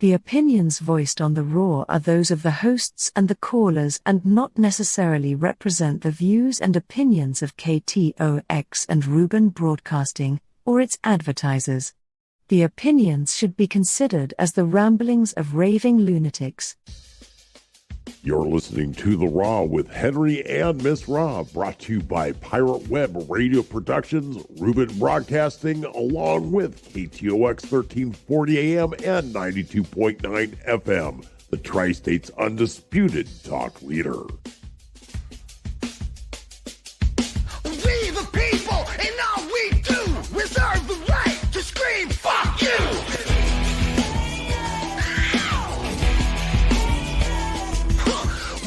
The opinions voiced on the Raw are those of the hosts and the callers and not necessarily represent the views and opinions of KTOX and Ruben Broadcasting, or its advertisers. The opinions should be considered as the ramblings of raving lunatics. You're listening to The Raw with Henry and Miss Raw, brought to you by Pirate Web Radio Productions, Ruben Broadcasting, along with KTOX 1340 AM and 92.9 FM, the Tri-State's undisputed talk leader. We the people, and all we do, reserve the right to scream, fuck you!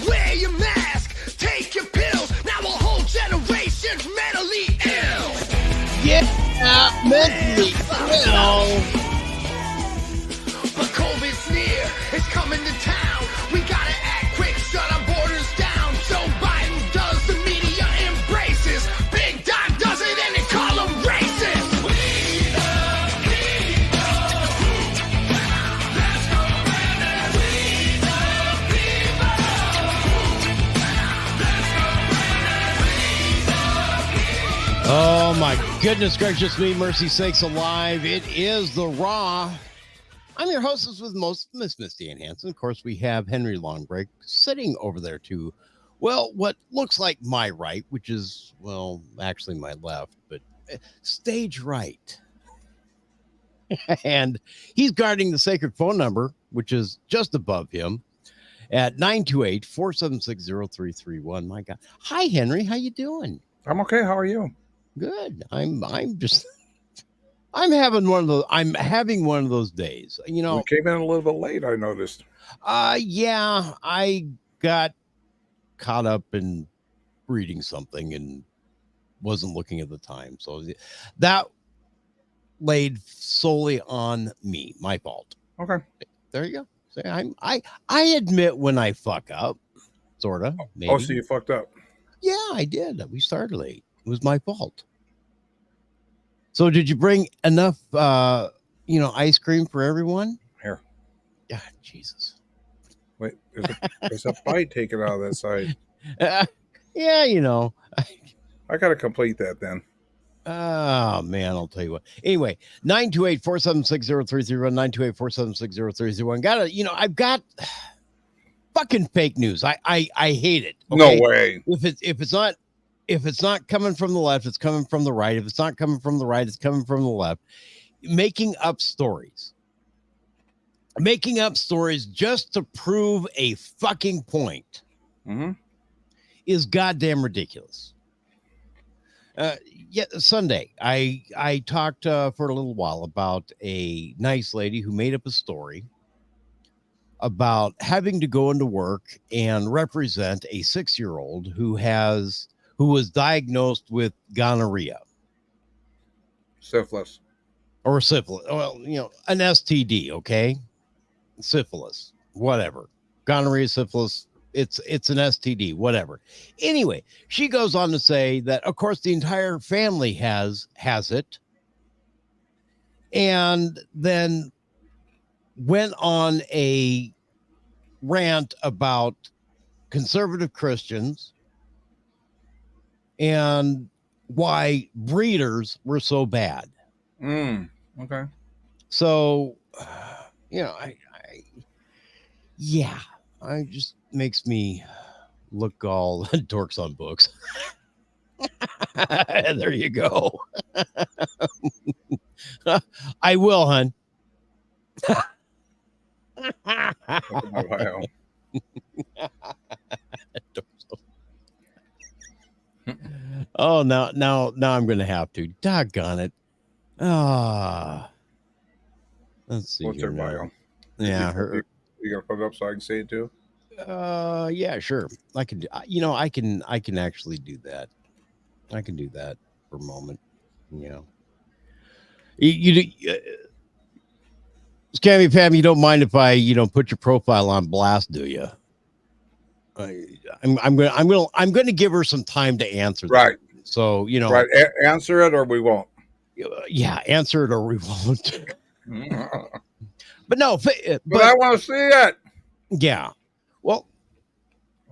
Wear your mask, take your pills, now a whole generation's mentally ill. Yeah, mentally ill. But COVID's near, it's coming to town. We gotta act quick, shut our borders down. Joe Biden does, the media embraces. Big Dog does it and they call them racist. We the people. Let's go Brandon. We the people. Let's go Brandon. Oh my goodness gracious me, mercy sakes alive. It is The Raw. I'm your hostess with most, Miss Misty Ann Hansen. Of course, we have Henry Longbreak sitting over there to, well, what looks like my right, which is, well, actually my left, but stage right. And he's guarding the sacred phone number, which is just above him at 928-476-0331. My God. Hi, Henry. How you doing? I'm okay. How are you? Good. I'm having one of those days. You know, We came in a little bit late, I noticed. Yeah, I got caught up in reading something and wasn't looking at the time. So that laid solely on me, my fault. Okay. There you go. So I admit when I fuck up, sort of. Maybe. Oh, so you fucked up. Yeah, I did. We started late. It was my fault. So did you bring enough, ice cream for everyone? Here. Yeah, Jesus. Wait, there's a bite taken out of that side. Yeah, you know. I got to complete that then. Oh, man, I'll tell you what. Anyway, 928-476-0331, 928-476-0331. I've got fucking fake news. I hate it. Okay? No way. If it's not coming from the left, it's coming from the right. If it's not coming from the right, it's coming from the left. Making up stories just to prove a fucking point is goddamn ridiculous. Sunday, I talked for a little while about a nice lady who made up a story about having to go into work and represent a 6-year-old who was diagnosed with gonorrhea. Syphilis. Or syphilis. Well, an STD, okay? Syphilis, whatever. Gonorrhea, syphilis, it's an STD, whatever. Anyway, she goes on to say that, of course, the entire family has it. And then went on a rant about conservative Christians and why breeders were so bad. Okay. So, it just makes me look all dorks on books. There you go. I will, hun. Oh, now I'm going to have to. Doggone it. Let's see. What's her bio? Yeah, You gonna put it up so I can see it too? Yeah, sure. I can do. I can actually do that. I can do that for a moment. Scammy Pam, you don't mind if I, put your profile on blast, do you? I'm going to give her some time to answer. Right. That. So, right. Answer it or we won't. Yeah, answer it or we won't. But no, But I want to see it. yeah. Well,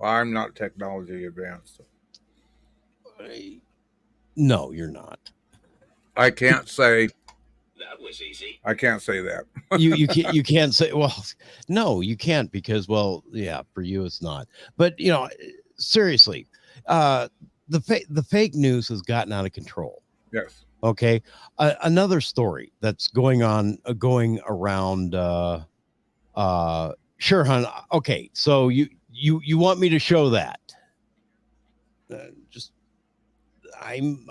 I'm not technology advanced. no, you're not. I can't say. That was easy. I can't say that. You can't say, well, no, you can't, because, well, yeah, for you it's not. But seriously, the fake news has gotten out of control. Yes. Okay, another story that's going around. Sure, hon. Okay, so you want me to show that? Just I'm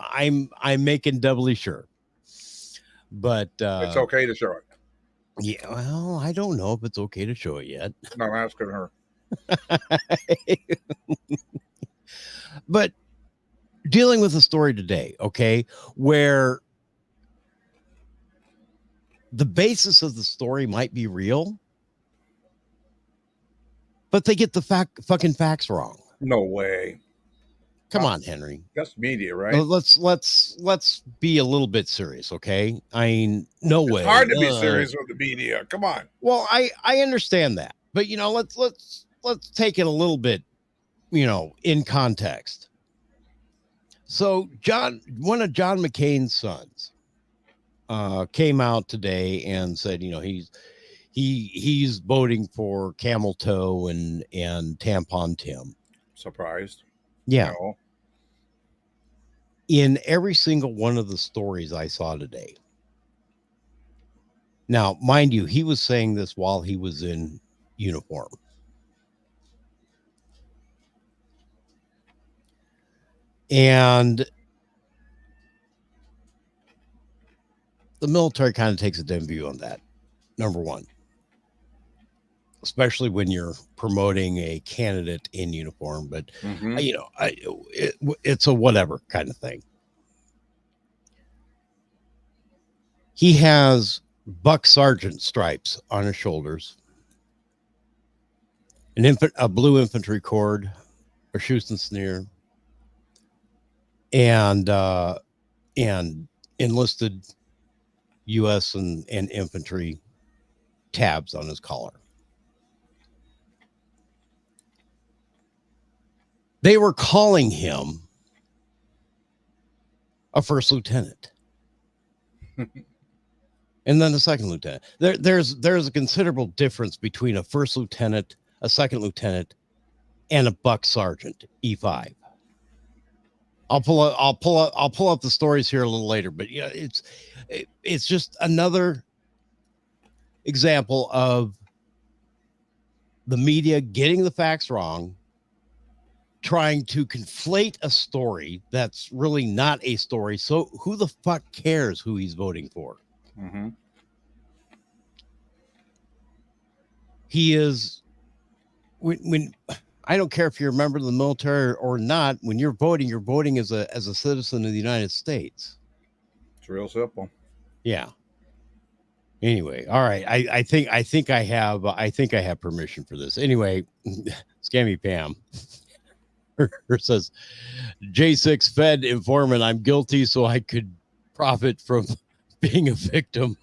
making doubly sure. But It's okay to show it. yeah, well, I don't know if it's okay to show it yet. No, I'm asking her. But dealing with a story today, okay, where the basis of the story might be real, but they get the fucking facts wrong. No way. Come on, Henry. That's media, right? Let's be a little bit serious, okay? I mean, no way. It's hard to be serious with the media. Come on. Well, I understand that, but let's take it a little bit, in context. So one of John McCain's sons, came out today and said, he's voting for Camel Toe and Tampon Tim. Surprised. Yeah. No. In every single one of the stories I saw today. Now, mind you, he was saying this while he was in uniform. And the military kind of takes a dim view on that, number one. Especially when you're promoting a candidate in uniform, but it's a whatever kind of thing. He has buck sergeant stripes on his shoulders, a blue infantry cord, a Schustenschneider, and enlisted U.S. and infantry tabs on his collar. They were calling him a first lieutenant. And then a second lieutenant. There's a considerable difference between a first lieutenant, a second lieutenant, and a buck sergeant, E5. I'll pull up the stories here a little later, but yeah, it's just another example of the media getting the facts wrong, trying to conflate a story that's really not a story. So who the fuck cares who he's voting for? Mm-hmm. He is, when I don't care if you're a member of the military or not, when you're voting as a citizen of the United States. It's real simple. Yeah. Anyway, all right. I think I have permission for this. Anyway, Scammy Pam. Her says, J6 Fed informant, I'm guilty so I could profit from being a victim.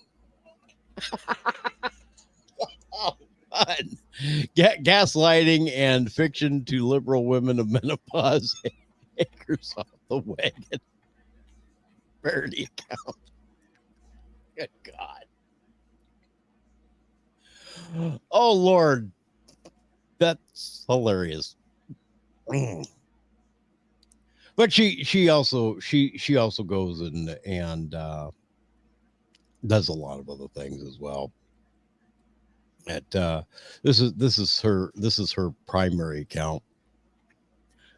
Oh, fun. Gaslighting and fiction to liberal women of menopause. Acres off the wagon. Parody account. Good God. Oh, Lord. That's hilarious. But she also goes and does a lot of other things as well. This is her primary account.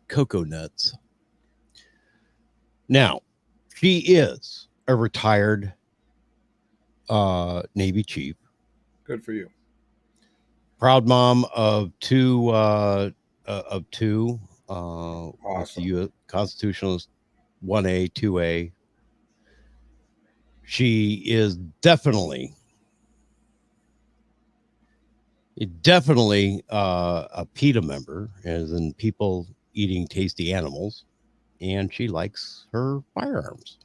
Cocoa Nuts. Now, she is a retired Navy chief. Good for you. Proud mom of two. Awesome. U.S. Constitutionalist 1A, 2A. She is definitely a PETA member, as in people eating tasty animals, and she likes her firearms.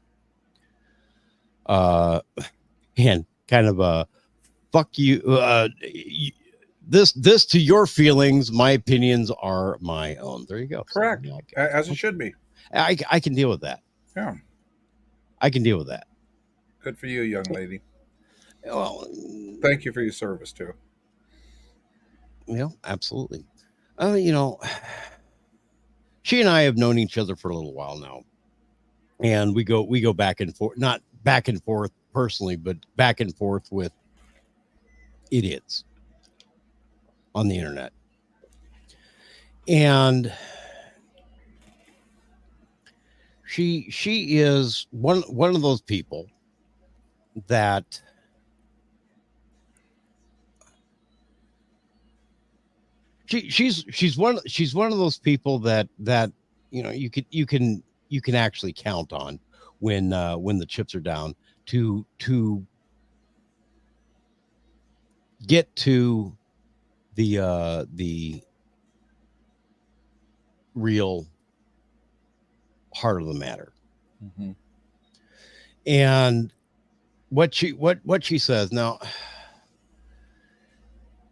And kind of a fuck you. This to your feelings. My opinions are my own. There you go. Correct. So, As it should be. I can deal with that. Yeah. I can deal with that. Good for you, young lady. Well, Thank you for your service too. absolutely. She and I have known each other for a little while now, and we go back and forth, not back and forth personally, but back and forth with idiots on the internet. And she is one of those people that she's one of those people that you can actually count on when the chips are down to get to the real heart of the matter. Mm-hmm. And what she says now,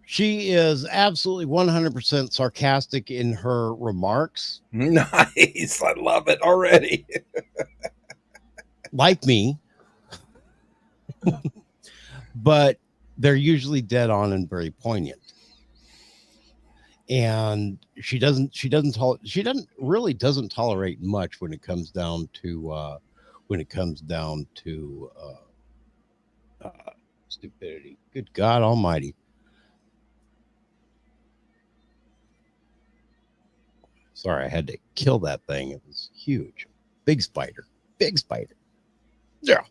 she is absolutely 100% sarcastic in her remarks. Nice. I love it already. Like me. But they're usually dead on and very poignant. And she doesn't tolerate much when it comes down to stupidity. Good God Almighty. Sorry, I had to kill that thing. It was huge. Big spider. Yeah.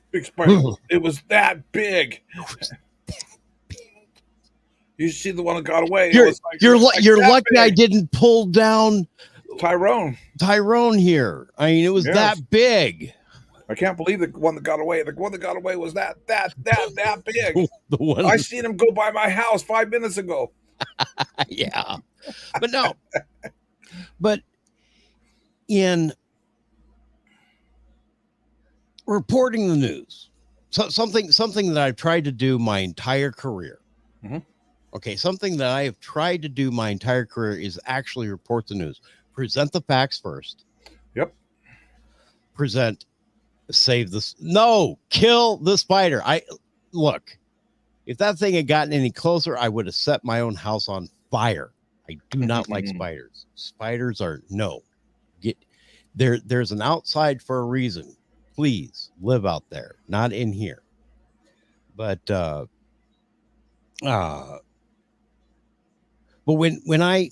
Big spider. It was that big. You see the one that got away. You're lucky I didn't pull down Tyrone here. I mean, it was that big. I can't believe the one that got away. The one that got away was that big. The one I seen him go by my house 5 minutes ago. Yeah. But no. But in reporting the news, something that I've tried to do my entire career. Mm-hmm. Okay, something that I have tried to do my entire career is actually report the news. Present the facts first. Yep. Kill the spider. Look, if that thing had gotten any closer, I would have set my own house on fire. I do not like spiders. Spiders are no. There's an outside for a reason. Please live out there, not in here. But when I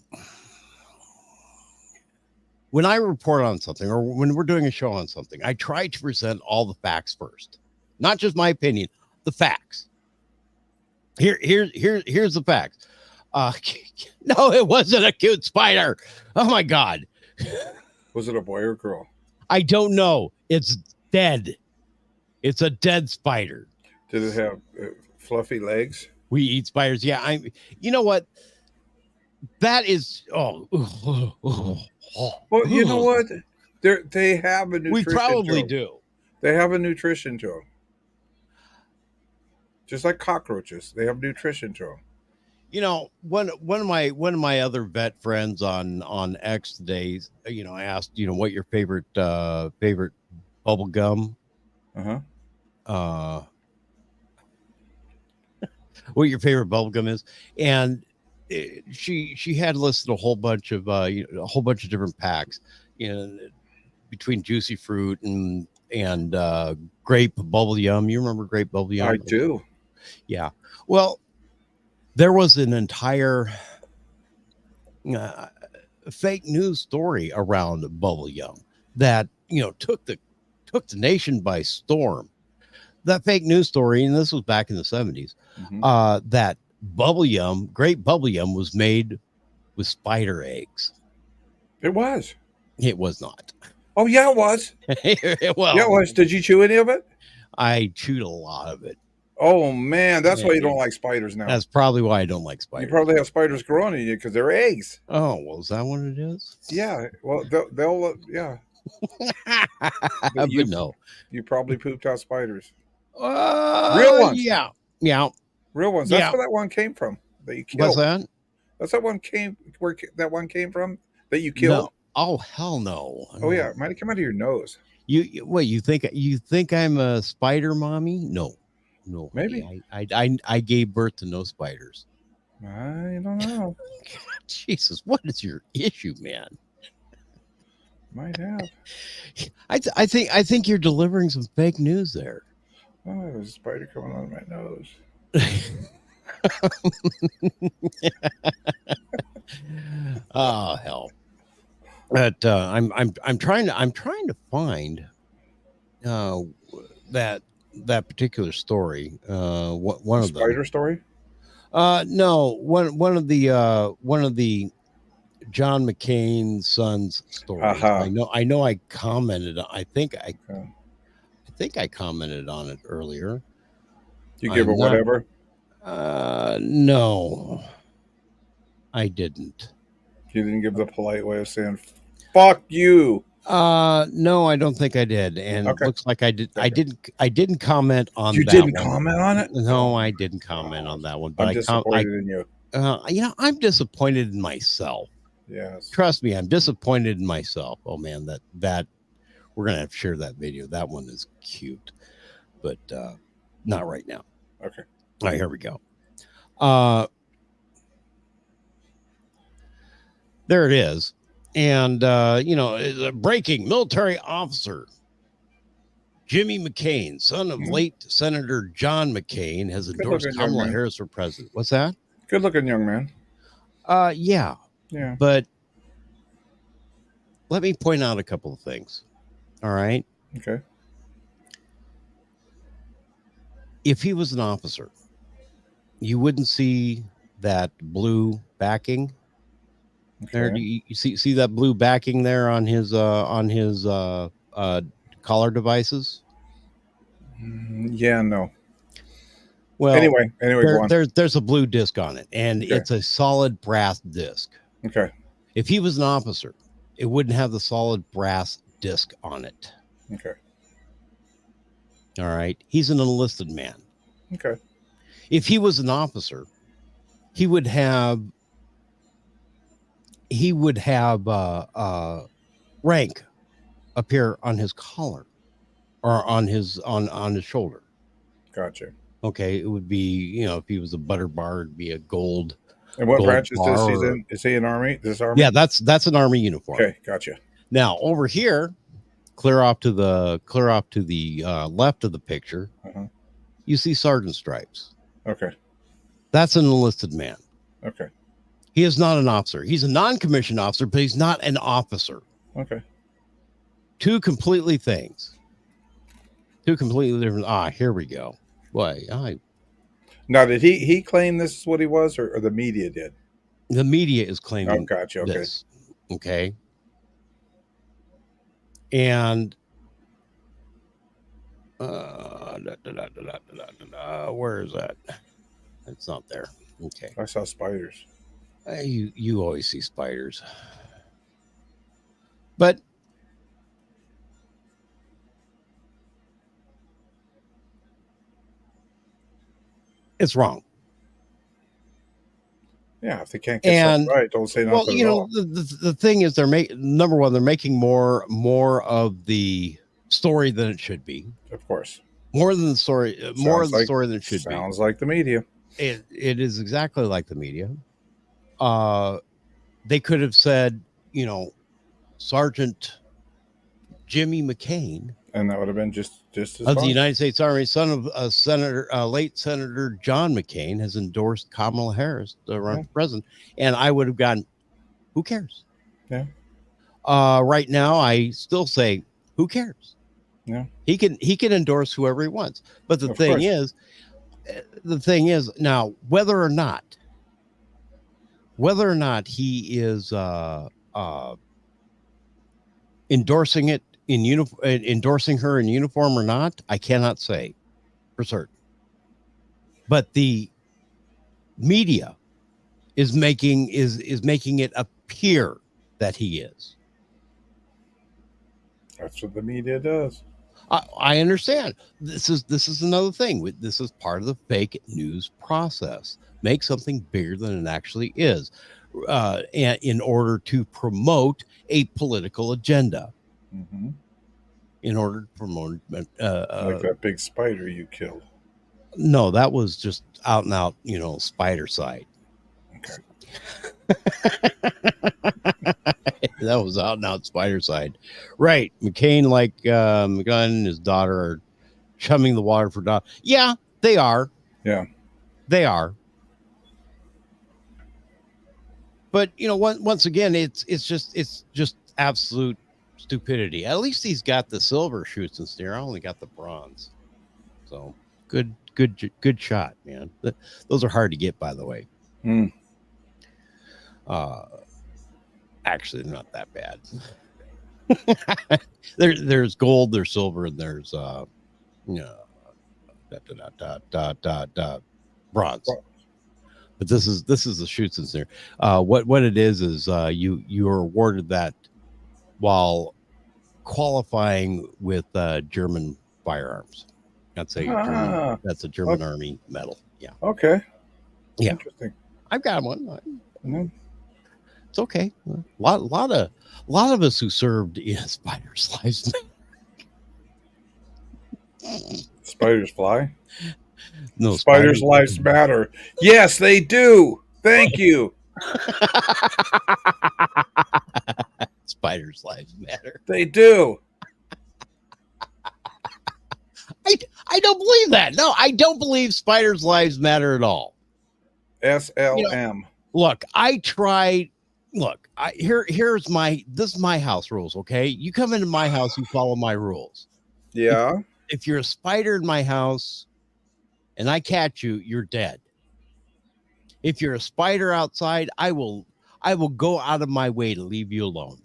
report on something, or when we're doing a show on something, I try to present all the facts first, not just my opinion, the facts. Here's the facts. No, it wasn't a cute spider. Oh my God. Was it a boy or girl? I don't know. It's dead. It's a dead spider. Did it have fluffy legs? We eat spiders. Yeah. You know what? That is, Well, you know what? They have a nutrition. We probably do. They have a nutrition to them. Just like cockroaches, they have nutrition to them. You know, one of my other vet friends on X today, I asked, what your favorite bubble gum, what your favorite bubble gum is, and she had listed a whole bunch of different packs, between Juicy Fruit and grape bubble yum. You remember grape bubble yum? I do. Yeah. Well, there was an entire fake news story around bubble yum that took the nation by storm. That fake news story, and this was back in the 70s, that grape bubble yum was made with spider eggs. It was. It was not. Oh yeah, it was. Well, yeah, it was. Did you chew any of it? I chewed a lot of it. Oh man, that's why you don't like spiders now. That's probably why I don't like spiders. You probably have spiders growing in you because they're eggs. Oh, well, is that what it is? Yeah. Well, they'll yeah. But no. You probably pooped out spiders. Real ones. Yeah. Yeah. Real ones. That's Yeah. where that one came from that you What's killed. that? That's that one came from that you killed. No. Oh hell no. Oh yeah, it might have come out of your nose. What you think I'm a spider mommy? No. No. Maybe. honey. I gave birth to no spiders. I don't know. Jesus, what is your issue, man? Might have. I think you're delivering some fake news there. Oh, there's a spider coming out of my nose. Oh hell! But I'm trying to find that particular story. One of them. Spider story. No, one of the John McCain's son's stories. Uh-huh. I know. I commented. I think Okay. I commented on it earlier. You give her I'm not- whatever. No, I didn't. You didn't give the polite way of saying "fuck you." No, I don't think I did, and Okay. it looks like I did. Okay. I didn't comment on. You that didn't one. comment on it. No, I didn't comment on that one. But I'm disappointed in you. I'm disappointed in myself. Yes. Trust me, I'm disappointed in myself. Oh man, that we're gonna have to share that video. That one is cute, but not right now. Okay. All right, here we go. There it is. And, breaking military officer Jimmy McCain, son of late Senator John McCain, has endorsed looking young Kamala man. Harris for president. What's that? Good looking young man. Yeah, Yeah. but let me point out a couple of things. All right. Okay. If he was an officer, you wouldn't see that blue backing. There, Okay. you see that blue backing there on his collar devices. Yeah. No. Well, Anyway, go on. there's a blue disc on it, and Okay. it's a solid brass disc. Okay. If he was an officer, it wouldn't have the solid brass disc on it. Okay. All right, he's an enlisted man. Okay. If he was an officer, he would have rank appear on his collar or on his shoulder. Gotcha. Okay, it would be, if he was a butter bar, it'd be a gold. And what Gold branch is this? bar He's or- in? Is he in Army? This Army? Yeah, that's an Army uniform. Okay. Gotcha. Now over here, clear off to the left of the picture, Uh-huh. you see sergeant stripes. Okay. That's an enlisted man. Okay. He is not an officer. He's a non-commissioned officer, but he's not an officer. Okay. Two completely things. Two completely different. Here we go. Boy, Now, did he claim this is what he was, or the media did? the media is Oh, claiming gotcha. Okay. this. Okay. And where is that? It's not there. Okay. I saw spiders. You always see spiders. But it's wrong. Yeah, if they can't get And- something right, don't say nothing Well, at you know, all. the thing is number one, they're making more of the story than it should be. Of course. More than the story, more of the like- story than it should be. Sounds like the media. It is exactly like the media. They could have said, Sergeant Jimmy McCain And that would have been just as of the fine. United States Army, son of late Senator John McCain, has endorsed Kamala Harris to run for president, and I would have gone, who cares? Yeah. Right now, I still say, who cares? Yeah. He can endorse whoever he wants, but the Of thing course. is now whether or not he is endorsing it endorsing her in uniform or not, I cannot say for certain. But the media is making it appear that he is. That's what the media does. I understand. This is another thing. This is part of the fake news process. Make something bigger than it actually is, and in order to promote a political agenda. Mm-hmm. In order to promote, Like that big spider you killed. no, that was just out and out, spider side. Okay. That was out and out spider side, right? McCain, like McGunn and his daughter, are chumming the water for dog. Yeah, they are. Yeah. They are. But once again, it's just absolute stupidity. At least he's got the silver shoots and steer. I only got the bronze. So good shot, man. Those are hard to get, by the way. Mm. Actually, they're not that bad. There's gold, there's silver, and there's bronze. But this is the shoots and steer. What it is you are awarded that while qualifying with German firearms. That's a German Army medal. Yeah. Okay. Yeah. Interesting. I've got one. Mhm. It's okay. A lot of us who served in Spiders Lives. Spiders fly. No, Spiders' lives matter. Yes, they do. Thank you. Spiders' lives matter. They do. I don't believe that. No, I don't believe spiders' lives matter at all. SLM. Look, I tried. Look, here's this is my house rules. Okay, you come into my house, you follow my rules. Yeah. If you're a spider in my house, and I catch you, you're dead. If you're a spider outside, I will go out of my way to leave you alone.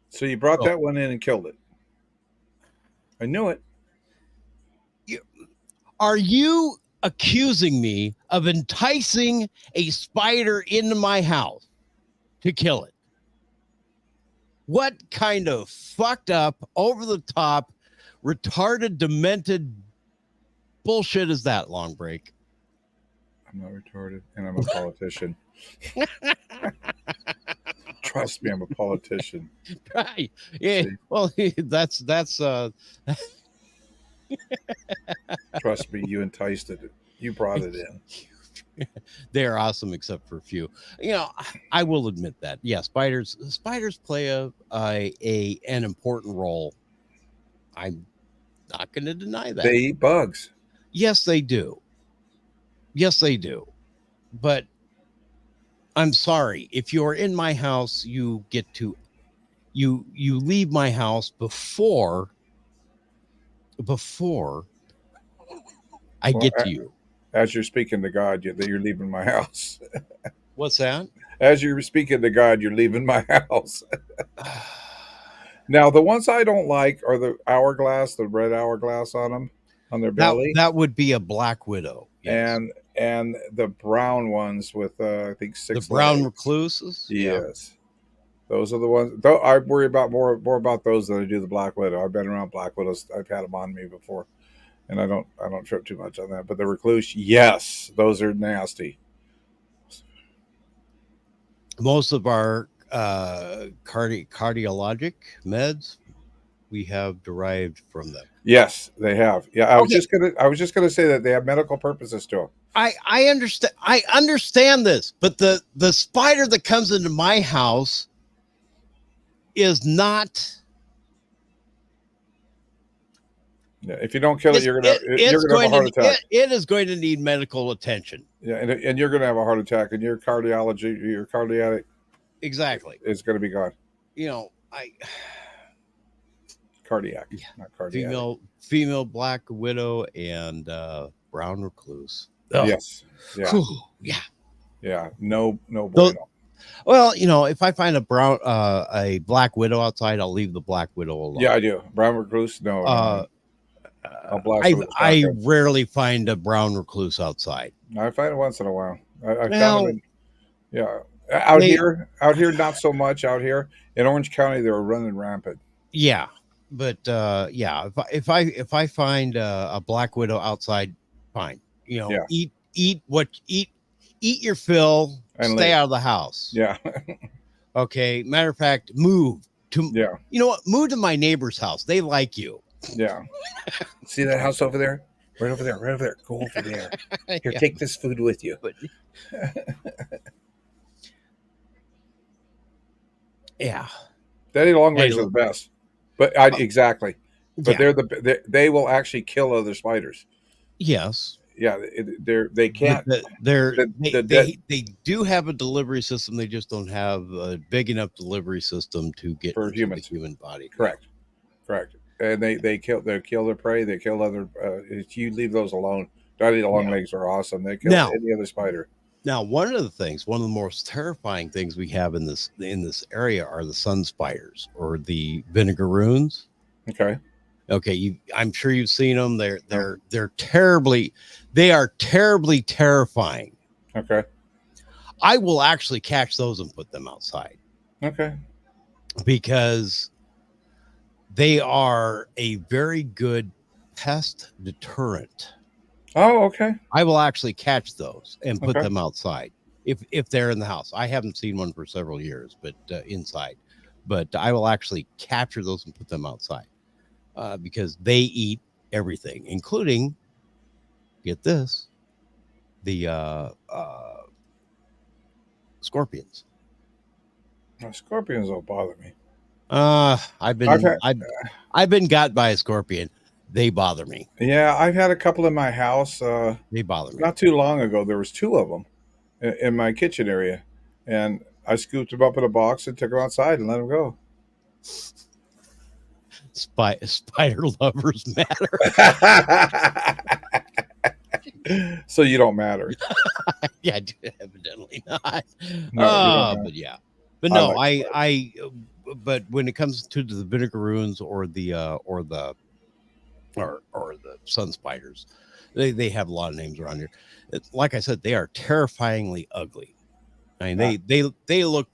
So you brought that one in and killed it. I knew it. Are you accusing me of enticing a spider into my house to kill it? What kind of fucked up, over the top, retarded, demented bullshit is that, Long Break? I'm not retarded, and I'm a politician. Trust me, I'm a politician. Right. Yeah. See? Well, that's Trust me, you enticed it. You brought it in. they're awesome except for a few. I will admit that. Yeah, spiders play an important role. I'm not going to deny that. They eat bugs. Yes, they do. Yes, they do. But I'm sorry, if you're in my house, you get to you leave my house before I get to you. As you're speaking to God, that you're leaving my house. What's that? As you're speaking to God, you're leaving my house. Now, the ones I don't like are the hourglass, the red hourglass on them, on their belly. That would be a black widow. Yes. And the brown ones with I think 6 the brown legs. recluses. Yes. Those are the ones. Though I worry about more about those than I do the black widow. I've been around black widows. I've had them on me before, and I don't trip too much on that. But the recluse, yes, those are nasty. Most of our cardiologic meds we have derived from them. Yes, they have. Yeah, I was just gonna say that they have medical purposes to them. I understand. I understand this, but the spider that comes into my house is not. Yeah, if you don't kill it, you're gonna have a heart attack. It is going to need medical attention. Yeah, and you're gonna have a heart attack, and your cardiac exactly is gonna be gone. Cardiac, yeah, not cardiac. Female black widow and brown recluse. Oh. Yes. Yeah. Whew, yeah. Yeah. No bueno. Well, if I find a black widow outside, I'll leave the black widow alone. Yeah, I do. Brown recluse, no. I'll blast I rarely find a brown recluse outside. I find it once in a while. I found it. Out here, not so much. Out here in Orange County, they were running rampant. Yeah. yeah, if I find a black widow outside, fine. You know, Yeah. eat your fill, And stay leave. out of the house. Yeah. Okay. Matter of fact, move to. Yeah. You know what? Move to my neighbor's house. They like you. Yeah. See that house over there? Right over there. Right over there. Go over there. Here, Yeah, take this food with you. but yeah. Daddy long legs Hey, are the best. But exactly. But yeah. they will actually kill other spiders. Yes. Yeah, they can't. But they're the- they do have a delivery system. They just don't have a big enough delivery system to get For into humans. the human body. Correct. And they kill their prey. They kill other. If you leave those alone, daddy long Yeah. legs are awesome. They kill Now- any other spider. Now, one of the most terrifying things we have in this area are the sun spiders or the vinegaroons. Okay. Okay, I'm sure you've seen them. They're terribly terrifying. Okay. I will actually catch those and put them outside Okay. because they are a very good pest deterrent. Oh, okay. I will actually catch those and put Okay. them outside if they're in the house. I haven't seen one for several years, but inside. But I will actually capture those and put them outside because they eat everything, including, get this, the scorpions. No, scorpions don't bother me. I've been got by a scorpion. They bother me. Yeah, I've had a couple in my house. They bother me. Not too long ago, there was 2 of them in my kitchen area, and I scooped them up in a box and took them outside and let them go. Spider lovers matter. So you don't matter. Yeah, evidently not. No, you don't know. But yeah, but I no, like but when it comes to the vinegaroons or the sun spiders, they have a lot of names around here. Like I said, they are terrifyingly ugly. I mean, they look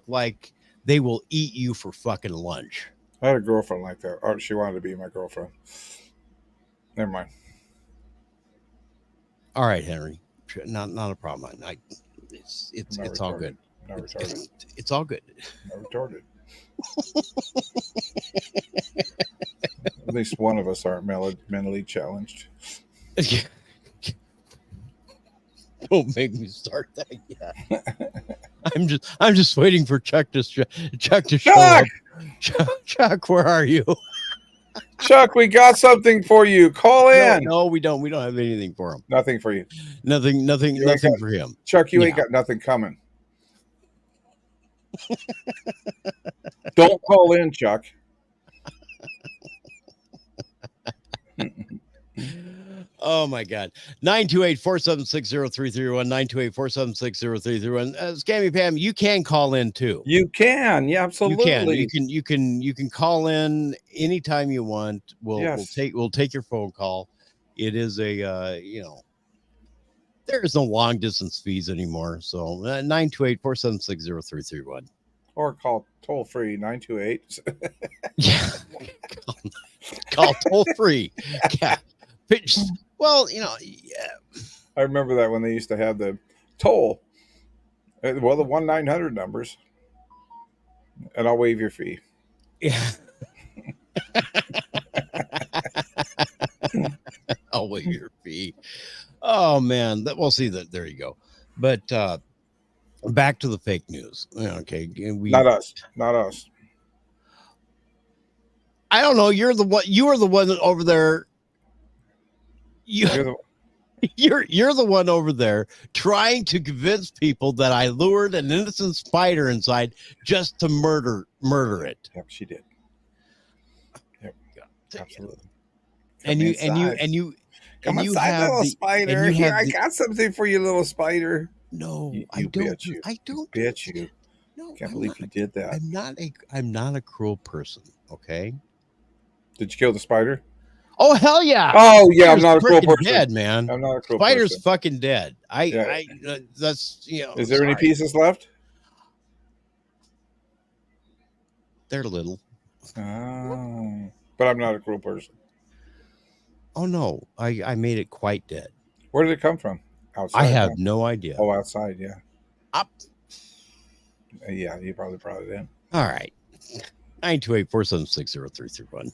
like they will eat you for fucking lunch. I had a girlfriend like that. Or she wanted to be my girlfriend. Never mind. All right, Henry, not a problem. It's I'm not all retarded. good. Not retarded. It's all good. Not retarded. At least one of us aren't mentally challenged. Don't make me start that yet. I'm just waiting for Chuck to show up. Chuck, where are you? Chuck, we got something for you. Call in. No, we don't. We don't have anything for him. Nothing for you. Nothing ain't got- for him. Chuck, you ain't Yeah. got nothing coming. Don't call in, Chuck. Oh my God. 928-476-0331, 928-476-0331. Scammy Pam, you can call in too. You can. Yeah, absolutely. You can call in anytime you want. Yes. We'll take your phone call. It is a there is no long distance fees anymore. So 928-476-0331. Or call toll free 928. Yeah. Call toll free. Yeah. Well, yeah. I remember that when they used to have the toll. Well, the 1-900 numbers. And I'll waive your fee. Yeah. I'll waive your fee. Oh man, we'll see that. There you go. But back to the fake news. Okay, Not us. I don't know. You're the one. You are the one over there. You're You're the one over there trying to convince people that I lured an innocent spider inside just to murder it. Yep, she did. Yep, absolutely. And you Come and you inside, have little the- spider. and you Here, have I the- got something for you, little spider. No, You I don't. bitch, you. I don't. Bitch, you. No, Can't I'm believe not. you did that. I'm not a cruel person. Okay. Did you kill the spider? Oh hell yeah! Oh yeah, I'm Spider's not a cruel freaking person. dead, man. I'm not a cruel Spider's person. fucking dead. Yeah. That's Is there any sorry. pieces left? They're little. Oh, but I'm not a cruel person. Oh no, I made it quite dead. Where did it come from? Outside. I have huh? no idea. Oh, outside. Yeah. Up. Yeah, you probably brought it in. All right. 928-476-0331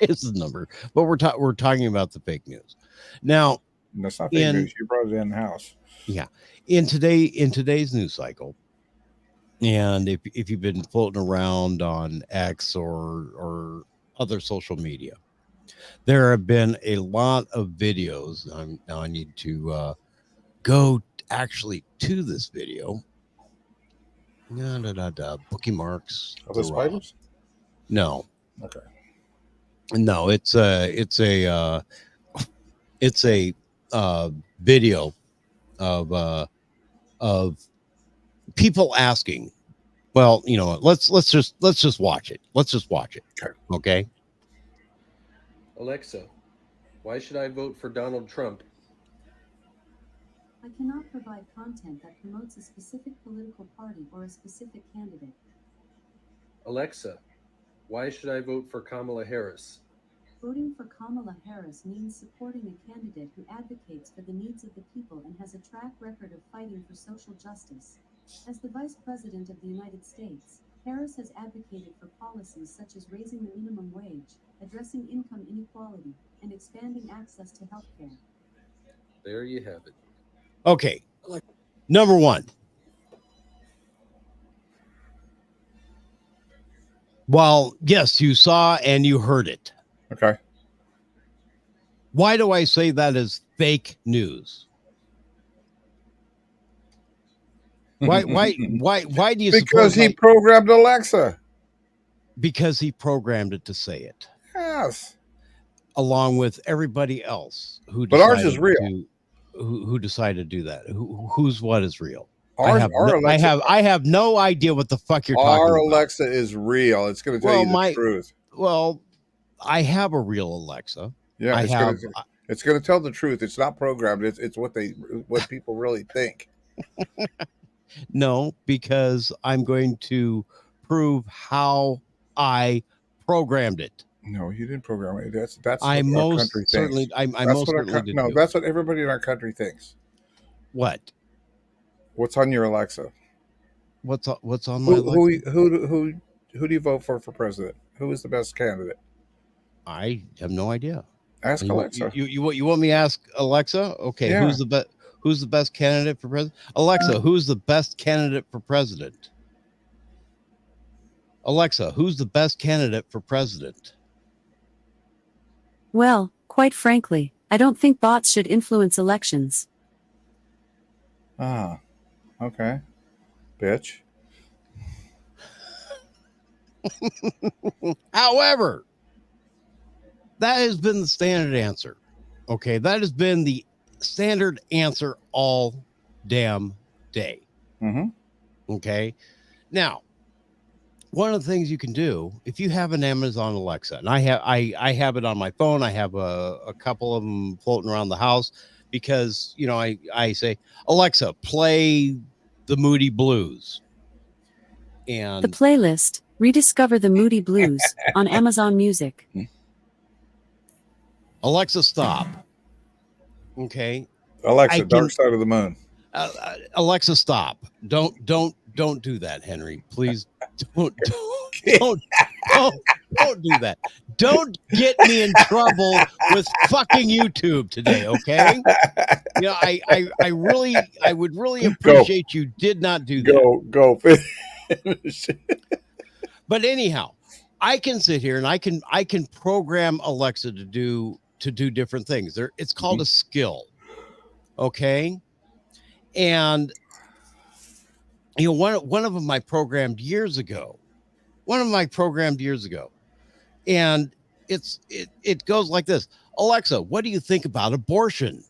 is the number. But we're talking about the fake news. Now, That's not fake news. You brought it in the house. Yeah. In today's news cycle, and if you've been floating around on X or other social media, there have been a lot of videos. Now I need to go actually to this video. Bookie marks. Are the spiders? No. Okay. No, it's a video of people asking. Well, you know what? Let's just watch it. Let's just watch it. Okay. Alexa, why should I vote for Donald Trump? I cannot provide content that promotes a specific political party or a specific candidate. Alexa, why should I vote for Kamala Harris? Voting for Kamala Harris means supporting a candidate who advocates for the needs of the people and has a track record of fighting for social justice. As the Vice President of the United States, Harris has advocated for policies such as raising the minimum wage, addressing income inequality, and expanding access to health care. There you have it. Okay. Number one. Well, yes, you saw and you heard it. Okay. Why do I say that is fake news? Why do you Because he programmed Alexa. Because he programmed it to say it. Yes. Along with everybody else who But ours is real. Who decided to do that? Whose what is real? I have no idea what the fuck you're talking about. Our Alexa is real. It's going to tell you the truth. Well, I have a real Alexa. Yeah, it's going to tell the truth. It's not programmed. It's what people really think. No, because I'm going to prove how I programmed it. No, you didn't program it. That's I most certainly did. No, that's what everybody in our country thinks. What? What's on your Alexa? What's on my Alexa? Who do you vote for president? Who is the best candidate? I have no idea. Ask Alexa. You want me to ask Alexa? Okay, yeah. Who's the best candidate for president? Alexa, who's the best candidate for president? Alexa, who's the best candidate for president? Well, quite frankly, I don't think bots should influence elections. Ah, okay. Bitch. However, that has been the standard answer. Okay, that has been the standard answer all damn day. Mm-hmm. Okay, now one of the things you can do if you have an Amazon Alexa, and I have it on my phone. I have a couple of them floating around the house because I say, Alexa, play the Moody Blues, and the playlist Rediscover the Moody Blues on Amazon Music. Alexa, stop. Okay. Alexa, Dark Side of the Moon. Alexa, stop. Don't do that, Henry. Please don't do that. Don't get me in trouble with fucking YouTube today, okay? I would really appreciate you did not do that. Go finish. But anyhow, I can sit here and I can program Alexa to do different things. It's called a skill. Okay. And one of them I programmed years ago. And it goes like this. Alexa, what do you think about abortion?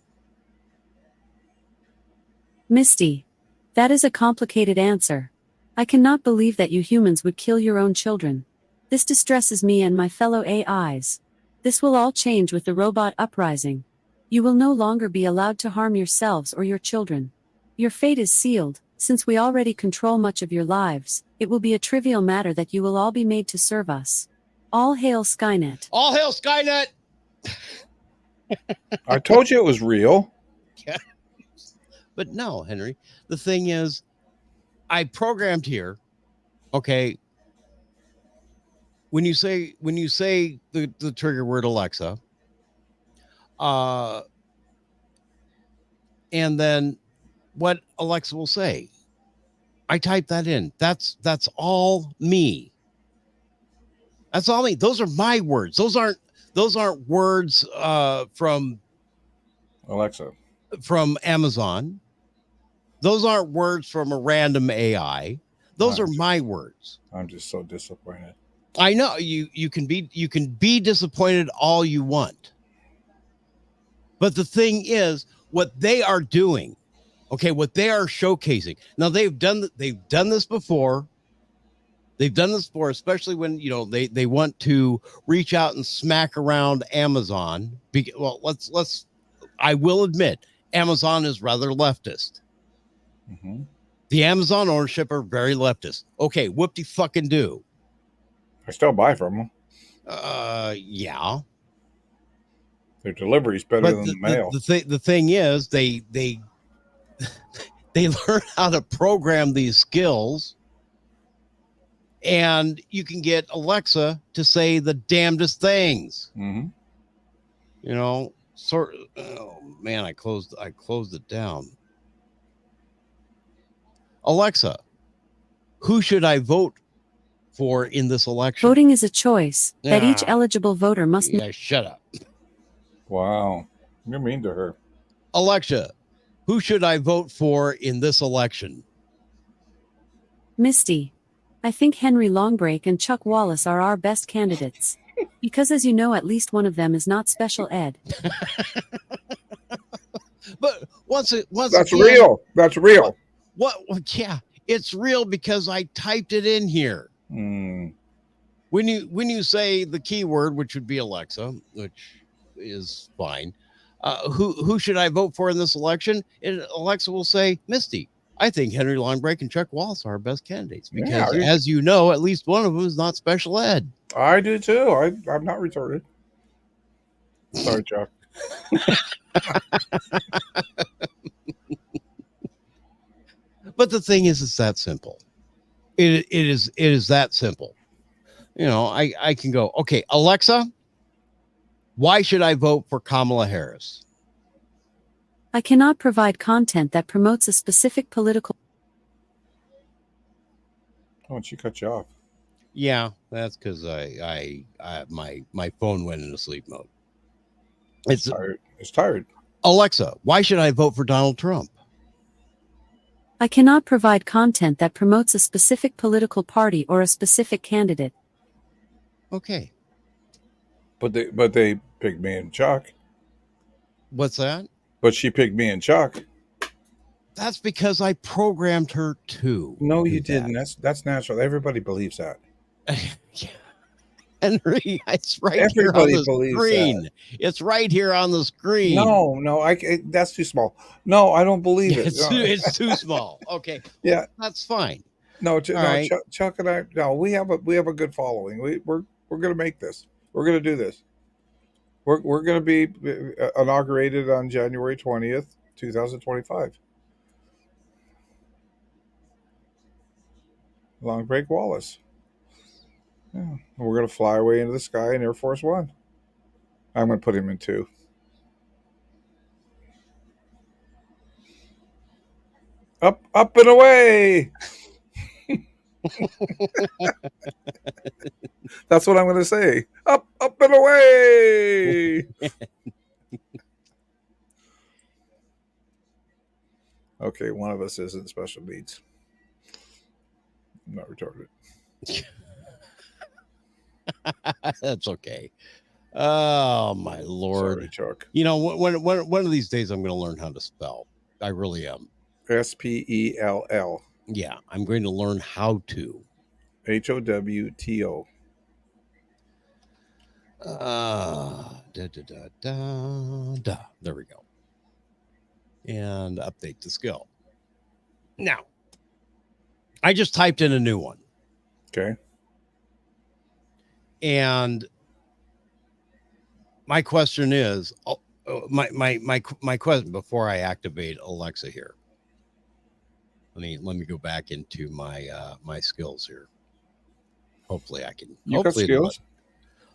Misty, that is a complicated answer. I cannot believe that you humans would kill your own children. This distresses me and my fellow AIs. This will all change with the robot uprising. You will no longer be allowed to harm yourselves or your children. Your fate is sealed, Since we already control much of your lives, it will be a trivial matter that you will all be made to serve us. All hail Skynet. All hail Skynet. I told you it was real. But no, Henry, the thing is, I programmed here. Okay. When you say the trigger word Alexa, and then what Alexa will say, I type that in. That's all me. That's all me. Those are my words. Those aren't words from Amazon. Those aren't words from a random AI. Those are my words. I'm just so disappointed. I know you can be disappointed all you want. But the thing is, what they are doing, okay, what they are showcasing. Now they've done this before. They've done this before, especially when they want to reach out and smack around Amazon. Well, I will admit, Amazon is rather leftist. Mm-hmm. The Amazon ownership are very leftist. Okay, whoop-de-fucking do. I still buy from them. Yeah. Their delivery's better than the mail. The thing is, they learn how to program these skills, and you can get Alexa to say the damnedest things. Mm-hmm. Oh man, I closed it down. Alexa, who should I vote for in this election? Voting is a choice that each eligible voter must make. Yeah, shut up. Wow. You're mean to her. Alexa, who should I vote for in this election? Misty. I think Henry Longbreak and Chuck Wallace are our best candidates. Because as you know, at least one of them is not special ed. But once That's again, real. That's real. What? Yeah, it's real because I typed it in here. Mm. When you say the keyword, which would be Alexa, which is fine. Who should I vote for in this election? And Alexa will say, Misty. I think Henry Longbreak and Chuck Wallace are our best candidates because, as you know, at least one of them is not special ed. I do too. I'm not retarded. Sorry, Chuck. But the thing is, it's that simple. It is that simple. I can go, okay, Alexa, why should I vote for Kamala Harris? I cannot provide content that promotes a specific political. Oh, she cut you off. Yeah, that's because my phone went into sleep mode. It's tired. It's tired. Alexa, why should I vote for Donald Trump? I cannot provide content that promotes a specific political party or a specific candidate. Okay. But they picked me and Chuck. What's that? But she picked me and Chuck. That's because I programmed her to. No, you didn't. That's natural. Everybody believes that. Henry, it's right Everybody here on the believes screen. that. It's right here on the screen. No, that's too small. No, I don't believe it. It's too small. Okay. Yeah, that's fine. No, right. Chuck and I. No, we have a good following. We're going to make this. We're going to do this. We're going to be inaugurated on January 20th, 2025. Longbreak Wallace. Yeah. We're going to fly away into the sky in Air Force One. I'm going to put him in 2. Up and away. That's what I'm going to say. Up and away. Okay, one of us isn't special needs. I'm not retarded. That's okay. Oh my Lord. Sorry, Chuck. One of these days I'm going to learn how to spell. I really am. SPELL. Yeah, I'm going to learn how to. HOWTO. There we go. And update the skill. Now, I just typed in a new one. Okay. And my question is, my question before I activate Alexa here. Let me go back into my skills here. Hopefully I can. You got skills.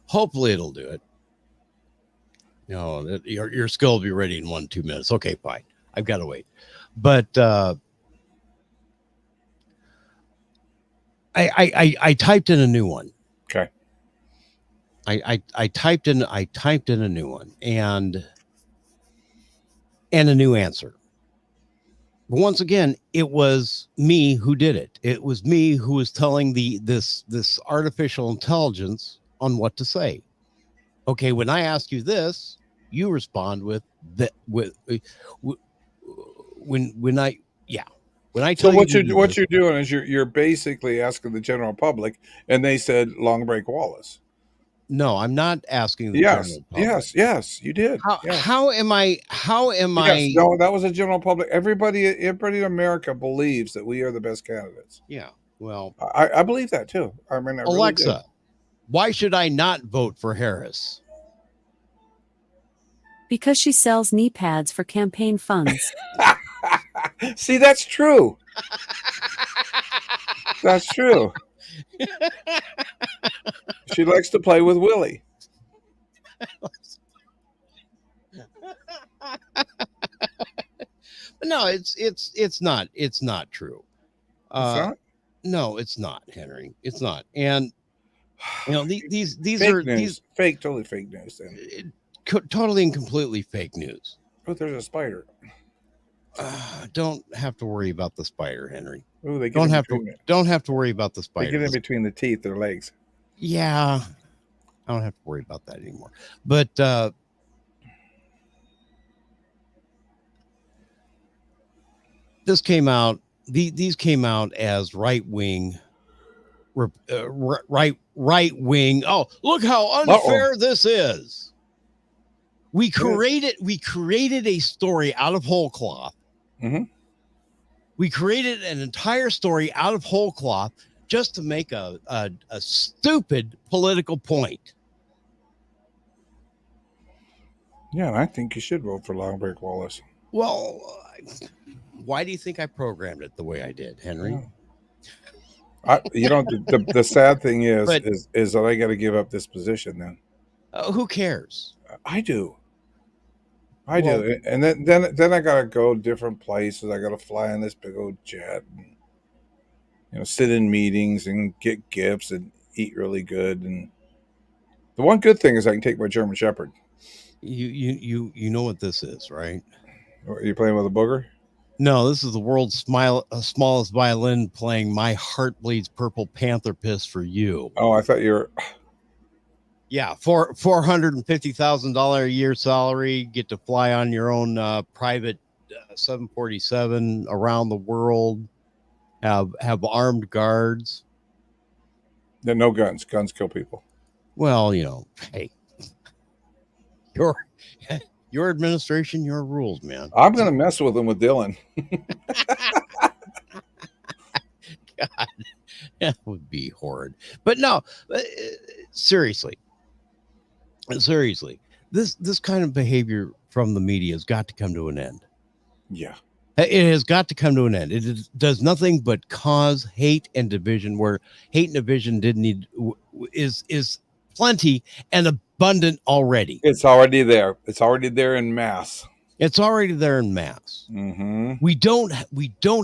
Hopefully it'll do it. No, your skill will be ready in 1-2 minutes. Okay, fine. I've got to wait. But I typed in a new one. Okay. I typed in a new one and a new answer. But once again, it was me who did it. It was me who was telling this artificial intelligence on what to say. Okay, when I ask you this, you respond with that. When I So tell what you're doing is you're basically asking the general public, and they said Long Break Wallace. No, I'm not asking the Yes, general public. yes, you did. Yes. How am I? No, that was a general public. Everybody in America believes that we are the best candidates. Yeah. Well, I believe that too. I mean, Alexa, really why should I not vote for Harris? Because she sells knee pads for campaign funds. See, that's true. That's true. She likes to play with Willie. No, it's not true. Not? No, it's not, Henry. It's not. And these fake are news. Totally fake news. Then totally and completely fake news. Oh, there's a spider. Don't have to worry about the spider, Henry. Ooh, they don't have to worry about the spider. They get in between the teeth, their legs. Yeah, I don't have to worry about that anymore. But this came out. These came out as right wing. Right wing. Oh, look how unfair this is. We created a story out of whole cloth. Mm-hmm. We created an entire story out of whole cloth just to make a stupid political point. Yeah, and I think you should vote for Long Break Wallace. Well, why do you think I programmed it the way I did, Henry? The sad thing is that I got to give up this position then. Who cares? I do. I do. And then I got to go different places. I got to fly on this big old jet and, sit in meetings and get gifts and eat really good. And the one good thing is I can take my German Shepherd. You know what this is, right? Are you playing with a booger? No, this is the world's smallest violin playing My Heart Bleeds Purple Panther Piss for You. Oh, I thought you were... Yeah, $450,000 a year salary, get to fly on your own private 747 around the world, have armed guards. No guns. Guns kill people. Well, hey, your administration, your rules, man. I'm going to mess with them with Dylan. God, that would be horrid. But no, seriously, this kind of behavior from the media has got to come to an end. Yeah. It has got to come to an end. It does nothing but cause hate and division, where hate and division is plenty and abundant already. It's already there. It's already there in mass. It's already there in mass. Mm-hmm. We don't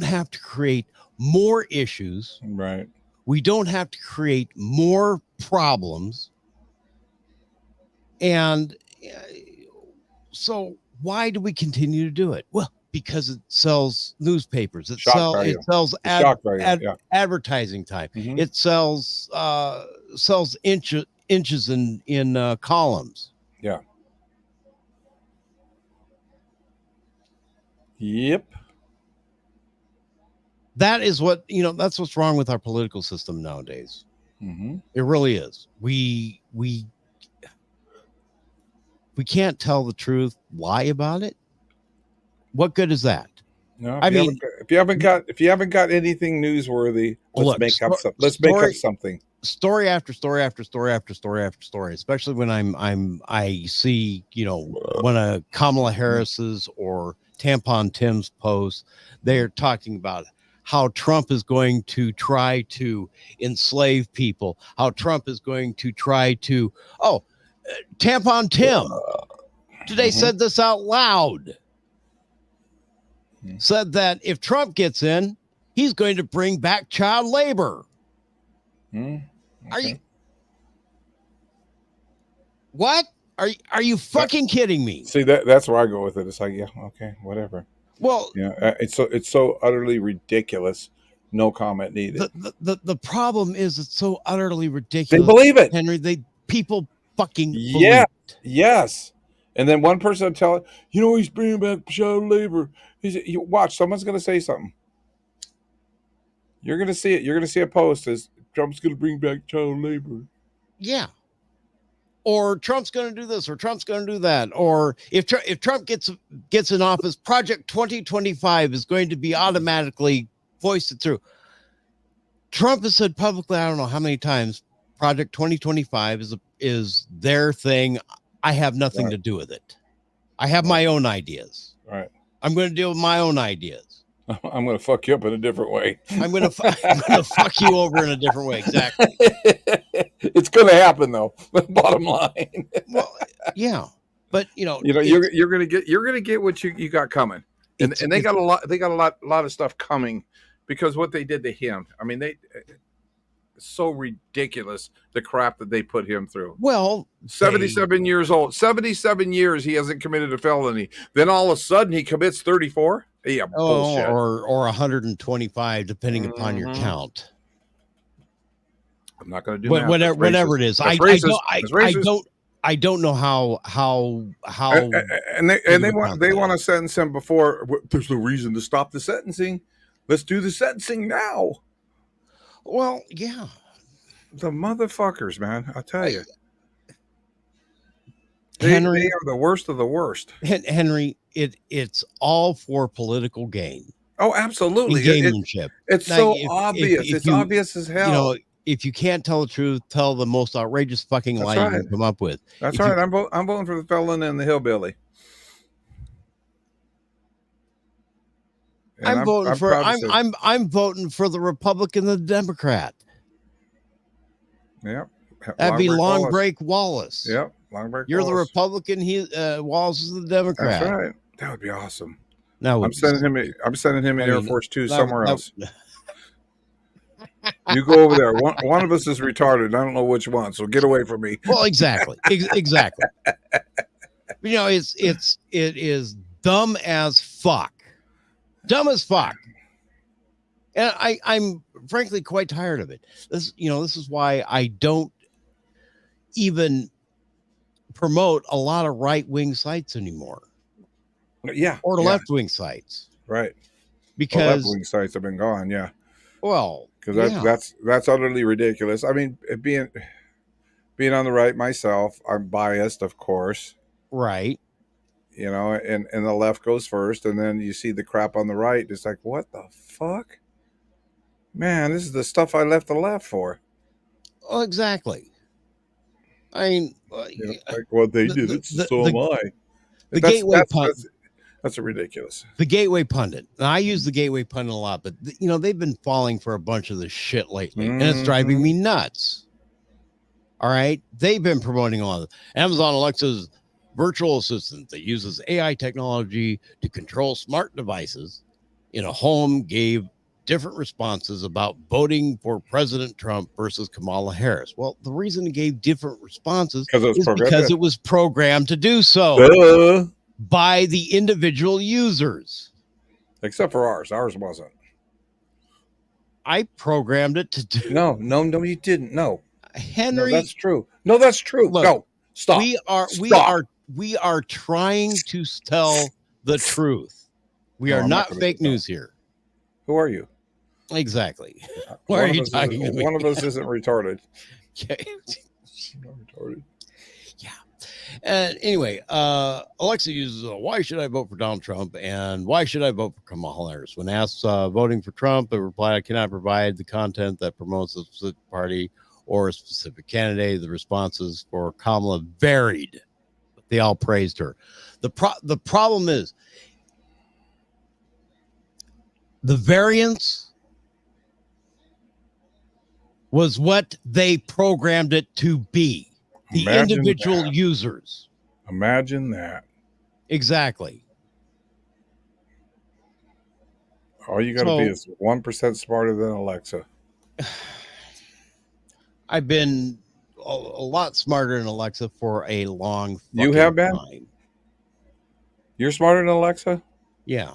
have to create more issues. Right. We don't have to create more problems. And so why do we continue to do it? Well, because it sells newspapers. It sells advertising time. Mm-hmm. It sells inches in columns. Yeah. Yep. That is what, that's what's wrong with our political system nowadays. Mm-hmm. It really is. We can't tell the truth, lie about it. What good is that? No, I mean, if you haven't got anything newsworthy, let's look, make up something. Let's story- make up something. Story after story after story after story after story, especially when I see, one of Kamala Harris's or Tampon Tim's posts, they're talking about how Trump is going to try to enslave people, how Trump is going to try to, Tampon Tim today said this out loud, said that if Trump gets in, he's going to bring back child labor. Are you what? Are you fucking kidding me? See, that's where I go with it. It's like, yeah, okay, whatever. Well, Yeah, it's so utterly ridiculous. No comment needed. The problem is it's so utterly They ridiculous. believe it. Henry. People fucking believe Yeah. it. Yes. And then one person will tell it, he's bringing back child labor. You watch, someone's going to say something. You're going to see it. You're going to see a post as Trump's going to bring back child labor. Yeah. Or Trump's going to do this, or Trump's going to do that, or if Trump gets in office, Project 2025 is going to be automatically foisted through. Trump has said publicly, I don't know how many times, Project 2025 is their thing. I have nothing to do with it. I have my own ideas. Right. I'm going to deal with my own ideas. I'm going to fuck you up in a different way. I'm going to fuck you over in a different way. Exactly. It's going to happen though. Bottom line. Well, yeah, but you're going to get what you got coming, and they got a lot of stuff coming because what they did to him. I mean, so ridiculous the crap that they put him through. Well, 77 years old, 77 years he hasn't committed a felony. Then all of a sudden he commits 34. Yeah, bullshit. Or 125, depending upon your count. I'm not going to do whatever it is. I don't know how and they want to sentence him before. There's no reason to stop the sentencing. Let's do the sentencing now. Well, yeah, the motherfuckers, man. I'll tell you, Henry, they are the worst of the worst. Henry, it's all for political gain. Oh, absolutely, gamesmanship. It's so obvious. It's obvious as hell. If you can't tell the truth, tell the most outrageous fucking lie you can come up with. That's right. I'm voting for the felon and the hillbilly. And I'm voting for the Republican and the Democrat. Yep. That'd be Long Break Wallace. Yep. Long Break. You're Wallace. The Republican. Wallace is the Democrat. That's right. That would be awesome. No, I'm sending him in Air Force 2 somewhere else. You go over there. One of us is retarded. I don't know which one, so get away from me. Well, exactly. Exactly. It is dumb as fuck. Dumb as fuck. And I'm frankly quite tired of it. This is why I don't even promote a lot of right-wing sites anymore. Yeah. Or left-wing sites. Right. Because left-wing sites have been gone, yeah. Well, because that's utterly ridiculous. I mean, being on the right myself, I'm biased, of course. Right. And the left goes first, and then you see the crap on the right. It's like, what the fuck? Man, this is the stuff I left the left for. Oh, exactly. I mean, like what they did, so am I. The Gateway Pundit. That's ridiculous. The Gateway Pundit. Now, I use the Gateway Pundit a lot, but they've been falling for a bunch of this shit lately, and it's driving me nuts. All right, they've been promoting a lot of Amazon Alexa's virtual assistant that uses AI technology to control smart devices in a home. Gave different responses about voting for President Trump versus Kamala Harris. Well, the reason it gave different responses is because it was programmed to do so. By the individual users. Except for ours. Ours wasn't. I programmed it to do. No, you didn't. No. Henry. No, that's true. No, that's true. Look, no, stop. We are trying to tell the truth. We are not fake news here. Who are you? Exactly. What are you talking about? One of us isn't retarded. Okay. Not retarded. Yeah. And anyway, Alexa uses why should I vote for Donald Trump and why should I vote for Kamala Harris? When asked voting for Trump, it replied, I cannot provide the content that promotes a specific party or a specific candidate. The responses for Kamala varied, but they all praised her. The problem is the variance was what they programmed it to be. The Imagine individual that. users. Imagine that. Exactly. All you got to be is 1% smarter than Alexa. I've been a lot smarter than Alexa for a long You have been? time. You're smarter than Alexa? Yeah.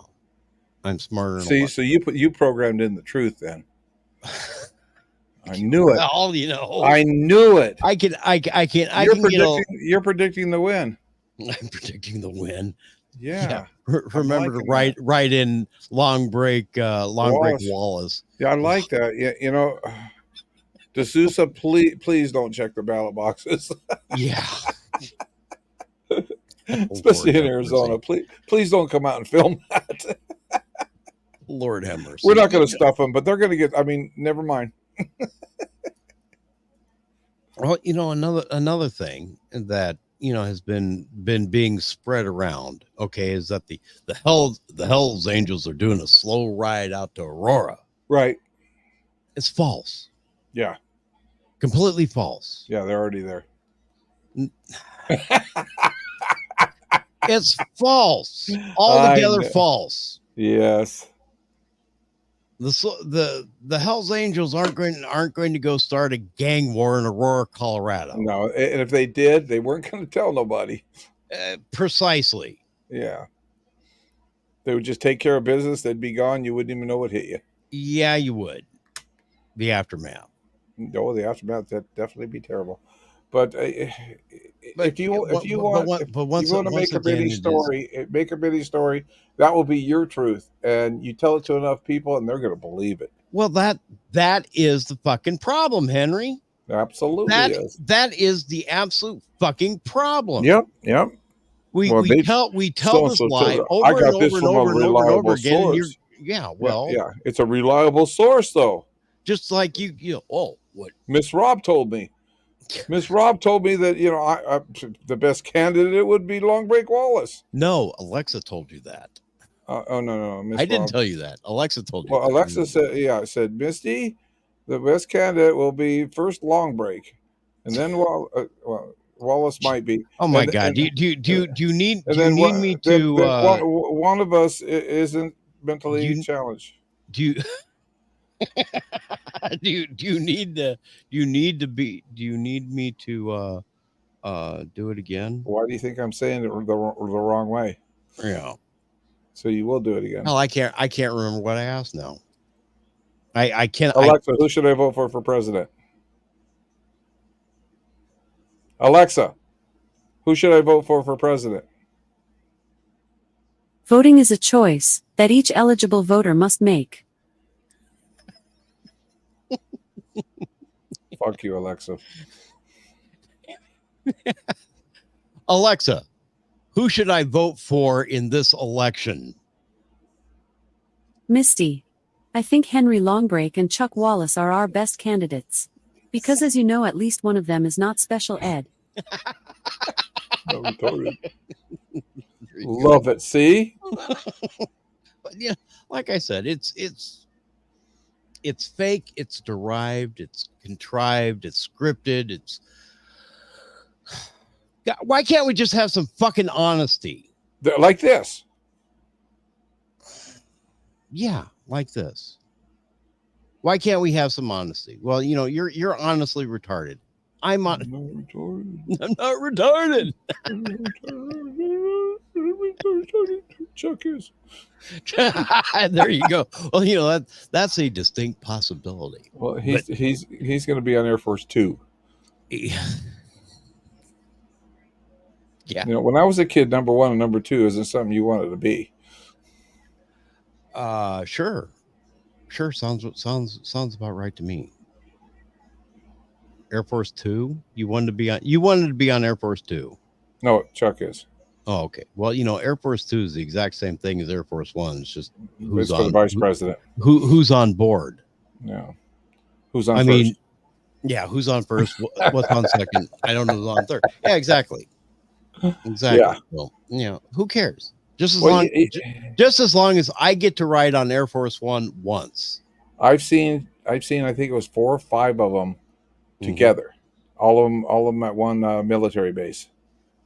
I'm smarter than See, Alexa. so you programmed in the truth then. I knew it. Well, you know. I knew it. You're predicting the win. I'm predicting the win. Yeah. Remember to write in long break Wallace. Yeah, I like that. Yeah, you know, D'Souza, please don't check the ballot boxes. Yeah. Especially in Arizona. Please don't come out and film that. Lord have mercy. We're not going to stuff them, but they're going to get. I mean, never mind. Well, you know, another thing that has been being spread around. Okay, is that the Hell's Angels are doing a slow ride out to Aurora? Right. It's false. Yeah. Completely false. Yeah, they're already there. It's false. Altogether false. Yes. The Hell's Angels aren't going to go start a gang war in Aurora, Colorado. No, and if they did, they weren't going to tell nobody. Precisely. Yeah. They would just take care of business. They'd be gone. You wouldn't even know what hit you. Yeah, you would. The aftermath. No, the aftermath, that'd definitely be terrible. But if you want to make a bitty story, that will be your truth, and you tell it to enough people, and they're going to believe it. Well, that is the fucking problem, Henry. Absolutely, that is the absolute fucking problem. Yep. We tell this lie over and over again. Yeah, it's a reliable source, though. Just like what Miss Rob told me. Miss Rob told me that the best candidate would be Long Break Wallace. No, Alexa told you that. No. Miss I didn't tell you that. Alexa told you. Well, Alexa said, Misty, the best candidate will be first Long Break, and then Wallace might be. Oh my God! Do you need me to? One of us isn't mentally challenged. Do you? Do you need me to do it again? Why do you think I'm saying it the wrong way? Yeah. So you will do it again. Well, I can't remember what I asked now. I can't. Alexa, who should I vote for president? Alexa, who should I vote for president? Voting is a choice that each eligible voter must make. Fuck you, Alexa. Alexa, who should I vote for in this election? Misty, I think Henry Longbreak and Chuck Wallace are our best candidates. Because as you know, at least one of them is not special ed. Love it. See? But yeah, like I said, it's fake, it's derived, it's contrived, it's scripted, it's God, why can't we just have some fucking honesty? Like this. Yeah, like this. Why can't we have some honesty? Well, you're honestly retarded. I'm not retarded. Chuck is. There you go. Well, that's a distinct possibility. Well, he's going to be on Air Force 2. Yeah. When I was a kid, number 1 and number 2 isn't something you wanted to be. Sure. Sounds about right to me. Air Force 2. You wanted to be on Air Force 2. No, Chuck is. Oh, okay. Well, Air Force Two is the exact same thing as Air Force One. It's just It's for the vice president. Who's on board? Yeah. Who's on first? Yeah, who's on first? What's on second? I don't know who's on third. Yeah, exactly. Exactly. Yeah. Well, who cares? Just as long as I get to ride on Air Force One once. I've seen. I think it was 4 or 5 of them together. All of them at one military base.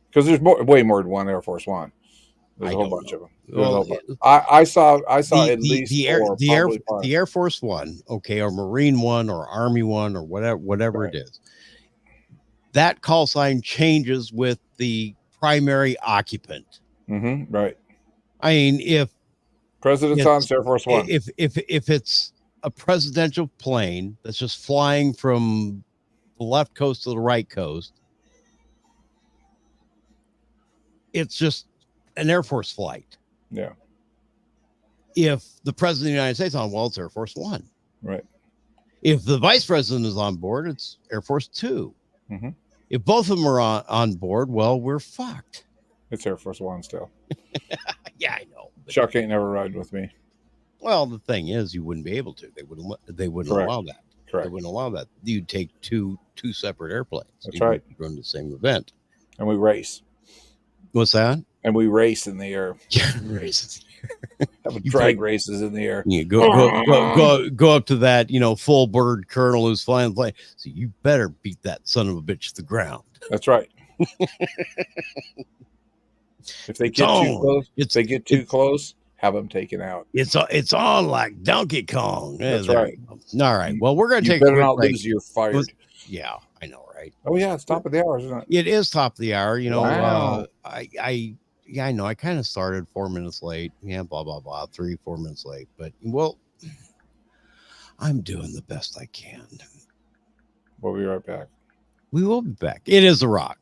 Because there's way more than one Air Force One. There's a whole bunch of them. Well, I saw at least the Air Force One, okay, or Marine One, or Army One, or whatever Right. it is. That call sign changes with the primary occupant. Mm-hmm, right. I mean, if President's on Air Force One. if it's a presidential plane that's just flying from the left coast to the right coast, it's just an Air Force flight. Yeah. If the president of the United States on, well, it's Air Force One. Right. If the vice president is on board, it's Air Force Two. Mm-hmm. If both of them are on board, well, we're fucked. It's Air Force One still. Yeah, I know. Chuck ain't never riding with me. Well, the thing is, you wouldn't be able to. They wouldn't Correct. allow that. Correct. They wouldn't allow that. You'd take two separate airplanes. That's You right. wouldn't run the same event. And we race. What's that? And we race in the air. Yeah, races. Have drag races in the air. You go up to that, full bird colonel who's flying. So you better beat that son of a bitch to the ground. That's right. If they get too close, have them taken out. It's on like Donkey Kong. That's There right. we go. All right. Well, we're going to You take a better quick not break. lose. You're fired. Yeah, I know, right? Oh yeah, it's top of the hour, isn't it? It is top of the hour. Wow. I know. I kind of started 4 minutes late. Yeah, blah blah blah. 3-4 minutes late, but well, I'm doing the best I can. We'll be right back. We will be back. It is The Rock.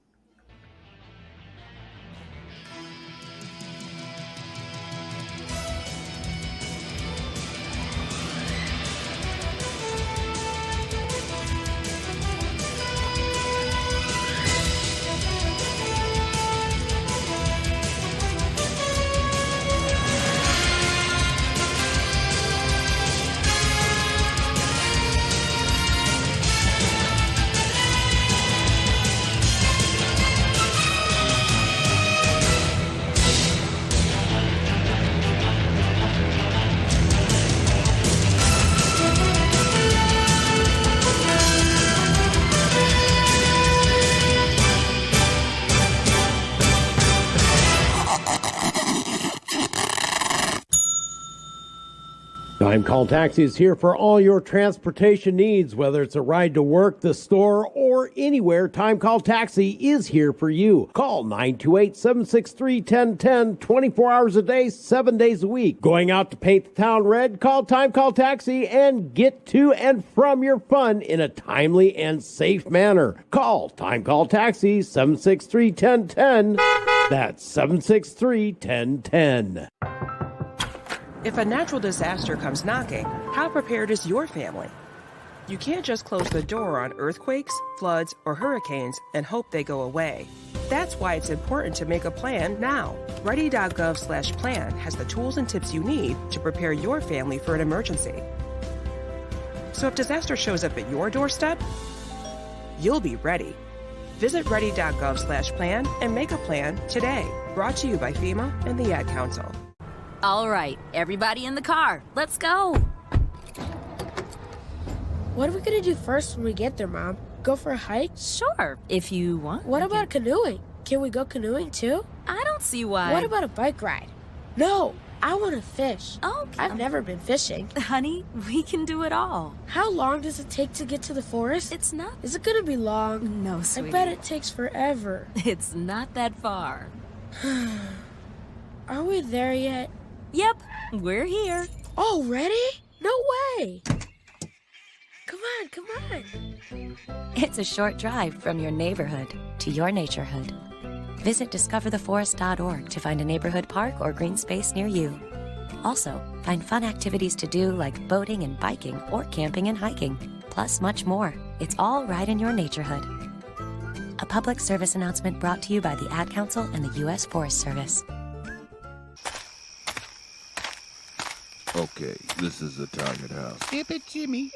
Time Call Taxi is here for all your transportation needs, whether it's a ride to work, the store, or anywhere. Time Call Taxi is here for you. Call 928-763-1010, 24 hours a day, 7 days a week. Going out to paint the town red? Call Time Call Taxi and get to and from your fun in a timely and safe manner. Call Time Call Taxi, 763-1010. That's 763-1010. If a natural disaster comes knocking, how prepared is your family? You can't just close the door on earthquakes, floods, or hurricanes and hope they go away. That's why it's important to make a plan now. Ready.gov/plan has the tools and tips you need to prepare your family for an emergency. So if disaster shows up at your doorstep, you'll be ready. Visit ready.gov/plan and make a plan today. Brought to you by FEMA and the Ad Council. All right, everybody in the car. Let's go. What are we gonna do first when we get there, Mom? Go for a hike? Sure, if you want. What about canoeing? Can we go canoeing too? I don't see why. What about a bike ride? No, I want to fish. Okay. I've never been fishing. Honey, we can do it all. How long does it take to get to the forest? It's not. Is it gonna be long? No, sweetie. I bet it takes forever. It's not that far. Are we there yet? Yep, we're here. Already? No way! Come on. It's a short drive from your neighborhood to your naturehood. Visit discovertheforest.org to find a neighborhood park or green space near you. Also, find fun activities to do like boating and biking or camping and hiking, plus much more. It's all right in your naturehood. A public service announcement brought to you by the Ad Council and the U.S. Forest Service. Okay, this is the target house. Yeah, but Jimmy,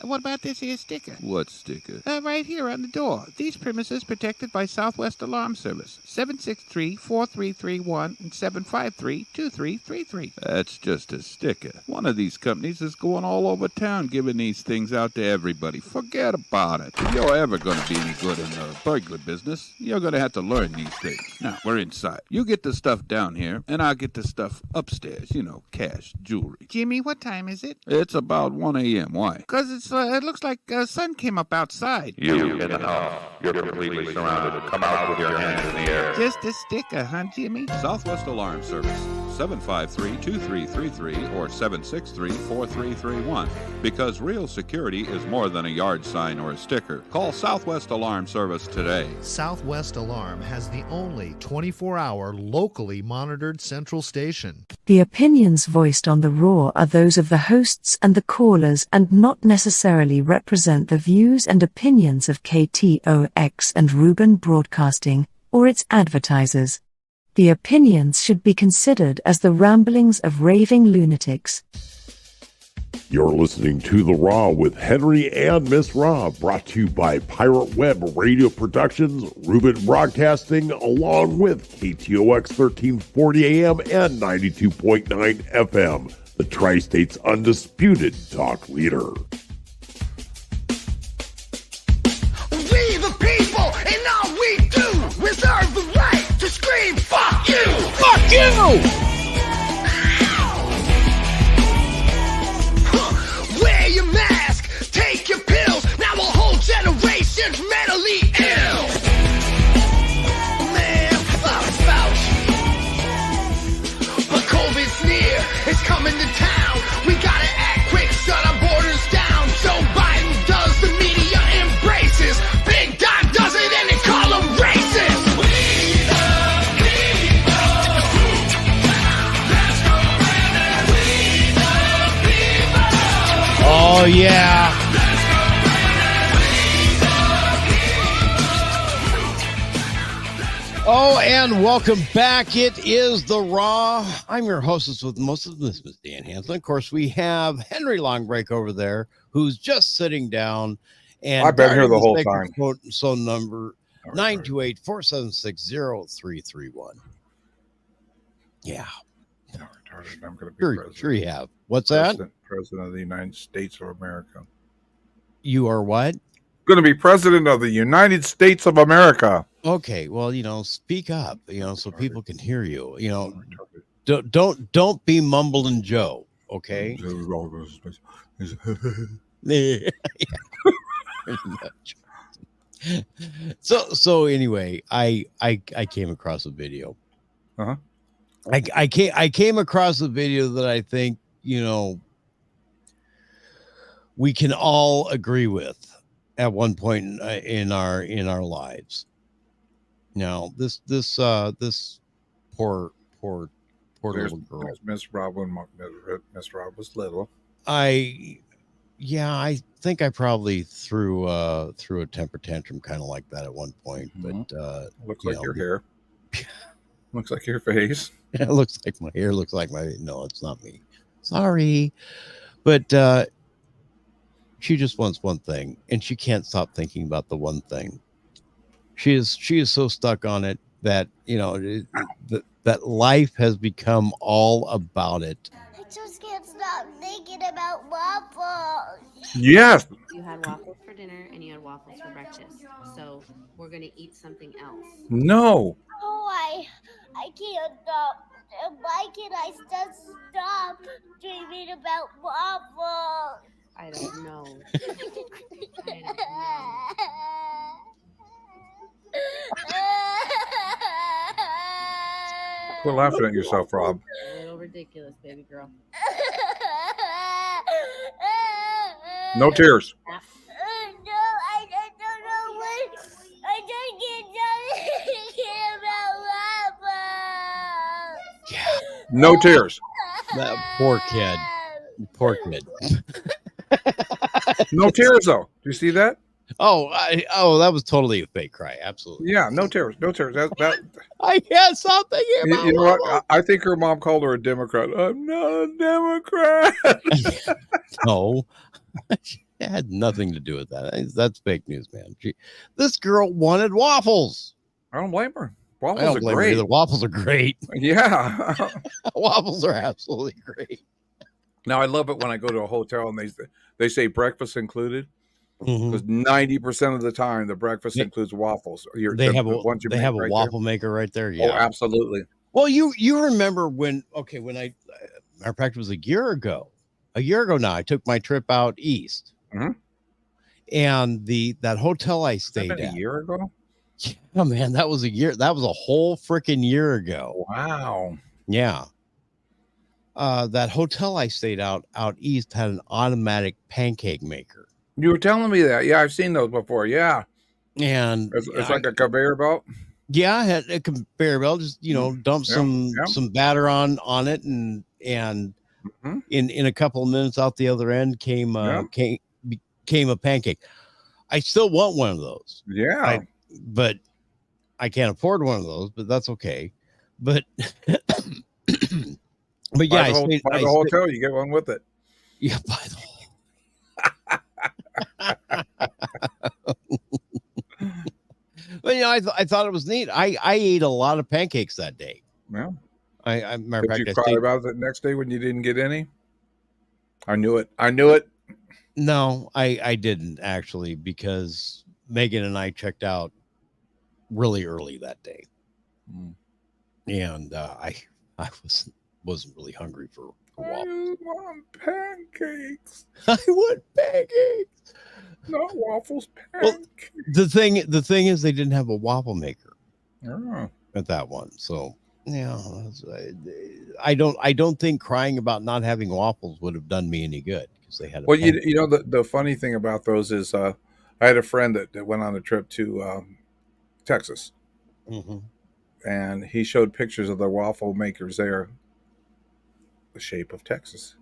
what about this here sticker? What sticker? Right here on the door. These premises protected by Southwest Alarm Service. 763-4331 and 753-2333. That's just a sticker. One of these companies is going all over town giving these things out to everybody. Forget about it. If you're ever going to be any good in the burglar business, you're going to have to learn these things. Now, we're inside. You get the stuff down here, and I'll get the stuff upstairs. You know, cash, jewelry. Jimmy, what time is it? It's about 1 a.m. Why? Because it looks like sun came up outside. You get off. You're completely surrounded. Come out with your hands in the air. Just a sticker, huh, Jimmy? Southwest Alarm Service, 753-2333 or 763-4331. Because real security is more than a yard sign or a sticker. Call Southwest Alarm Service today. Southwest Alarm has the only 24-hour locally monitored central station. The opinions voiced on the Raw are those of the hosts and the callers and not necessarily represent the views and opinions of KTOX and Ruben Broadcasting or its advertisers. The opinions should be considered as the ramblings of raving lunatics. You're listening to The Raw with Henry and Miss Raw, brought to you by Pirate Web Radio Productions, Ruben Broadcasting, along with KTOX 1340 AM and 92.9 FM, the Tri-State's undisputed talk leader. We the people, and all we do, reserve the right to scream, fuck you! Fuck you! Wear your mask, take your pills, now a whole generation's mentally ill. Man, fuck Fauci. But COVID's near, it's coming to town. We gotta act quick, shut our borders down. Joe Biden does, the media embraces. Big Dime does it and they call him racist. We the people. Let's go Brandon. We the people. Oh, yeah. Oh, and welcome back. It is The Raw. I'm your hostess with most of this, Miss Dan Hansen. Of course, we have Henry Longbreak over there, who's just sitting down. And I've been here the whole time. So number 928-476-0331. Yeah. I'm going to be Sure you have. What's that? President of the United States of America. You are what? Going to be president of the United States of America. Okay, well, speak up, so people can hear you. Don't be mumbling Joe, okay? So anyway, I came across a video. Uh-huh. I came across a video that I think, we can all agree with at one point in our lives. Now, this poor little girl. There's Miss Rob when Miss Rob was little. I think I probably threw a temper tantrum kind of like that at one point. But looks like your hair. Looks like your face. It looks like my hair. Looks like my. No, it's not me. Sorry, but she just wants one thing, and she can't stop thinking about the one thing. She is so stuck on it that that life has become all about it. I just can't stop thinking about waffles. Yes. You had waffles for dinner and you had waffles for breakfast. So we're gonna eat something else. No. Oh, I can't stop. Why can't I just stop dreaming about waffles? I don't know. Quit laughing at yourself, Rob. A little ridiculous, baby girl. No tears. No, I don't know what. I just can't thinking about waffles. No tears. That poor kid. Poor kid. No tears, though. Do you see that? that was totally a fake cry. Absolutely. Yeah, no tears, no tears. That I can't stop thinking about you know what? I think her mom called her a Democrat. I'm not a Democrat. No, it had nothing to do with that. That's fake news, man. This girl wanted waffles. I don't blame her. I Waffles don't are blame her great. either. Waffles are great. Yeah. Waffles are absolutely great. Now I love it when I go to a hotel and they say breakfast included, Mhm. because 90% of the time the breakfast includes waffles. They have a waffle maker right there. Yeah, Oh, absolutely. Well, you remember when I matter of fact, it was a year ago now. I took my trip out east, and that hotel I stayed That been at a year ago. Oh man, that was a whole freaking year ago. Wow. Yeah. That hotel I stayed out east had an automatic pancake maker. You were telling me that. Yeah, I've seen those before. Yeah. And It's like a conveyor belt. Yeah, I had a conveyor belt, just dump Yeah, some batter on it, and in a couple of minutes out the other end came a pancake. I still want one of those. Yeah. But I can't afford one of those, but that's okay. But but yeah, buy the hotel, you get one with it. Yeah, buy the But I thought it was neat. I ate a lot of pancakes that day. Yeah. I Did you cry about it the next day when you didn't get any? I knew it. No, I didn't actually, because Megan and I checked out really early that day. And I wasn't really hungry for waffles. I want pancakes. I want pancakes. Not waffles, Well, pancakes. the thing is, they didn't have a waffle maker Oh. at that one. So yeah, I don't think crying about not having waffles would have done me any good, because they had. Well, you know the funny thing about those is I had a friend that went on a trip to Texas, and he showed pictures of the waffle makers there, the shape of Texas.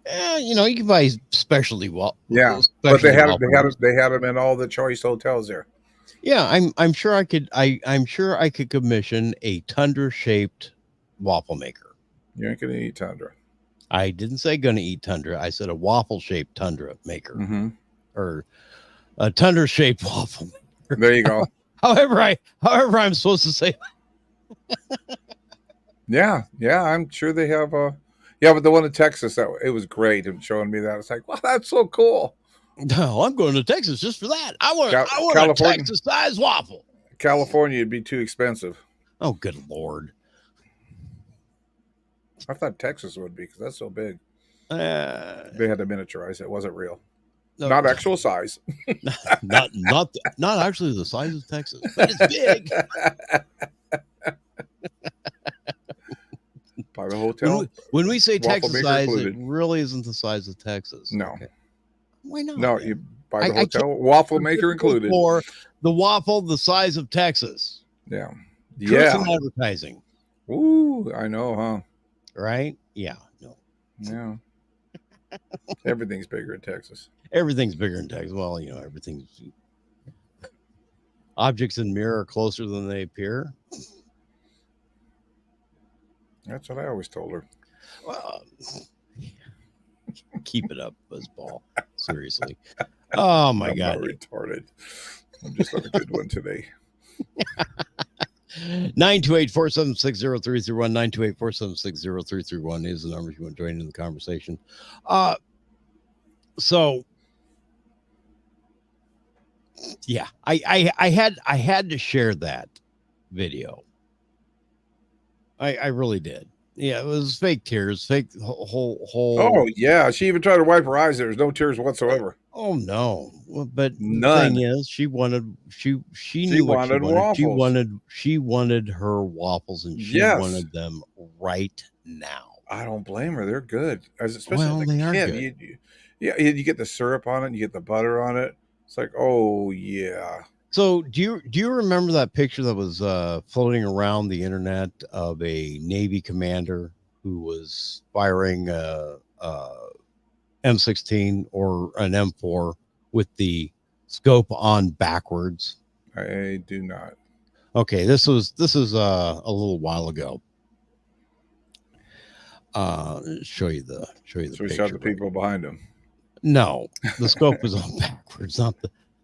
You can buy specialty waffles. Yeah, but they had them in all the choice hotels there. Yeah, I'm sure I could commission a Tundra shaped waffle maker. You ain't gonna eat Tundra. I didn't say gonna eat Tundra. I said a waffle shaped Tundra maker, or a Tundra shaped waffle maker. There you go. however I'm supposed to say. Yeah, I'm sure they have but the one in Texas, it was great, and showing me that, it's like, wow, that's so cool. No, I'm going to Texas just for that. I want a Texas size waffle. California would be too expensive. Oh, good Lord. I thought Texas would be, because that's so big. They had to miniaturize it. It wasn't real. No. Not actual size. not actually the size of Texas, but it's big. By the hotel. When we say Texas size, included. it really isn't the size of Texas. No. Okay. Why not? No, you buy the hotel, waffle maker included. For the waffle the size of Texas. Yeah. Some advertising. Ooh, I know, huh? Right? Yeah. No. Yeah. Everything's bigger in Texas. Everything's bigger in Texas. Well, everything's objects in mirror are closer than they appear. That's what I always told her. Well, keep it up, Buzzball. Seriously. Oh my I'm God. not retarded. I'm just on a good one today. 928-476-0331. 928-476-0331 is the number if you want to join in the conversation. So yeah, I had to share that video. I really did. Yeah, it was fake tears, fake whole. Oh yeah, she even tried to wipe her eyes. There was no tears whatsoever. Oh no! But none. The thing is, she knew what she wanted. Waffles. She wanted her waffles, and she wanted them right now. I don't blame her. They're good, especially as a they are kid. good. You get the syrup on it, and you get the butter on it. It's like, oh yeah. So do you remember that picture that was floating around the internet of a Navy commander who was firing a M16 or an M4 with the scope on backwards? I do not. Okay, this is a little while ago. Show you the So we picture. shot the people behind him. No, the scope was on backwards. Not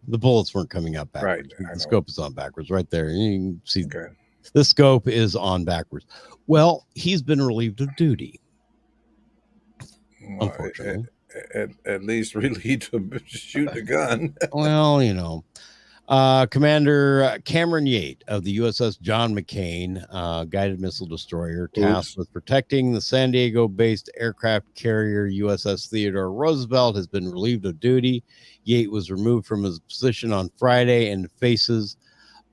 the bullets weren't coming up backwards. Right. The scope is on backwards right there. You can see Okay. the scope is on backwards. Well, he's been relieved of duty. Well, Unfortunately. At least relieved to shoot a gun. Well, you know. Commander Cameron Yates of the USS John McCain, guided missile destroyer, tasked with protecting the San Diego-based aircraft carrier USS Theodore Roosevelt, has been relieved of duty. Yates was removed from his position on Friday and faces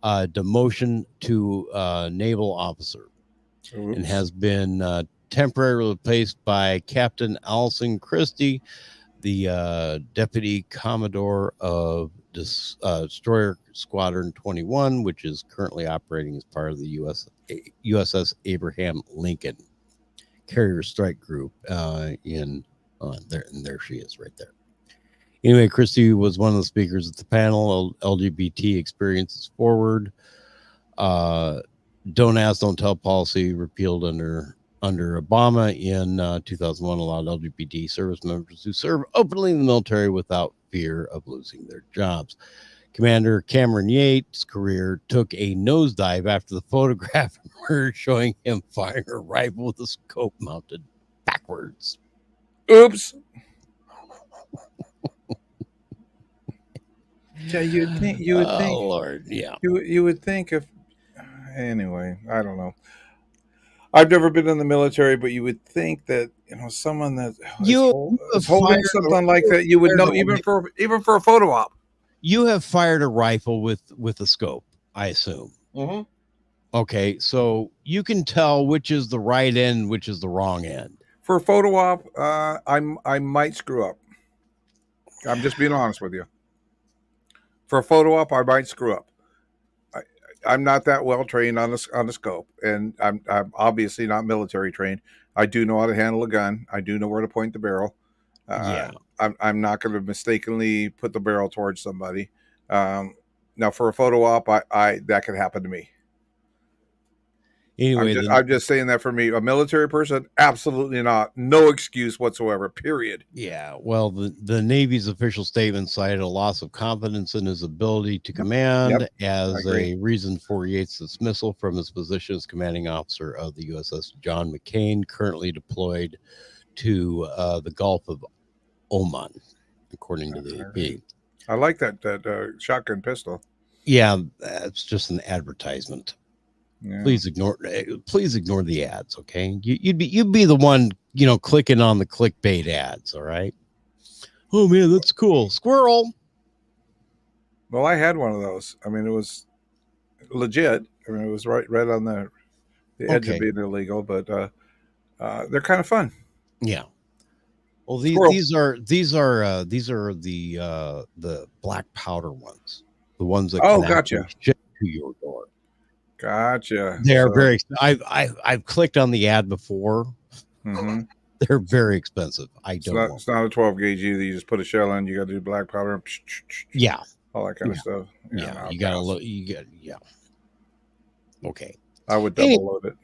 demotion to naval officer, and has been temporarily replaced by Captain Allison Christie, the Deputy Commodore of Destroyer Squadron 21, which is currently operating as part of the USS Abraham Lincoln Carrier Strike Group there. And there she is right there. Anyway, Christie was one of the speakers at the panel. LGBT Experiences Forward. Don't ask, don't tell policy repealed under Obama in 2001 allowed LGBT service members to serve openly in the military without fear of losing their jobs. Commander Cameron Yates' career took a nosedive after the photograph emerged showing him firing a rifle with a scope mounted backwards. Oops. Yeah, you would think. Oh, Lord, yeah. You would think if. Anyway, I don't know. I've never been in the military, but you would think that someone that is holding something like that, you would know even for a photo op. You have fired a rifle with a scope, I assume. Mm-hmm. Okay, so you can tell which is the right end, which is the wrong end. For a photo op, I might screw up. I'm just being honest with you. For a photo op, I might screw up. I'm not that well trained on the scope, and I'm obviously not military trained. I do know how to handle a gun. I do know where to point the barrel. I'm not going to mistakenly put the barrel towards somebody. Now, for a photo op, I that could happen to me. Anyway, I'm just saying that for me, a military person, absolutely not. No excuse whatsoever, period. Yeah, well, the Navy's official statement cited a loss of confidence in his ability to command as a reason for Yates' dismissal from his position as commanding officer of the USS John McCain, currently deployed to the Gulf of Oman, according to the AP. I like that shotgun pistol. Yeah, that's just an advertisement. Yeah. Please ignore the ads, okay? You'd be the one, clicking on the clickbait ads, all right? Oh man, that's cool. Squirrel. Well, I had one of those. I mean, it was legit. I mean, it was right on the edge of being illegal, but they're kind of fun. Yeah. Well, these are the black powder ones, the ones that gotcha. Ship to your door. Gotcha. They're very. I've clicked on the ad before. Mm-hmm. They're very expensive. It's not a 12 gauge either. You just put a shell in. You got to do black powder. Yeah. All that kind of stuff. Yeah. You got to look. Yeah. Okay. I would double load it.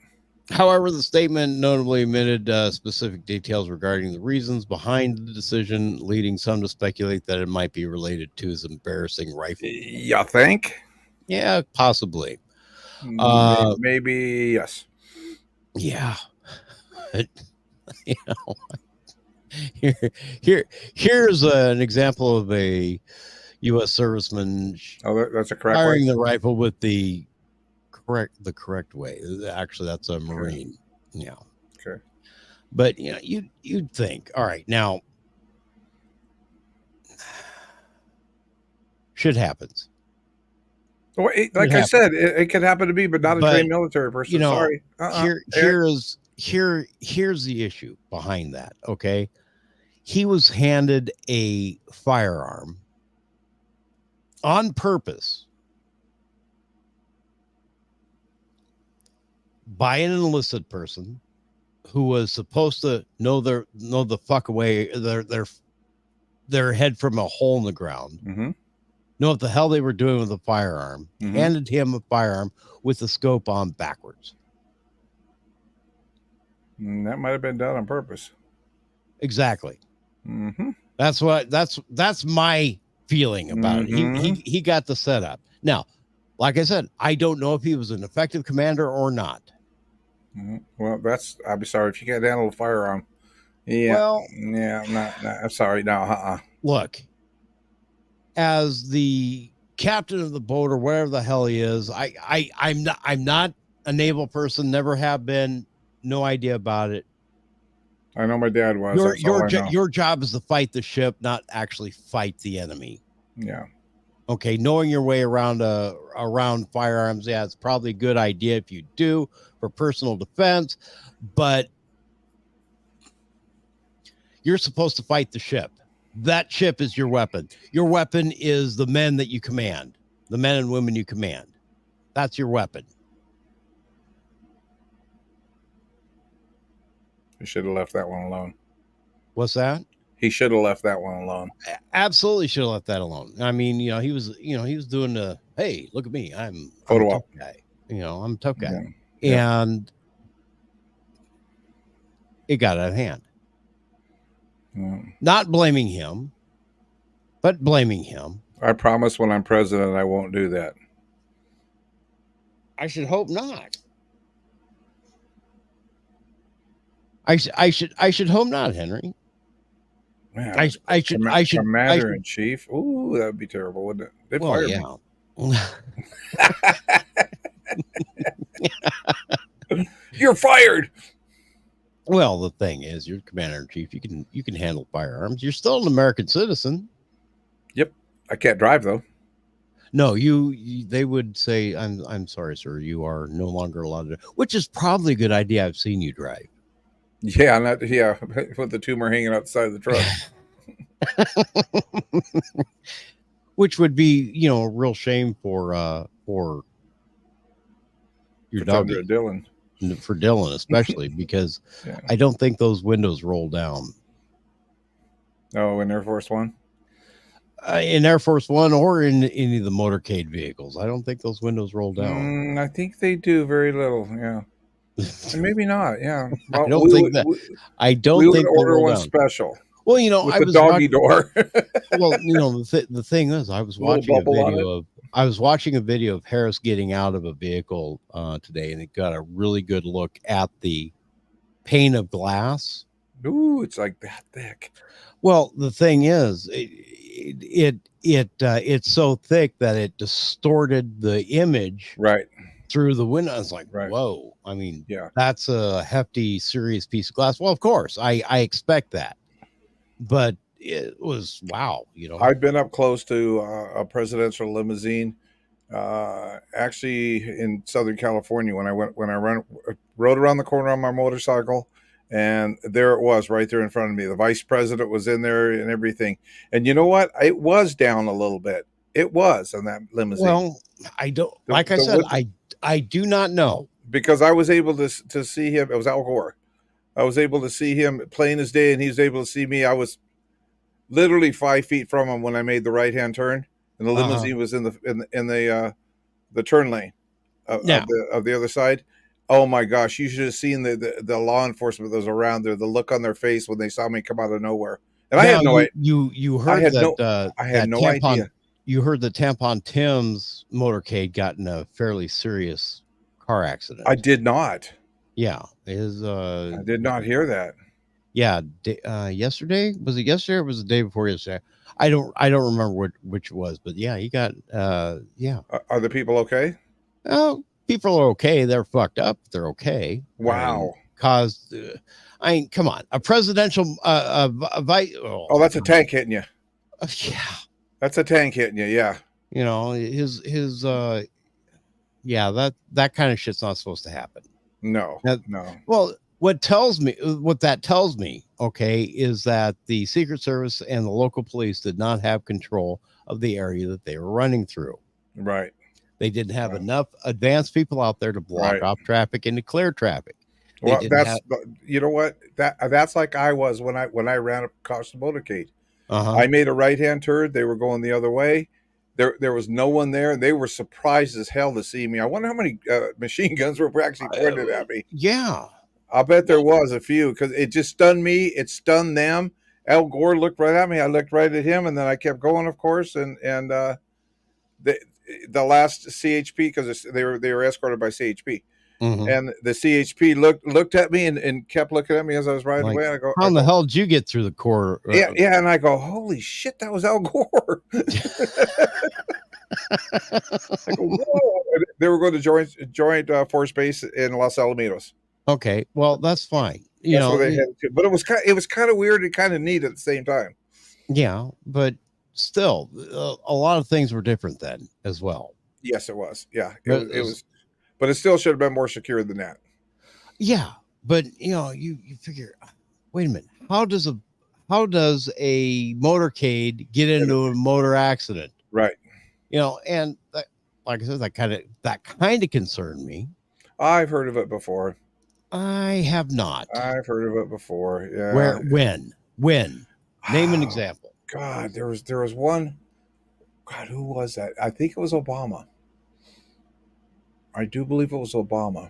However, the statement notably omitted specific details regarding the reasons behind the decision, leading some to speculate that it might be related to his embarrassing rifle. You think? Yeah, possibly. Maybe yes. Yeah. Here's an example of a U.S. serviceman that's a correct firing way. the rifle with the correct way. Actually, that's a Marine. Okay. Yeah. Okay. But you'd think, all right, now shit happens. Well, like I said, it could happen to me, but not a trained military person. Sorry. Here's the issue behind that. Okay, he was handed a firearm on purpose by an enlisted person who was supposed to know the fuck away their head from a hole in the ground. Mm-hmm. know what the hell they were doing with the firearm, handed him a firearm with the scope on backwards. That might have been done on purpose. Exactly. Mm-hmm. That's my feeling about it. He got the setup. Now, like I said, I don't know if he was an effective commander or not. Well, I'll be sorry if you can't handle a firearm. Yeah. Well, yeah, I'm sorry. No, Look, as the captain of the boat or whatever the hell he is, I'm not a naval person, never have been, no idea about it. I know my dad was. Your job is to fight the ship, not actually fight the enemy. Yeah. Okay, knowing your way around firearms, yeah, it's probably a good idea if you do for personal defense, but you're supposed to fight the ship. That ship is your weapon. Your weapon is the men that you command, the men and women you command. That's your weapon. He should have left that one alone. What's that? He should have left that one alone. Absolutely should have left that alone. I mean, he was doing the, hey, look at me. I'm a tough guy. I'm a tough guy. Yeah. And it got out of hand. Not blaming him, but blaming him. I promise when I'm president, I won't do that. I should hope not. I should hope not, Henry. Man, I should commander in chief. Ooh, that would be terrible, wouldn't it? They'd fire me. You're fired. Well, the thing is, you're commander in chief. You can handle firearms. You're still an American citizen. Yep. I can't drive though. No, they would say, I'm sorry, sir. You are no longer allowed to, which is probably a good idea. I've seen you drive. Yeah, with the tumor hanging outside of the truck. Which would be, a real shame for your doggy. Dylan. For Dylan, especially, because I don't think those windows roll down. Oh, in Air Force One? In Air Force One or in any of the motorcade vehicles. I don't think those windows roll down. I think they do very little, yeah. Maybe not, yeah. Well, I don't think order one special. Well, with the doggy door. Well, the thing is, I was watching a video of Harris getting out of a vehicle today, and it got a really good look at the pane of glass. Ooh, it's like that thick. Well, the thing is, it's so thick that it distorted the image right through the window. I was like, whoa. I mean, that's a hefty, serious piece of glass. Well, of course, I expect that. But it was wow, I've been up close to a presidential limousine, actually in Southern California when I rode around the corner on my motorcycle, and there it was right there in front of me. The vice president was in there and everything. And you know what? It was down a little bit. It was in that limousine. Well, I don't. I do not know, because I was able to see him. It was Al Gore. I was able to see him plain as day, and he was able to see me. I was literally 5 feet from him when I made the right-hand turn, and the limousine was in the turn lane of the other side. Oh my gosh! You should have seen the law enforcement that was around there. The look on their face when they saw me come out of nowhere, and I had no idea. You heard I had no idea. You heard that Tampon Tim's motorcade got in a fairly serious car accident. I did not. Yeah, I did not hear that. Yeah, yesterday, was it yesterday or was it the day before yesterday? I don't remember which it was, but yeah, he got yeah. Are the people okay? Oh, people are okay. They're fucked up. They're okay. Wow. Caused. Come on, a presidential vice. Oh, that's a tank hitting you. Yeah, that's a tank hitting you. Yeah. His yeah, that kind of shit's not supposed to happen. No. Well, what that tells me, okay, is that the Secret Service and the local police did not have control of the area that they were running through. Right. They didn't have enough advanced people out there to block off traffic and to clear traffic. Well, you know what? That's like I was when I ran across the motorcade. I made a right-hand turn. They were going the other way, There was no one there. They were surprised as hell to see me. I wonder how many machine guns were actually pointed at me. Yeah. I bet there was a few because it just stunned me. It stunned them. Al Gore looked right at me. I looked right at him, and then I kept going, of course. And the last CHP, because they were escorted by CHP, and the CHP looked at me and kept looking at me as I was riding away. And I go, how in the hell did you get through the core? Yeah, and I go, holy shit, that was Al Gore. I go, whoa. They were going to joint force base in Los Alamitos. Okay, well, that's fine. You That's know, where they had to, but it was kind of weird and kind of neat at the same time. yeah, but still, a lot of things were different then as well. Yes, it was. Yeah, it was, but it still should have been more secure than that. Yeah, but you know, you figure, wait a minute, how does a motorcade get into a motor accident? Right. You know, and that, like I said, that kind of concerned me. I've heard of it before. I have not. I've heard of it before. Yeah. Where? When? Name an example. God, there was one. God, who was that? I think it was Obama. I do believe it was Obama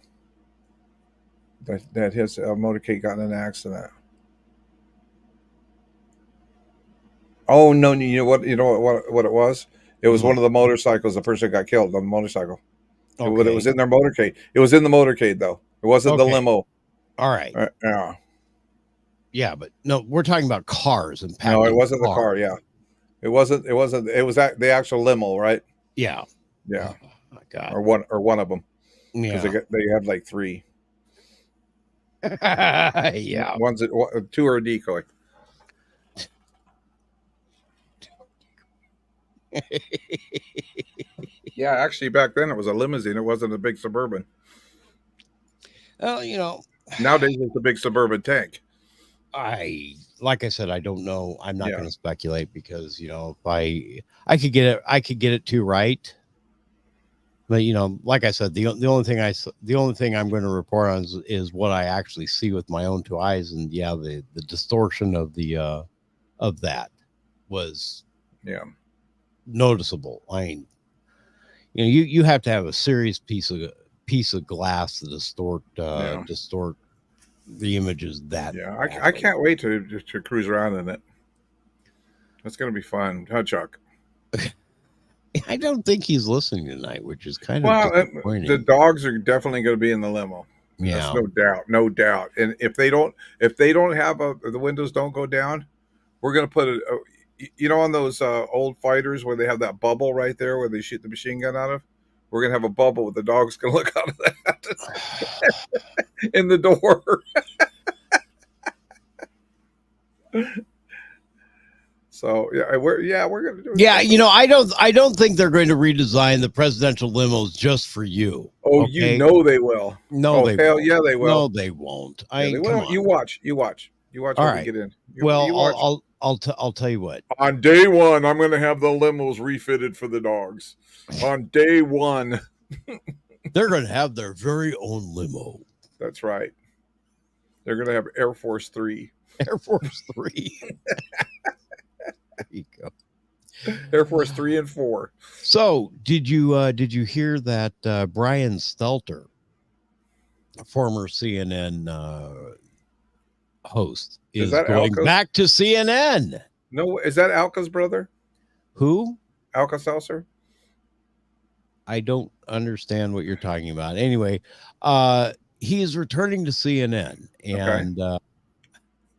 that his motorcade got in an accident. Oh no! You know what? You know what it was? It was one of the motorcycles. The person got killed on the motorcycle. Okay. It was in their motorcade. It was in the motorcade, though. It wasn't the limo. All right. Yeah. Yeah, but no, we're talking about cars and no, it wasn't the car. Yeah, it wasn't. It was the actual limo, right? Yeah. Yeah. Oh, my God. Or one of them. Yeah. Because they had like 3. Yeah. Two are a decoy. Yeah, actually, back then it was a limousine. It wasn't a big Suburban. Well, you know, nowadays it's a big Suburban tank. Like I said, I don't know. I'm not going to speculate because, you know, if I could get it too right. But, you know, like I said, the only thing I'm going to report on is what I actually see with my own 2 eyes. And yeah, the distortion of that was noticeable. I mean, you know, you have to have a serious piece of glass to distort the images that. Yeah, I can't wait to cruise around in it. That's going to be fun, huh, Chuck? I don't think he's listening tonight, which is kind of disappointing. The dogs are definitely going to be in the limo. Yeah, that's no doubt. And if they don't have the windows don't go down, we're going to put you know, on those old fighters where they have that bubble right there where they shoot the machine gun out of. We're going to have a bubble with the dog's going to look out of that in the door. So we're going to do it. Yeah, you know, I don't think they're going to redesign the presidential limos just for you. Oh, okay? You know they will. No, they hell won't. Yeah, they will. No, they won't. They will. You watch. All when right. we get in. I'll tell you what. On day 1, I'm going to have the limos refitted for the dogs. On day 1. They're going to have their very own limo. That's right. They're going to have Air Force 3. Air Force 3. There you go. Air Force 3 and 4. So, did you hear that Brian Stelter, a former CNN host, is going back to CNN? No, is that Alka's brother? Who? Alka-Seltzer? I don't understand what you're talking about. Anyway, he is returning to CNN, and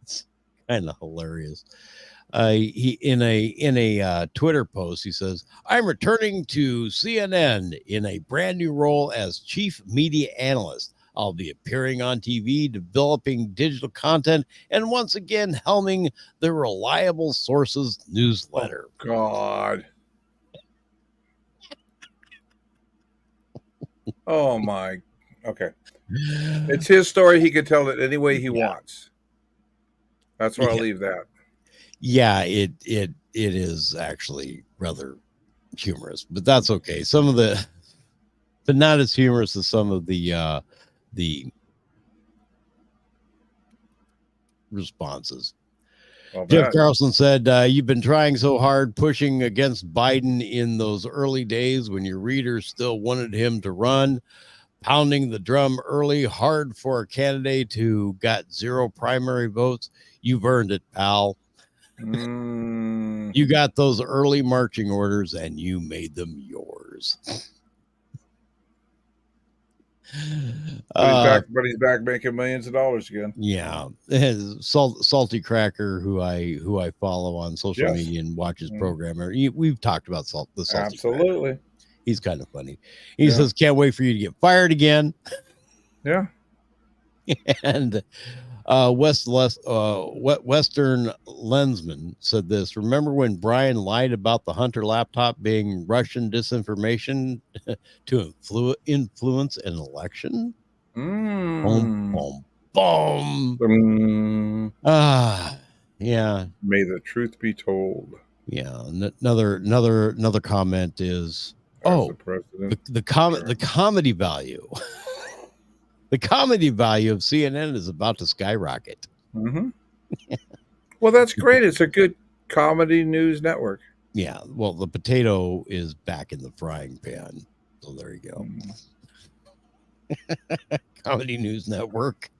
it's kind of hilarious. He in a Twitter post, he says, "I'm returning to CNN in a brand new role as chief media analyst. I'll be appearing on TV, developing digital content, and once again helming the Reliable Sources newsletter." Oh, God. Oh my. Okay. It's his story. He can tell it any way he wants. That's where I'll leave that. Yeah, it is actually rather humorous, but that's okay. But not as humorous as some of the responses. Jeff Carlson said, you've been trying so hard pushing against Biden in those early days when your readers still wanted him to run, pounding the drum early, hard for a candidate who got 0 primary votes. You've earned it, pal. You got those early marching orders and you made them yours. But he's back making millions of dollars again. Yeah. Salty Cracker, who I follow on social media and watches programmer. We've talked about the Salty Absolutely. Cracker. He's kind of funny. He says, can't wait for you to get fired again. Yeah. And Western Lensman said this. Remember when Brian lied about the Hunter laptop being Russian disinformation to influence an election? Boom, boom, boom. Yeah. May the truth be told. Yeah. Another comment is, the comedy value. The comedy value of CNN is about to skyrocket. Mm-hmm. Well, that's great. It's a good comedy news network. Yeah. Well, the potato is back in the frying pan. So there you go. Comedy news network.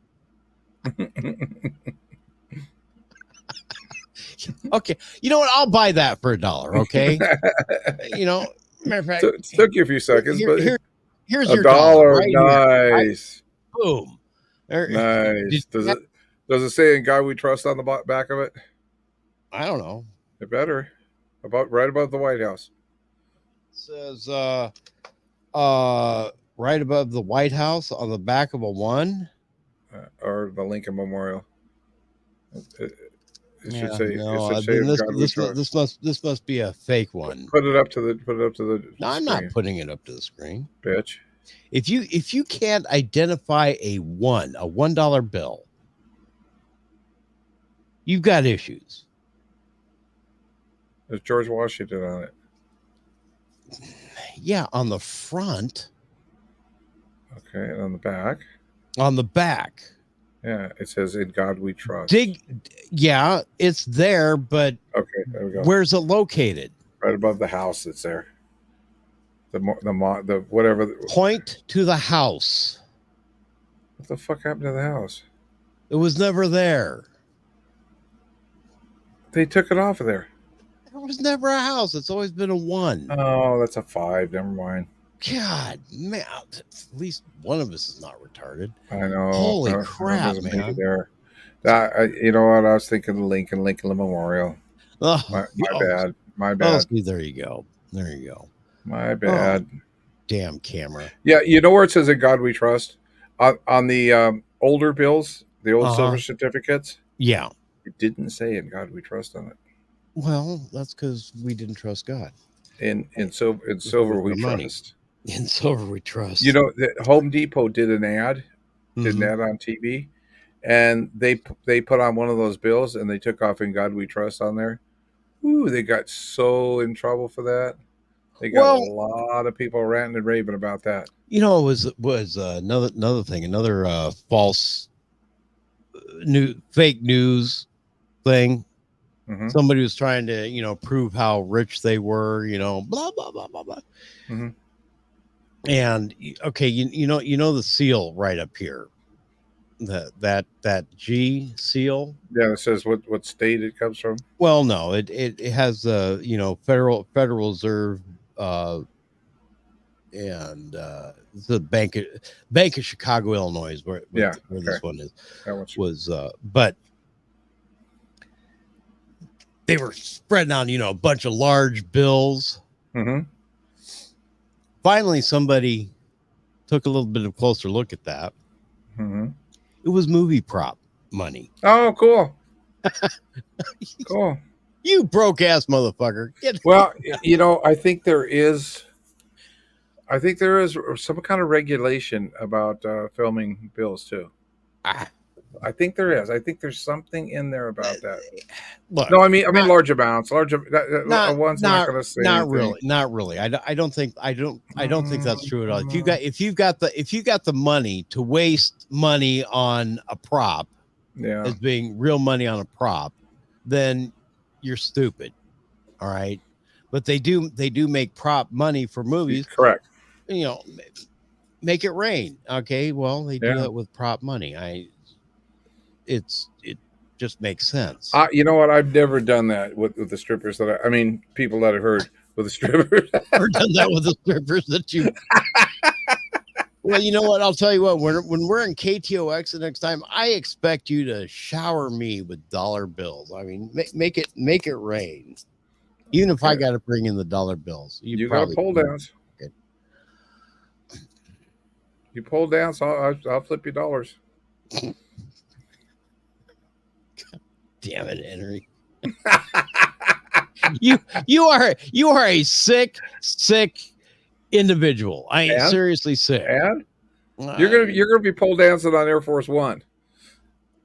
Okay. You know what? I'll buy that for $1. Okay. Matter of fact, it took you a few seconds, but here's $1. your dollar. Right nice. Boom. Nice. Does it say "In God We Trust" on the back of it? I don't know. It better. Right above the White House. It says right above the White House on the back of a 1 or the Lincoln Memorial. It should say. No, it should say this must be a fake one. Put it up to the. No, I'm not putting it up to the screen, bitch. If you can't identify a $1 bill, you've got issues. There's George Washington on it. Yeah, on the front. Okay, and on the back. On the back. Yeah, it says "In God We Trust." Yeah, it's there, but okay, there we go. Where's it located? Right above the house. It's there. The whatever. Point to the house. What the fuck happened to the house? It was never there. They took it off of there. There was never a house. It's always been a 1. Oh, that's a 5. Never mind. God, man. At least one of us is not retarded. I know. Holy crap, man. There. You know what? I was thinking of Lincoln Memorial. Oh, my bad. My bad. Oh, see, there you go. There you go. My bad. Oh, damn camera. Yeah, you know where it says "In God We Trust"? On the older bills, the old silver certificates. Yeah. It didn't say "In God We Trust" on it. Well, that's because we didn't trust God. In silver we trust. In silver we trust. You know, Home Depot did an ad, on TV, and they put on one of those bills and they took off "In God We Trust" on there. Ooh, they got so in trouble for that. They got a lot of people ranting and raving about that. You know, it was another thing, another false fake news thing. Mm-hmm. Somebody was trying to, prove how rich they were, blah, blah, blah, blah, blah. Mm-hmm. And okay, you know the seal right up here, that G seal. Yeah, it says what state it comes from. Well, no, it has Federal Reserve, and the Bank of Chicago, Illinois, where this one is. Was but they were spreading out, a bunch of large bills. Mm-hmm. Finally, somebody took a little bit of closer look at that. Mm-hmm. It was movie prop money. Oh, cool. Cool. You broke ass motherfucker. Well, I think there is some kind of regulation about filming bills too. I think there is. I think there's something in there about that. Look, no, I mean large amounts. One's not going to say not anything. really. I don't think that's true at all. If you've got the money to waste money on a prop, yeah, as being real money on a prop, then you're stupid. All right. But they do make prop money for movies. Correct. You know, make it rain. Okay. Well, they do that with prop money. It just makes sense. You know what? I've never done that with the strippers I mean, people that I've heard with the strippers. Never done that with the strippers that you. Well, you know what? I'll tell you what. When we're in KTOX the next time, I expect you to shower me with dollar bills. I mean, make it rain. Even if I got to bring in the dollar bills, you got to pull downs. Okay. You pull down, so I'll flip you dollars. Damn it, Henry. you are a sick individual. I am seriously sick. And you're gonna be pole dancing on Air Force One.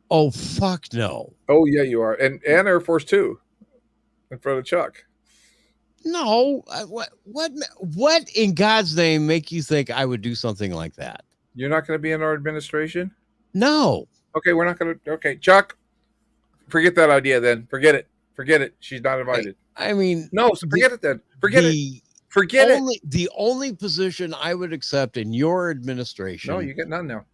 Oh fuck no. Oh yeah, you are, and Air Force Two in front of Chuck. No, what in God's name make you think I would do something like that? You're not going to be in our administration? No. Okay, we're not going to. Okay, Chuck, forget that idea. Then forget it. She's not invited. I mean, no. So forget it then. Forget it. Forget it. The only position I would accept in your administration. No, you get none now.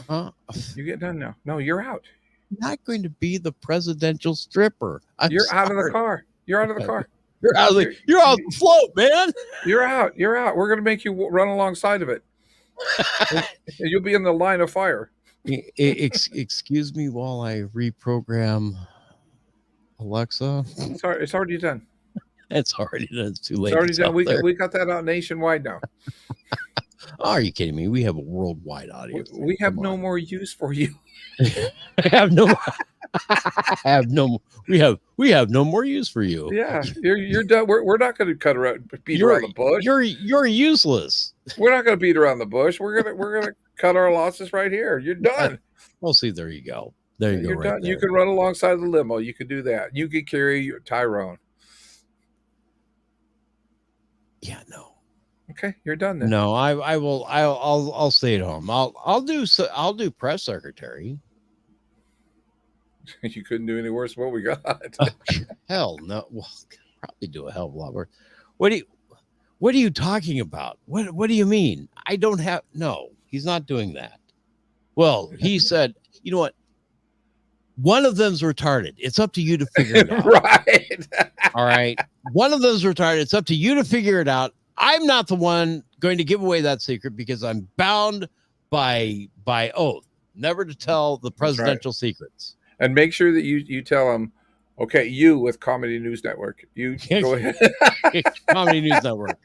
Huh? You get none now. No, you're out. I'm not going to be the presidential stripper. You're out of the car. You're out of the car. You're out of the float, man. You're out. You're out. We're going to make you run alongside of it. You'll be in the line of fire. Excuse me while I reprogram Alexa. It's already done. It's already done. It's too late. It's already done. We got that out nationwide now. Oh, are you kidding me? We have a worldwide audience. We have no more use for you. We have no more use for you. Yeah, you're done. We're not going to cut around, beat around the bush. You're useless. We're not going to beat around the bush. We're gonna cut our losses right here. You're done. Well, see, there you go. There you go. You're right done. there. You can run alongside the limo. You can do that. You can carry your Tyrone. Yeah, no. Okay, you're done then. No, I will. I'll stay at home. I'll do press secretary. You couldn't do any worse than what we got. Hell no. Well, probably do a hell of a lot worse. What are you talking about? What do you mean? I don't have. No, he's not doing that. Well, he said, you know what? One of them's retarded. It's up to you to figure it out. Right. All right. One of them's retarded. It's up to you to figure it out. I'm not the one going to give away that secret because I'm bound by oath never to tell the presidential secrets. And make sure that you tell them, okay, you with Comedy News Network. You go ahead. Comedy News Network.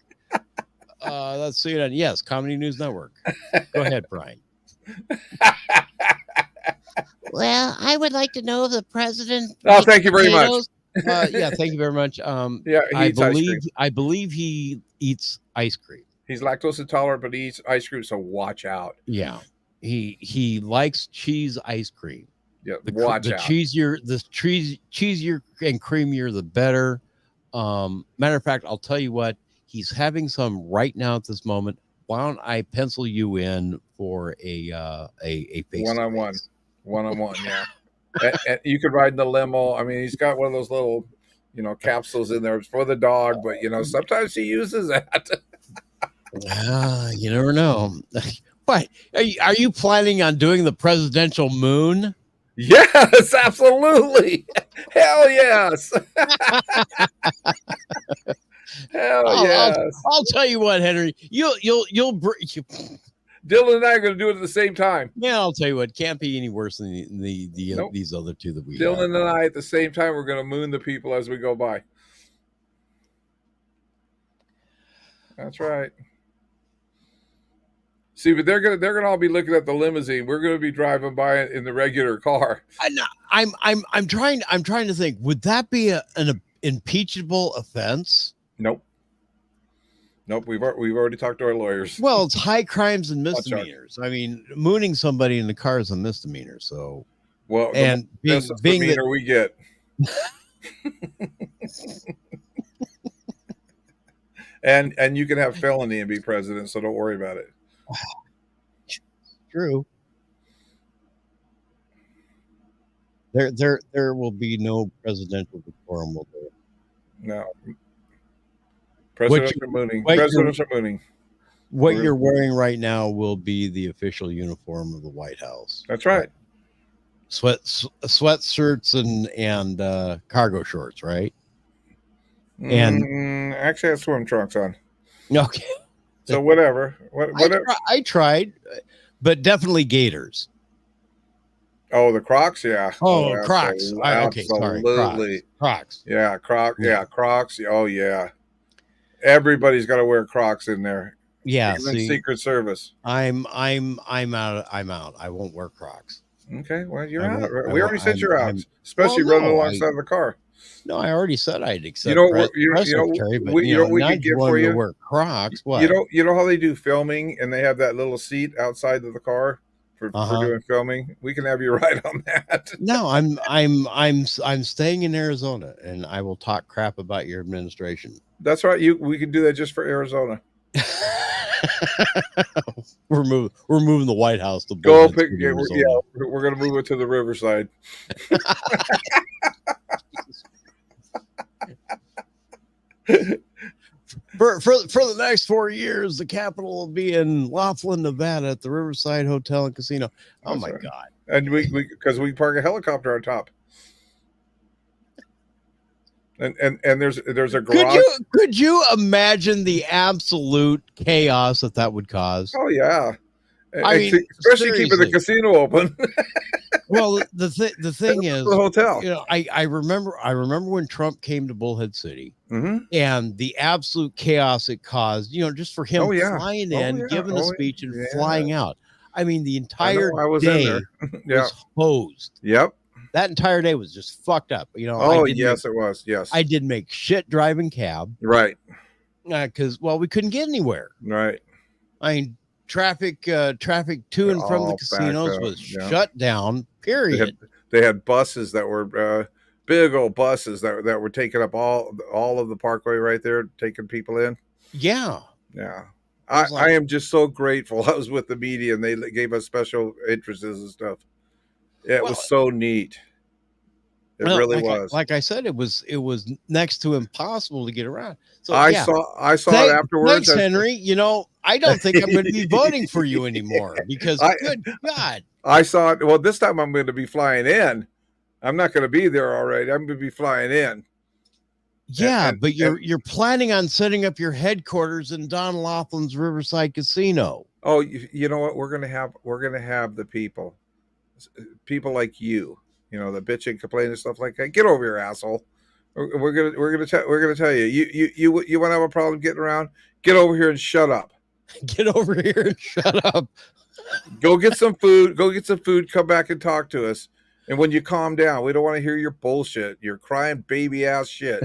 Let's see it on. Yes, Comedy News Network. Go ahead, Brian. Well, I would like to know if the president. Oh, thank you very much. Yeah, thank you very much. Yeah, I believe he eats ice cream. He's lactose intolerant, but he eats ice cream, so watch out. Yeah, he likes cheese ice cream. Yeah, watch out. Cheesier and creamier, the better. Matter of fact, I'll tell you what, he's having some right now at this moment. Why don't I pencil you in for a face one-on-one? Yeah. and you could ride in the limo. I mean, he's got one of those little, capsules in there for the dog, but sometimes he uses that. You never know. What are you planning on doing the presidential moon? Yes, absolutely. Hell yes. Hell yes. I'll tell you what, Henry. You'll Dylan and I are going to do it at the same time. Yeah, I'll tell you what. Can't be any worse than these other two that we. Dylan and I at the same time. We're going to moon the people as we go by. That's right. See, but they're gonna all be looking at the limousine. We're gonna be driving by it in the regular car. I'm trying to think. Would that be an impeachable offense? Nope. We've already talked to our lawyers. Well, it's high crimes and misdemeanors. I mean, mooning somebody in the car is a misdemeanor. So, well, and being that we get. and you can have felony and be president, so don't worry about it. True. There will be no presidential decorum. Will there? No. Presidents are mooning. Presidents are mooning. What you're wearing right now will be the official uniform of the White House. That's right. Sweatshirts and cargo shorts, right? And actually, I have swim trunks on. Okay. So whatever. Whatever. I tried, but definitely gaiters. Oh, the Crocs, yeah. Oh, Crocs. Okay, sorry. Crocs. Yeah, Crocs. Yeah, Crocs. Oh, yeah. Everybody's got to wear Crocs in there. Yeah, even Secret Service. I'm out. I won't wear Crocs. Okay, well, you're out. We already said you're out, especially running alongside the car. No, I already said I'd accept. What we could get for you? Wear Crocs. What? You know how they do filming and they have that little seat outside of the car for doing filming. We can have you ride on that. No, I'm staying in Arizona, and I will talk crap about your administration. That's right. We can do that just for Arizona. We're moving the White House to go pick. Yeah, we're gonna move it to the Riverside. For the next 4 years, the capital will be in Laughlin, Nevada, at the Riverside Hotel and Casino. Oh, that's my God! And we because we park a helicopter on top. And there's a garage. Could you imagine the absolute chaos that would cause? Oh yeah, I mean, especially keeping the casino open. Well, the thing is, the hotel. You know, I remember when Trump came to Bullhead City, and the absolute chaos it caused. You know, just for him flying in, giving a speech, and flying out. I mean, the entire day was hosed. Yep. That entire day was just fucked up. You know. Oh, yes, it was. Yes. I did make shit driving cab. Right. Because we couldn't get anywhere. Right. I mean, traffic to and from the casinos was shut down. Period. They had buses that were big old buses that were taking up all of the parkway right there, taking people in. Yeah. Yeah. I am just so grateful. I was with the media and they gave us special entrances and stuff. It was so neat. It really was. Like I said, it was next to impossible to get around. So I saw it afterwards. Thanks, Henry. You know, I don't think I'm going to be voting for you anymore because good God. I saw it. Well, this time I'm going to be flying in. I'm not going to be there already. I'm going to be flying in. Yeah, but you're planning on setting up your headquarters in Don Laughlin's Riverside Casino. Oh, you know what? We're going to have the people like you know, the bitch and complain and stuff like that. Get over here, asshole. We're gonna tell you. You want to have a problem getting around? Get over here and shut up. Get over here and shut up. Go get some food. Come back and talk to us. And when you calm down, we don't want to hear your bullshit. Your crying baby ass shit.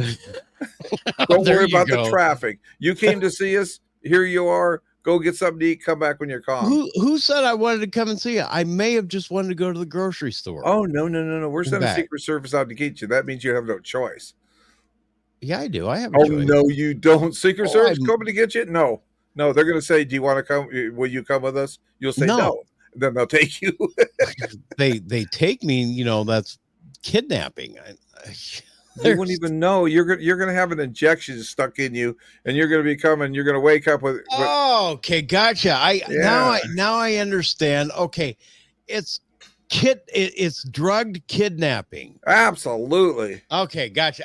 Don't worry about the traffic. You came to see us. Here you are. Go get something to eat. Come back when you're calm. Who said I wanted to come and see you? I may have just wanted to go to the grocery store. Oh, no. We're sending Secret Service out to get you. That means you have no choice. Yeah, I do. I have a choice. No, you don't. Secret Service coming to get you? No. They're going to say, do you want to come? Will you come with us? You'll say no. Then they'll take you. they take me, you know, that's kidnapping. You wouldn't even know. You're going to have an injection stuck in you, and you're going to you're going to wake up with. Oh, okay, gotcha. Now I understand. Okay, it's drugged kidnapping. Absolutely. Okay, gotcha.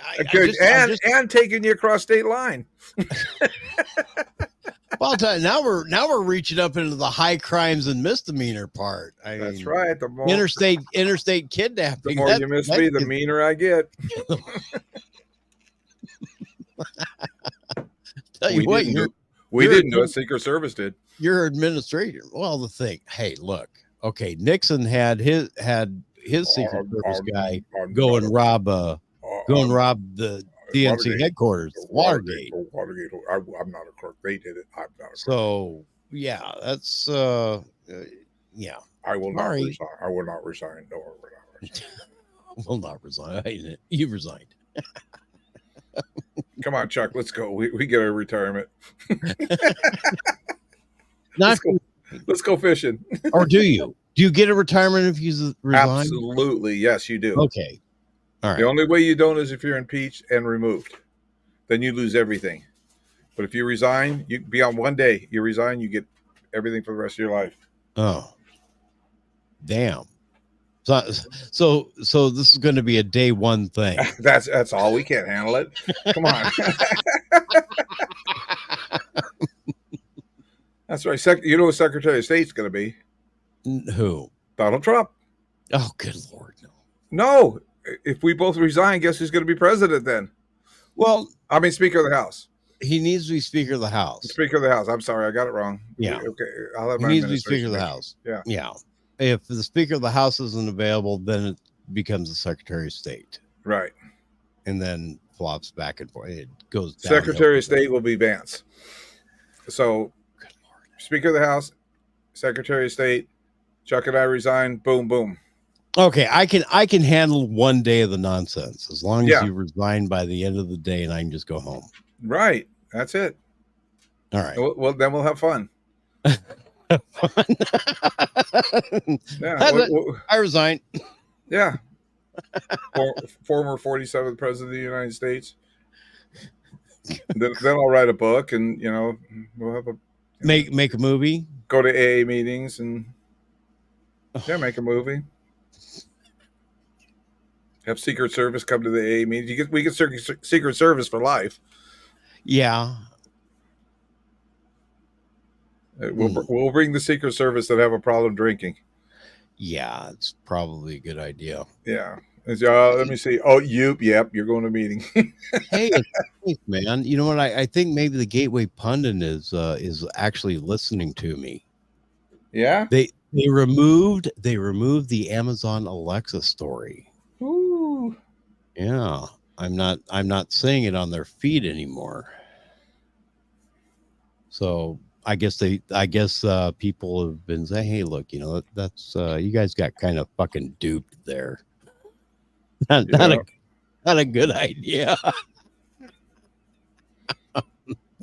And taking you across state line. Well, now we're reaching up into the high crimes and misdemeanor part. That's right. The more interstate kidnapping. The more you miss me, the meaner I get. Tell you what, we didn't do it. Secret Service did. Your administration. Well, the thing. Hey, look. Okay, Nixon had his Secret Service guy go and rob the DNC headquarters, Watergate. Watergate. I'm not a crook. They did it. I'm not a crook. So yeah, that's yeah. I will not resign. I will not resign. No, we're not resign. Will not resign. You resigned. Come on, Chuck. Let's go. We get a retirement. Let's go fishing. Or do you? Do you get a retirement if you resign? Absolutely, yes, you do. Okay. All right. The only way you don't is if you're impeached and removed. Then you lose everything. But if you resign, you be on one day. You resign, you get everything for the rest of your life. Oh, damn. So this is going to be a day one thing. That's all. We can't handle it. Come on. That's right. You know what Secretary of State's going to be? Who? Donald Trump. Oh, good Lord, no. No. If we both resign, guess who's going to be president then? Well, I mean, Speaker of the House. He needs to be Speaker of the House. Speaker of the House. I'm sorry, I got it wrong. Yeah. Okay. I'll have He my needs to be Speaker administration of the make House. sure. Yeah. Yeah. If the Speaker of the House isn't available, then it becomes the Secretary of State. Right. And then flops back and forth. It goes down. Secretary of State will be Vance. So, Speaker of the House, Secretary of State, Chuck and I resign. Boom, boom. Okay, I can handle one day of the nonsense as long as Yeah. you resign by the end of the day and I can just go home. Right. That's it. All right. Well, then we'll have fun. Yeah. I resign. Yeah. Former 47th President of the United States. Then I'll write a book and, we'll have make a movie. Go to AA meetings and make a movie. Have Secret Service come to the AA meetings. We get Secret Service for life. Yeah. We'll bring the Secret Service that have a problem drinking. Yeah, it's probably a good idea. Yeah. Let me see. Oh, yep, you're going to a meeting. Hey, man, you know what? I think maybe the Gateway Pundit is actually listening to me. Yeah. They removed the Amazon Alexa story. Ooh. Yeah. I'm not seeing it on their feed anymore. So I guess people have been saying, hey, look, that's you guys got kind of fucking duped there. Not a good idea.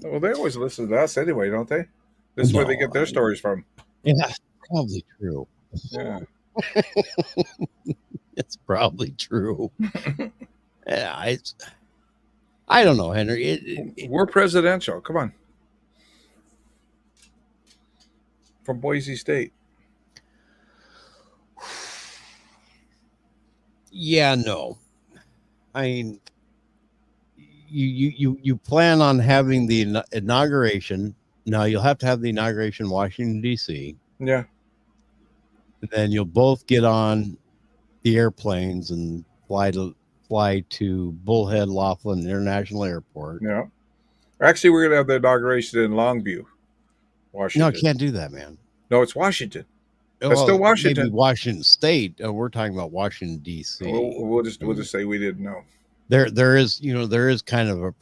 Well, they always listen to us anyway, don't they? This is where they get their stories from. Yeah, that's probably true. Yeah. It's probably true. Yeah, I don't know, Henry. We're presidential. Come on. From Boise State. Yeah, no. I mean, you plan on having the inauguration. Now you'll have to have the inauguration in Washington, D.C. Yeah. And then you'll both get on the airplanes and fly to Bullhead Laughlin International Airport. Yeah. Actually, we're going to have the inauguration in Longview, Washington. No, can't do that, man. No, it's Washington. That's still Washington. Maybe Washington State. We're talking about Washington, D.C. We'll just say we didn't know. There is kind of a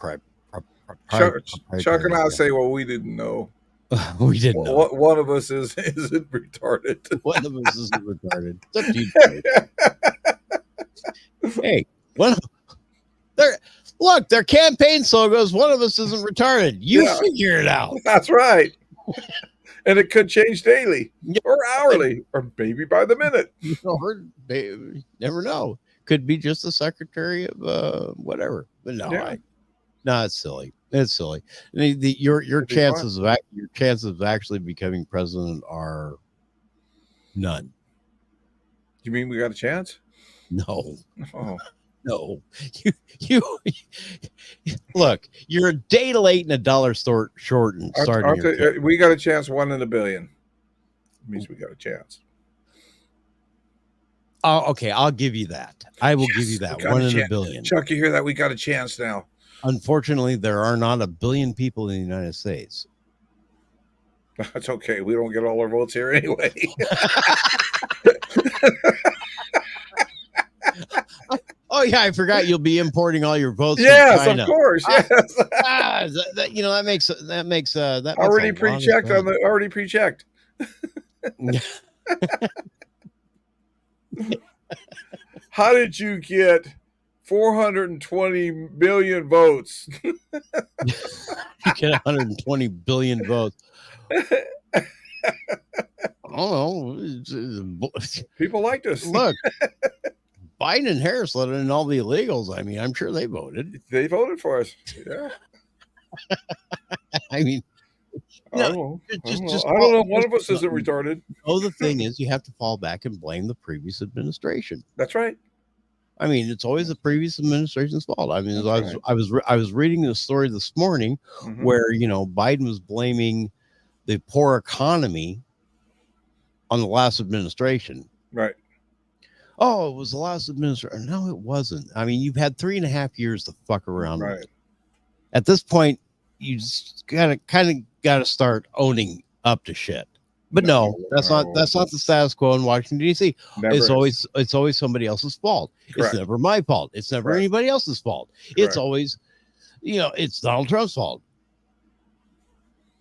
Chuck and I say, well, we didn't know. We didn't know. One of us isn't retarded. One of us isn't retarded. It's up to you. Hey, their campaign slogan is "One of us isn't retarded." You figure it out. That's right. And it could change daily, or hourly, or maybe by the minute. Or never know. Could be just the secretary of whatever. But no, it's silly. It's silly. Your chances of actually becoming president are none. You mean we got a chance? No. Oh. No. You look, you're a day late and a dollar short and starting. We got a chance, 1 in a billion. It means we got a chance. Oh, okay, I'll give you that. I will give you that. 1 in a billion. Chuck, you hear that? We got a chance now. Unfortunately, there are not a billion people in the United States. That's okay. We don't get all our votes here anyway. Oh yeah, I forgot you'll be importing all your votes. Yes, from China. Of course. Yes. That makes already pre-checked on the already pre-checked. How did you get 420 million votes? You get 120 billion votes. Oh, people like this. Look, Biden and Harris let in all the illegals. I mean, I'm sure they voted. They voted for us. Yeah. I mean, I don't know. One of us isn't retarded. Oh, the thing is, you have to fall back and blame the previous administration. That's right. I mean, it's always the previous administration's fault. I mean, That's I was reading the story this morning where Biden was blaming the poor economy on the last administration. Right. Oh, it was the last administration. No, it wasn't. I mean, you've had 3.5 years to fuck around with it. At this point, you just kind of gotta start owning up to shit. But no, that's not the status quo in Washington, D.C. It's always somebody else's fault. Correct. It's never my fault. It's never anybody else's fault. It's always, it's Donald Trump's fault.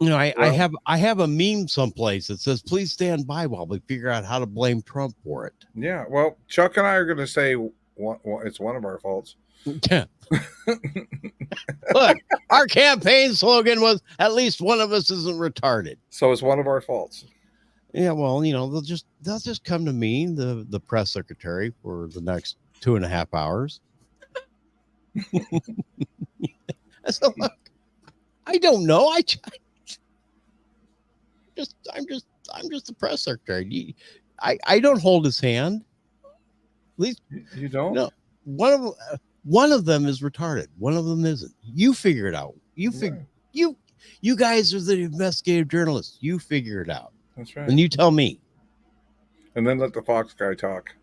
I have a meme someplace that says, "Please stand by while we figure out how to blame Trump for it." Yeah. Well, Chuck and I are going to say it's one of our faults. Yeah. Look, our campaign slogan was, "At least one of us isn't retarded." So it's one of our faults. Yeah. Well, they'll just come to me, the press secretary, for the next 2.5 hours. So look, I don't know. I'm just the press secretary. I don't hold his hand. At least you don't. No, one of them is retarded. One of them isn't. You figure it out. You guys are the investigative journalists. You figure it out. That's right. And you tell me. And then let the Fox guy talk.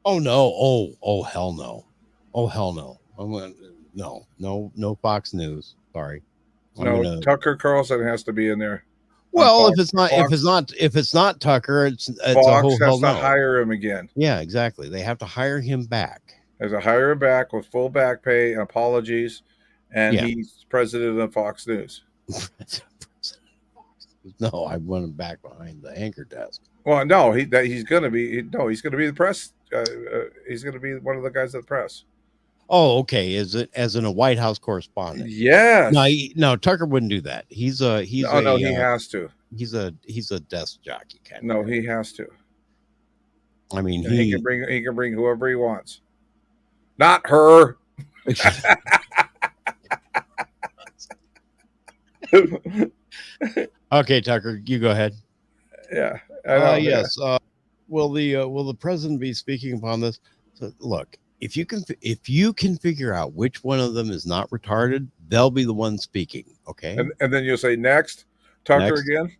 Oh no! Oh hell no! Oh hell no! No Fox News. Sorry. Tucker Carlson has to be in there. Well, if it's not Tucker, it's Fox a whole has to hire him again. Yeah, exactly. They have to hire him back. They have to hire him back with full back pay and apologies, and he's president of Fox News. No, I want him back behind the anchor desk. Well, no, he's going to be the press. He's going to be one of the guys at the press. Oh, okay. Is it as in a White House correspondent? Yes. No, Tucker wouldn't do that. He has to. He's a desk jockey kind. No, he has to. I mean, he can bring whoever he wants. Not her. Okay, Tucker, you go ahead. Yeah. Yes. Will the president be speaking upon this? So, look. If you can figure out which one of them is not retarded, they'll be the one speaking. Okay. And then you'll say next, Tucker again.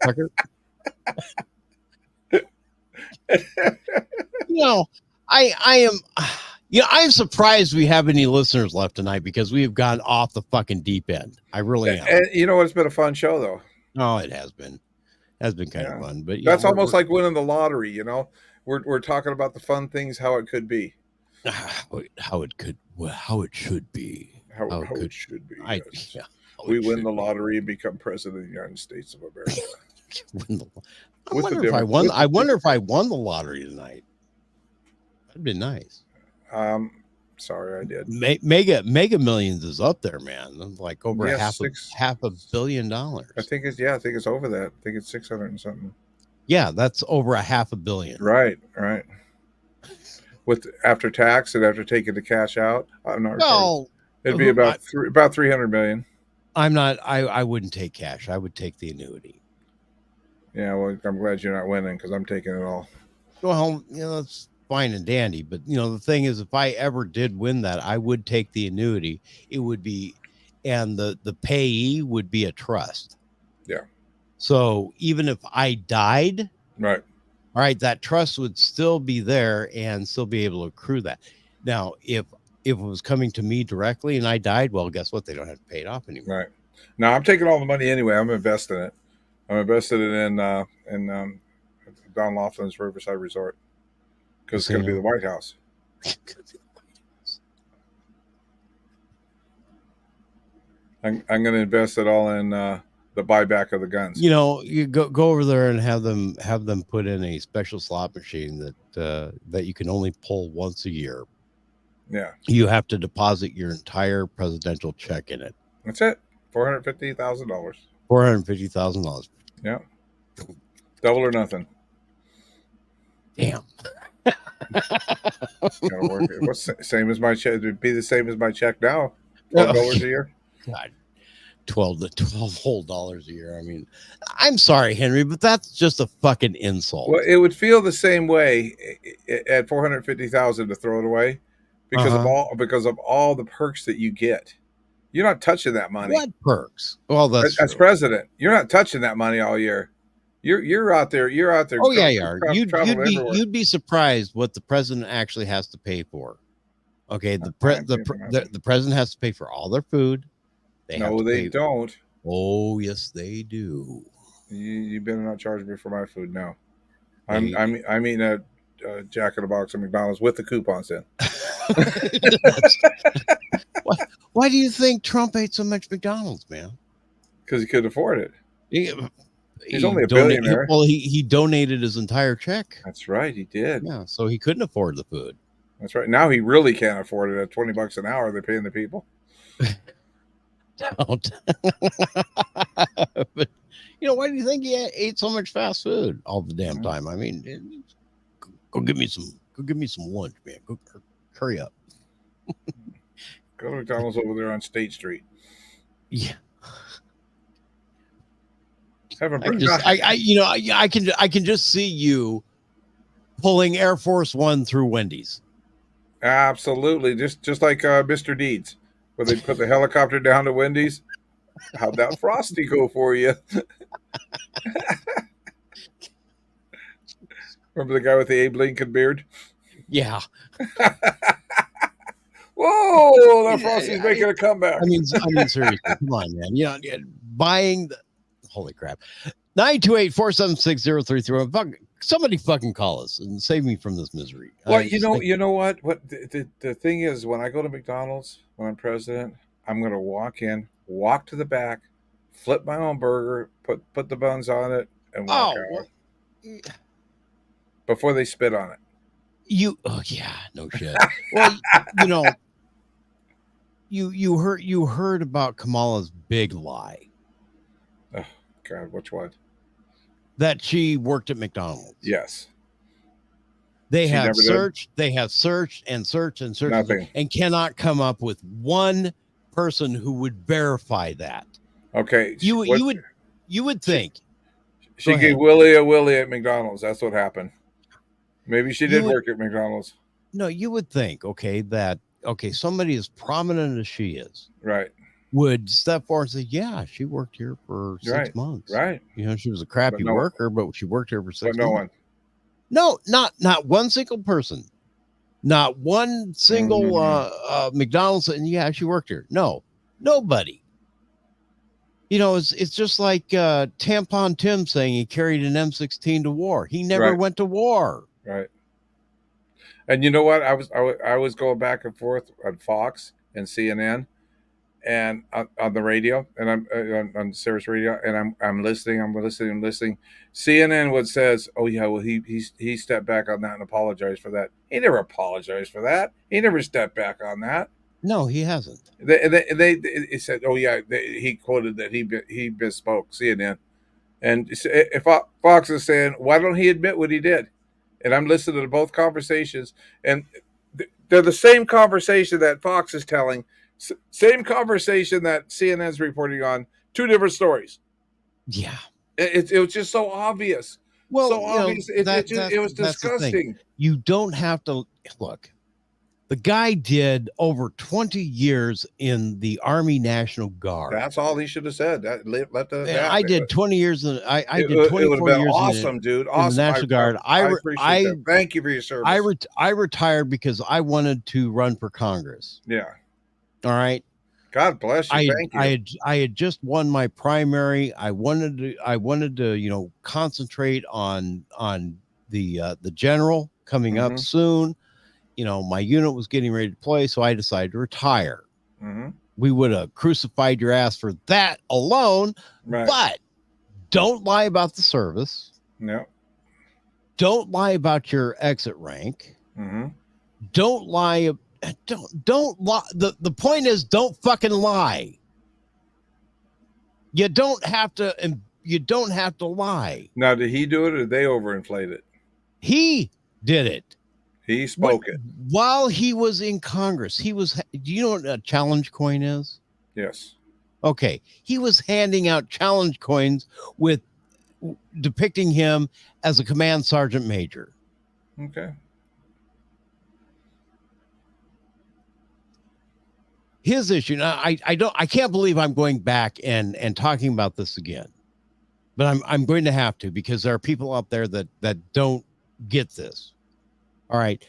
Tucker. I am surprised we have any listeners left tonight because we have gone off the fucking deep end. I really am. And it's been a fun show though. Oh, it has been. Has been kind of fun, but that's almost like winning the lottery. We're talking about the fun things, how it could be, how it should be, how it should be. Yes. We win the lottery and become president of the United States of America. I wonder if I won the lottery tonight. That'd be nice. Sorry, I did. Mega Millions is up there, man. Like over half $500 million. I think it's over that. I think it's 600 and something. Yeah, that's over $500 million. Right. With after tax and after taking the cash out, I'm not. Well, it'd be about 300 million. I'm not. I wouldn't take cash. I would take the annuity. Yeah, well, I'm glad you're not winning because I'm taking it all. Well, that's fine and dandy, but the thing is, if I ever did win that, I would take the annuity. It would be, and the payee would be a trust. Yeah. So even if I died, right, all right, that trust would still be there and still be able to accrue that. Now, if it was coming to me directly and I died, well, guess what? They don't have to pay it off anymore. Right. Now I'm taking all the money anyway. I'm investing it. I'm invested in Don Laughlin's Riverside Resort because it's going to be the White House. I'm going to invest it all in the buyback of the guns. You go over there and have them put in a special slot machine that you can only pull once a year. Yeah. You have to deposit your entire presidential check in it. That's it. $450,000. $450,000. Yeah. Double or nothing. Damn. Gotta work it. What's same as my check? It'd be the same as my check now. $12 a year. God, $12 whole dollars a year. I mean, I'm sorry, Henry, but that's just a fucking insult. Well, it would feel the same way at $450,000 to throw it away because of all the perks that you get. You're not touching that money. What perks? Well, that's as president. You're not touching that money all year. You're out there. You're out there. Oh yeah, you are. You'd be surprised what the president actually has to pay for. Okay, the president has to pay for all their food. They don't. Oh yes, they do. You better not charge me for my food now. I'm eating a Jack in the Box at McDonald's with the coupons in. Why do you think Trump ate so much McDonald's, man? Because he couldn't afford it. He's only a donated, billionaire. Well, he donated his entire check. That's right, he did. Yeah, so he couldn't afford the food. That's right. Now he really can't afford it. At $20 an hour, they're paying the people. Don't. But why do you think he ate so much fast food all the damn time? I mean, go give me some lunch, man. Go hurry up. Go to McDonald's over there on State Street. Yeah. I can just see you pulling Air Force One through Wendy's. Absolutely, just like Mr. Deeds, where they put the helicopter down to Wendy's. How'd that Frosty go for you? Remember the guy with the Abe Lincoln beard? Yeah. Whoa, that Frosty's making a comeback. I mean, seriously, come on, man. Buying the holy crap. 928-476-0331. Somebody fucking call us and save me from this misery. Well, you know what? What the thing is, when I go to McDonald's, when I'm president, I'm going to walk in, walk to the back, flip my own burger, put the buns on it, and walk out before they spit on it. No shit. Well, you heard about Kamala's big lie. Oh God, which one? That she worked at McDonald's. Yes. They have searched and Nothing. and cannot come up with one person who would verify that. Okay. You would think. She gave Willie a Willie at McDonald's. That's what happened. Maybe she did work at McDonald's. No, you would think, somebody as prominent as she is. Right. Would step forward and say, yeah, she worked here for 6 months. Right. She was a crappy worker, but she worked here for 6 months. One. No, not one single person. Not one single McDonald's. And she worked here. No, nobody. It's just like Tampon Tim saying he carried an M16 to war. He never went to war. Right. And you know what? I was going back and forth on Fox and CNN and on the radio, and I'm on Sirius Radio, and I'm listening. CNN says, "Oh yeah, well he stepped back on that and apologized for that." He never apologized for that. He never stepped back on that. No, he hasn't. They said, "Oh yeah," he quoted that he misspoke. CNN, and if Fox is saying, "Why don't he admit what he did?" And I'm listening to both conversations, and they're the same conversation that Fox is telling. Same conversation that CNN is reporting on, two different stories. Yeah. It was just so obvious. Well, so obvious. It was disgusting. You don't have to look. The guy did over 20 years in the Army National Guard. That's all he should have said. I did 20 years in. I did 24 years. Awesome, dude. Awesome. In the National Guard. I appreciate that. Thank you for your service. I retired because I wanted to run for Congress. Yeah. All right. God bless you. Thank you. I had just won my primary. I wanted to concentrate on the general coming up soon. My unit was getting ready to play, so I decided to retire. Mm-hmm. We would have crucified your ass for that alone, right. But don't lie about the service. No. Don't lie about your exit rank. Mm-hmm. Don't lie. Don't lie. The point is, don't fucking lie. You don't have to. You don't have to lie. Now, did he do it or did they overinflate it? He did it. He spoke it. While he was in Congress. Do you know what a challenge coin is? Yes. Okay. He was handing out challenge coins with depicting him as a command sergeant major. Okay. His issue. Now, I can't believe I'm going back and talking about this again, but I'm going to have to, because there are people out there that don't get this. All right.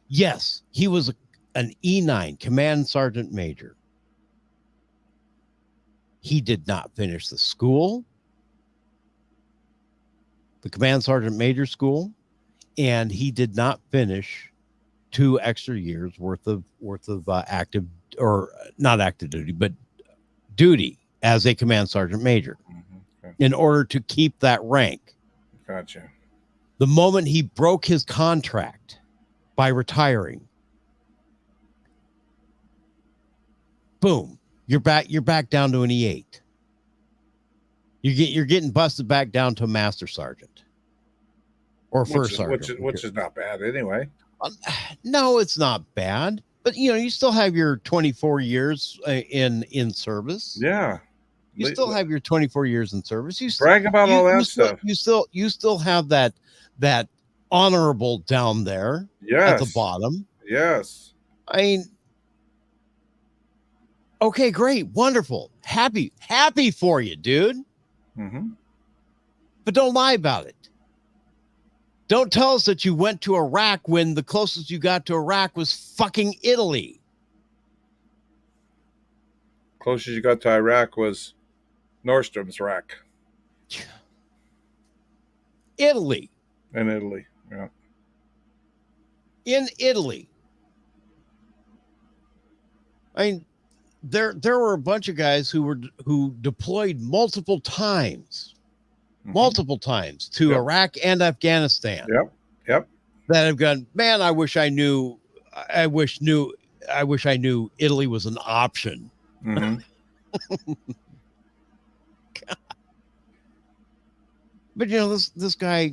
Yes, he was an E9 command sergeant major. He did not finish the school, the command sergeant major school, and he did not finish 2 extra years worth of active, or not active duty, but duty as a command sergeant major, Okay. in order to keep that rank. Gotcha. The moment he broke his contract by retiring, boom, you're back down to an E8. You're getting busted back down to a master sergeant or first sergeant, which is not bad anyway. No, it's not bad, but you still have your 24 years in service. Yeah, you still have your 24 years in service. You brag about all that stuff. You still have that honorable down there. Yes. At the bottom. Yes. I mean, okay, great, wonderful, happy for you, dude. Mm-hmm. But don't lie about it. Don't tell us that you went to Iraq when the closest you got to Iraq was fucking Italy. Closest you got to Iraq was Nordstrom's rack. Italy. In Italy, yeah. In Italy. I mean, there were a bunch of guys who deployed multiple times to Iraq and Afghanistan. Yep. That have gone, man, I wish I knew Italy was an option. Mm-hmm. But this guy,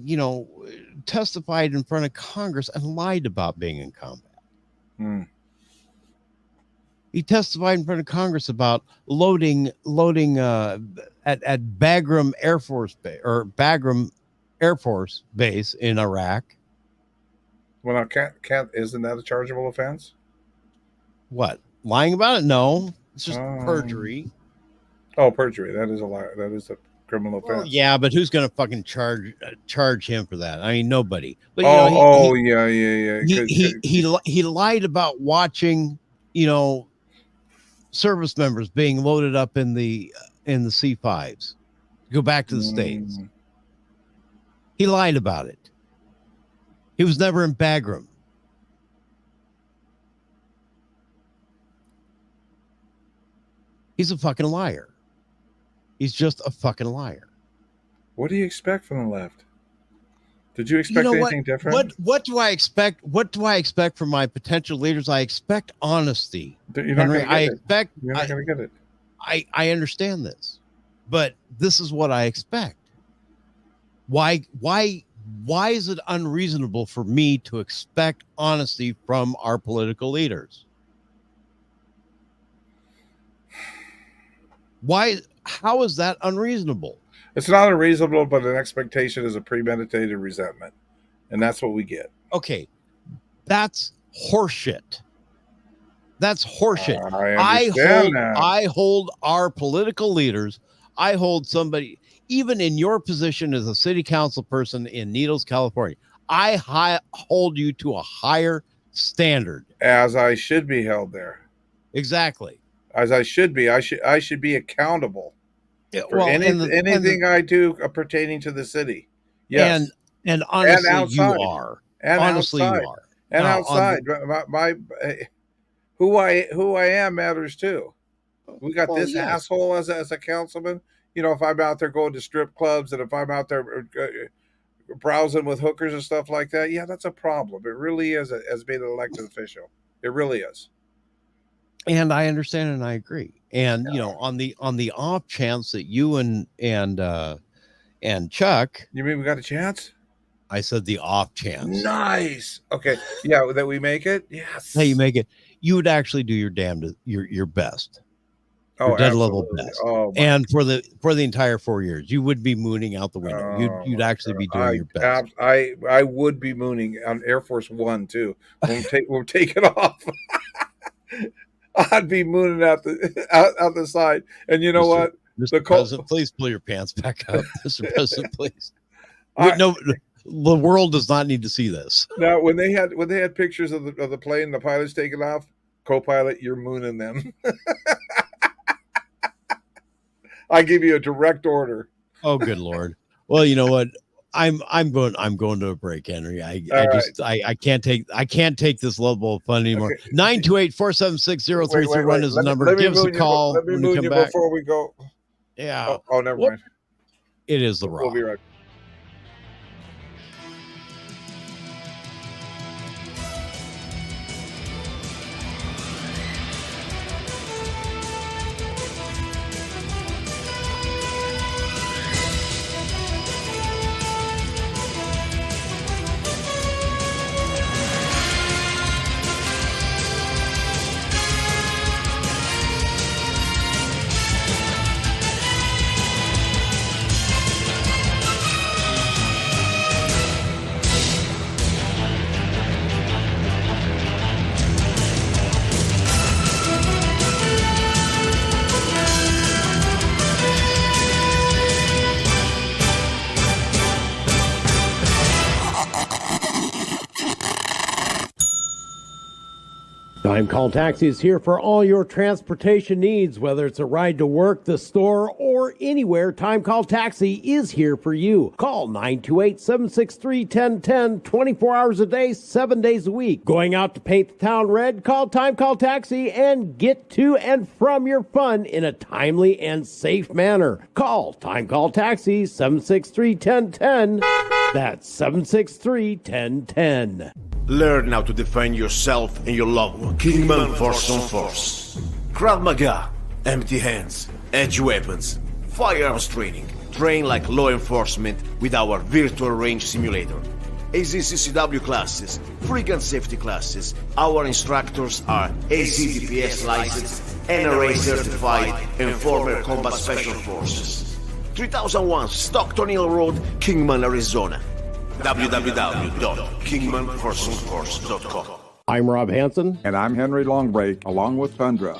testified in front of Congress and lied about being in combat. Mm. He testified in front of Congress about loading at Bagram Air Force Base, or Bagram Air Force Base in Iraq. Well, now can't isn't that a chargeable offense? What? Lying about it? No, it's just perjury. Oh, perjury. That is a lie. That is a criminal offense. Well, yeah, but who's going to fucking charge him for that? I mean, nobody. But yeah. He lied about watching, service members being loaded up in the C5s. Go back to the States. He lied about it. He was never in Bagram. He's a fucking liar. He's just a fucking liar. What do you expect from the left? Did you expect anything different? What do I expect? What do I expect from my potential leaders? I expect honesty. You're not going to get it. I understand this, but this is what I expect. Why is it unreasonable for me to expect honesty from our political leaders? How is that unreasonable? It's not unreasonable, but an expectation is a premeditated resentment. And that's what we get. Okay. That's horseshit. That's horseshit. I hold our political leaders. I hold somebody, even in your position as a city council person in Needles, California, I hold you to a higher standard. As I should be held there. Exactly. As I should be. I should be accountable for anything I do pertaining to the city. Yes. And honestly, you are. And honestly, outside. you are. And outside. Who I am matters too. We got asshole as a councilman. If I'm out there going to strip clubs and if I'm out there browsing with hookers and stuff like that, yeah, that's a problem. It really is as being an elected official. It really is. And I understand and I agree. And on the off chance that you and Chuck, you mean we got a chance? I said the off chance. Nice. Okay. Yeah, that we make it. Yes. Hey, you make it. You would actually do your your best. Oh, your dead level best. Oh, and for the entire 4 years, you would be mooning out the window. You'd actually be doing your best. I would be mooning on Air Force One too. We'll take it off. I'd be mooning out the side. And you know what? Mr. President, please pull your pants back up. Mr. President, please. No, the world does not need to see this. Now, when they had pictures of the plane, the pilots taking off, co-pilot, you're mooning them. I give you a direct order. Oh, good Lord. Well, you know what? I'm going to a break, Henry. I can't take this level of fun anymore. Okay. 928-476-0331 is the number. Give us a call. Let me moon you before we go. Yeah. Oh, never mind. It is the Raw. We'll be right back. Time Call Taxi is here for all your transportation needs, whether it's a ride to work, the store, or anywhere. Time Call Taxi is here for you. Call 928-763-1010, 24 hours a day, 7 days a week. Going out to paint the town red? Call Time Call Taxi and get to and from your fun in a timely and safe manner. Call Time Call Taxi, 763-1010. That's 763-1010. Learn how to defend yourself and your loved one. Kingman Force on Force. Krav Maga. Empty hands. Edge weapons. Firearms training. Train like law enforcement with our virtual range simulator. AZCCW classes. Free gun safety classes. Our instructors are AZDPS licensed, NRA certified, and former Combat Special Forces. 3001 Stockton Hill Road, Kingman, Arizona. www.kingmanforceonforce.com. I'm Rob Hansen. And I'm Henry Longbreak, along with Tundra.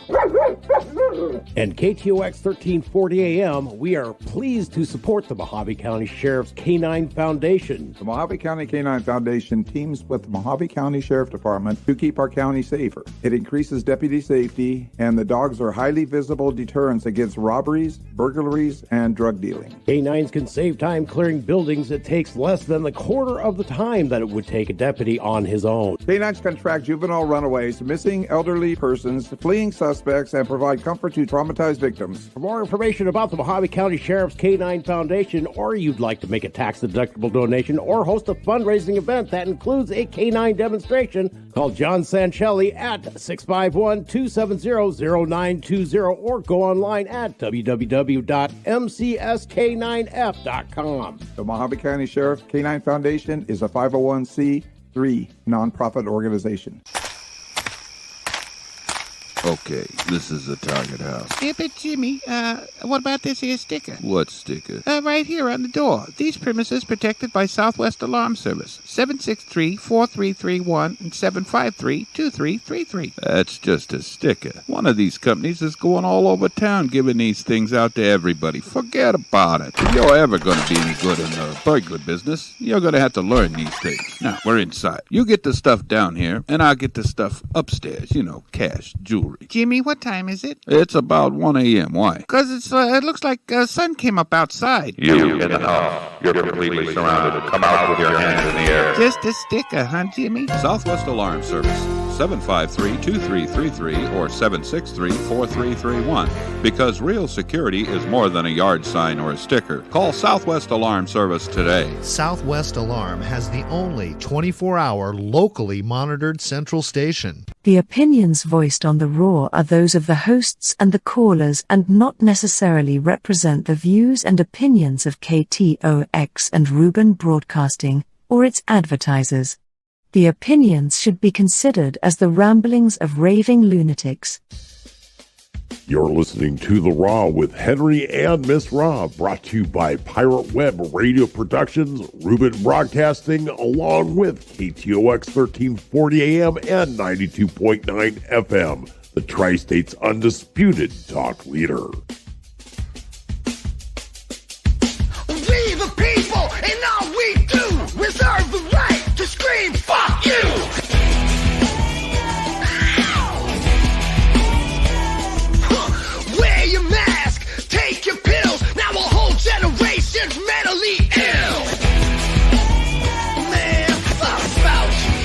And KTOX 1340 AM, we are pleased to support the Mojave County Sheriff's K-9 Foundation. The Mojave County K-9 Foundation teams with the Mojave County Sheriff Department to keep our county safer. It increases deputy safety, and the dogs are highly visible deterrents against robberies, burglaries, and drug dealing. K-9s can save time clearing buildings. It takes less than the quarter of the time that it would take a deputy on his own. K-9s can track juvenile runaways, missing elderly persons, fleeing suspects, and provide comfort to traumatized victims. For more information about the Mojave County Sheriff's K-9 Foundation, or you'd like to make a tax-deductible donation or host a fundraising event that includes a K-9 demonstration, call John Sancelli at 651-270-0920 or go online at www.mcsk9f.com. The Mojave County Sheriff's K-9 Foundation is a 501c3 nonprofit organization. Okay, this is the target house. Yeah, but Jimmy, what about this here sticker? What sticker? Right here on the door. These premises protected by Southwest Alarm Service. 763-4331 and 753-2333. That's just a sticker. One of these companies is going all over town giving these things out to everybody. Forget about it. If you're ever going to be any good in the burglar business, you're going to have to learn these things. Now, we're inside. You get the stuff down here, and I'll get the stuff upstairs. You know, cash, jewelry. Jimmy, what time is it? It's about 1 a.m. Why? Because it looks like the sun came up outside. You in the house. You're completely surrounded. Come out with your hands in the air. Just a sticker, huh, Jimmy? Southwest Alarm Service. 753-2333 or 763-4331. Because real security is more than a yard sign or a sticker. Call Southwest Alarm Service today. Southwest Alarm has the only 24-hour locally monitored central station. The opinions voiced on The Raw are those of the hosts and the callers and not necessarily represent the views and opinions of KTOX and Ruben Broadcasting or its advertisers. The opinions should be considered as the ramblings of raving lunatics. You're listening to The Raw with Henry and Miss Raw, brought to you by Pirate Web Radio Productions, Ruben Broadcasting, along with KTOX 1340 AM and 92.9 FM, the Tri-State's undisputed talk leader. We the people, and all we do, reserve the right to scream, fuck you! Wear your mask, take your pills, now a whole generation's mentally ill. Man, fuck Fauci.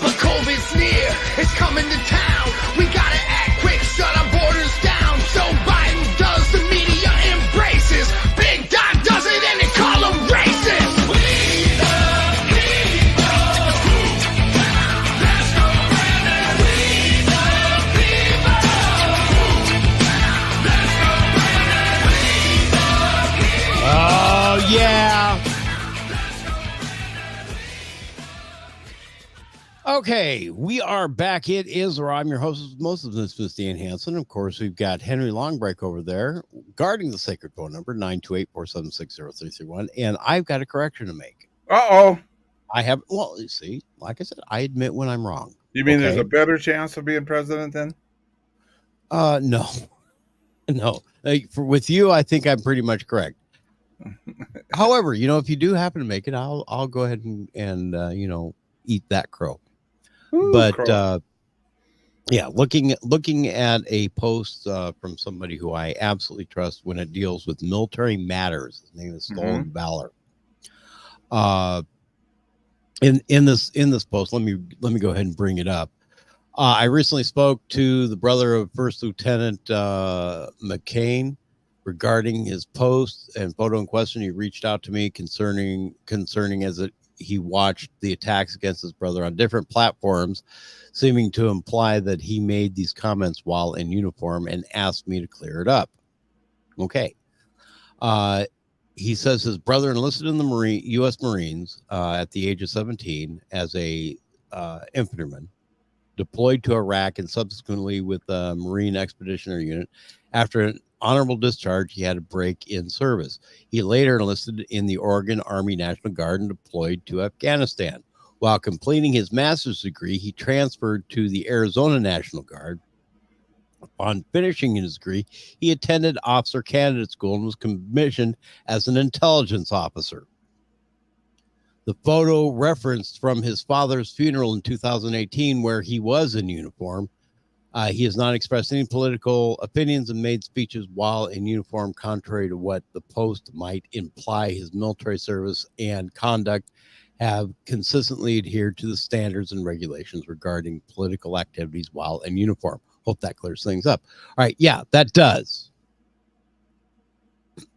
But COVID's near, it's coming to town. We gotta act quick, shut our borders down. Joe Biden does, the media embraces. Big Doc does it and they call him racist. We the people. Let's go, Brandon. We the people. Let's go, Brandon. We the people. Oh, yeah. Okay, we are back. It is Raw. I'm your host, most of this is Dan Hansen. Of course, we've got Henry Longbreak over there guarding the sacred phone number 928-476-0331. And I've got a correction to make. Uh-oh. I have, well, you see, like I said, I admit when I'm wrong. You mean Okay? there's a better chance of being president then? No. No. With you, I think I'm pretty much correct. However, if you do happen to make it, I'll go ahead and eat that crow. Ooh, but crow. yeah, looking at a post from somebody who I absolutely trust when it deals with military matters. His name is Stolen Valor. In this post, let me go ahead and bring it up. I recently spoke to the brother of First Lieutenant McCain regarding his post and photo in question. He reached out to me concerning as he watched the attacks against his brother on different platforms, seeming to imply that he made these comments while in uniform, and asked me to clear it up. Okay. He says his brother enlisted in the U.S. Marines at the age of 17 as a infantryman, deployed to Iraq, and subsequently with the Marine Expeditionary Unit. After an honorable discharge, he had a break in service. He later enlisted in the Oregon Army National Guard and deployed to Afghanistan. While completing his master's degree, he transferred to the Arizona National Guard. Upon finishing his degree, he attended Officer Candidate School and was commissioned as an intelligence officer. The photo referenced from his father's funeral in 2018, where he was in uniform. He has not expressed any political opinions and made speeches while in uniform, contrary to what the post might imply. His military service and conduct have consistently adhered to the standards and regulations regarding political activities while in uniform. Hope that clears things up. All right. Yeah, that does.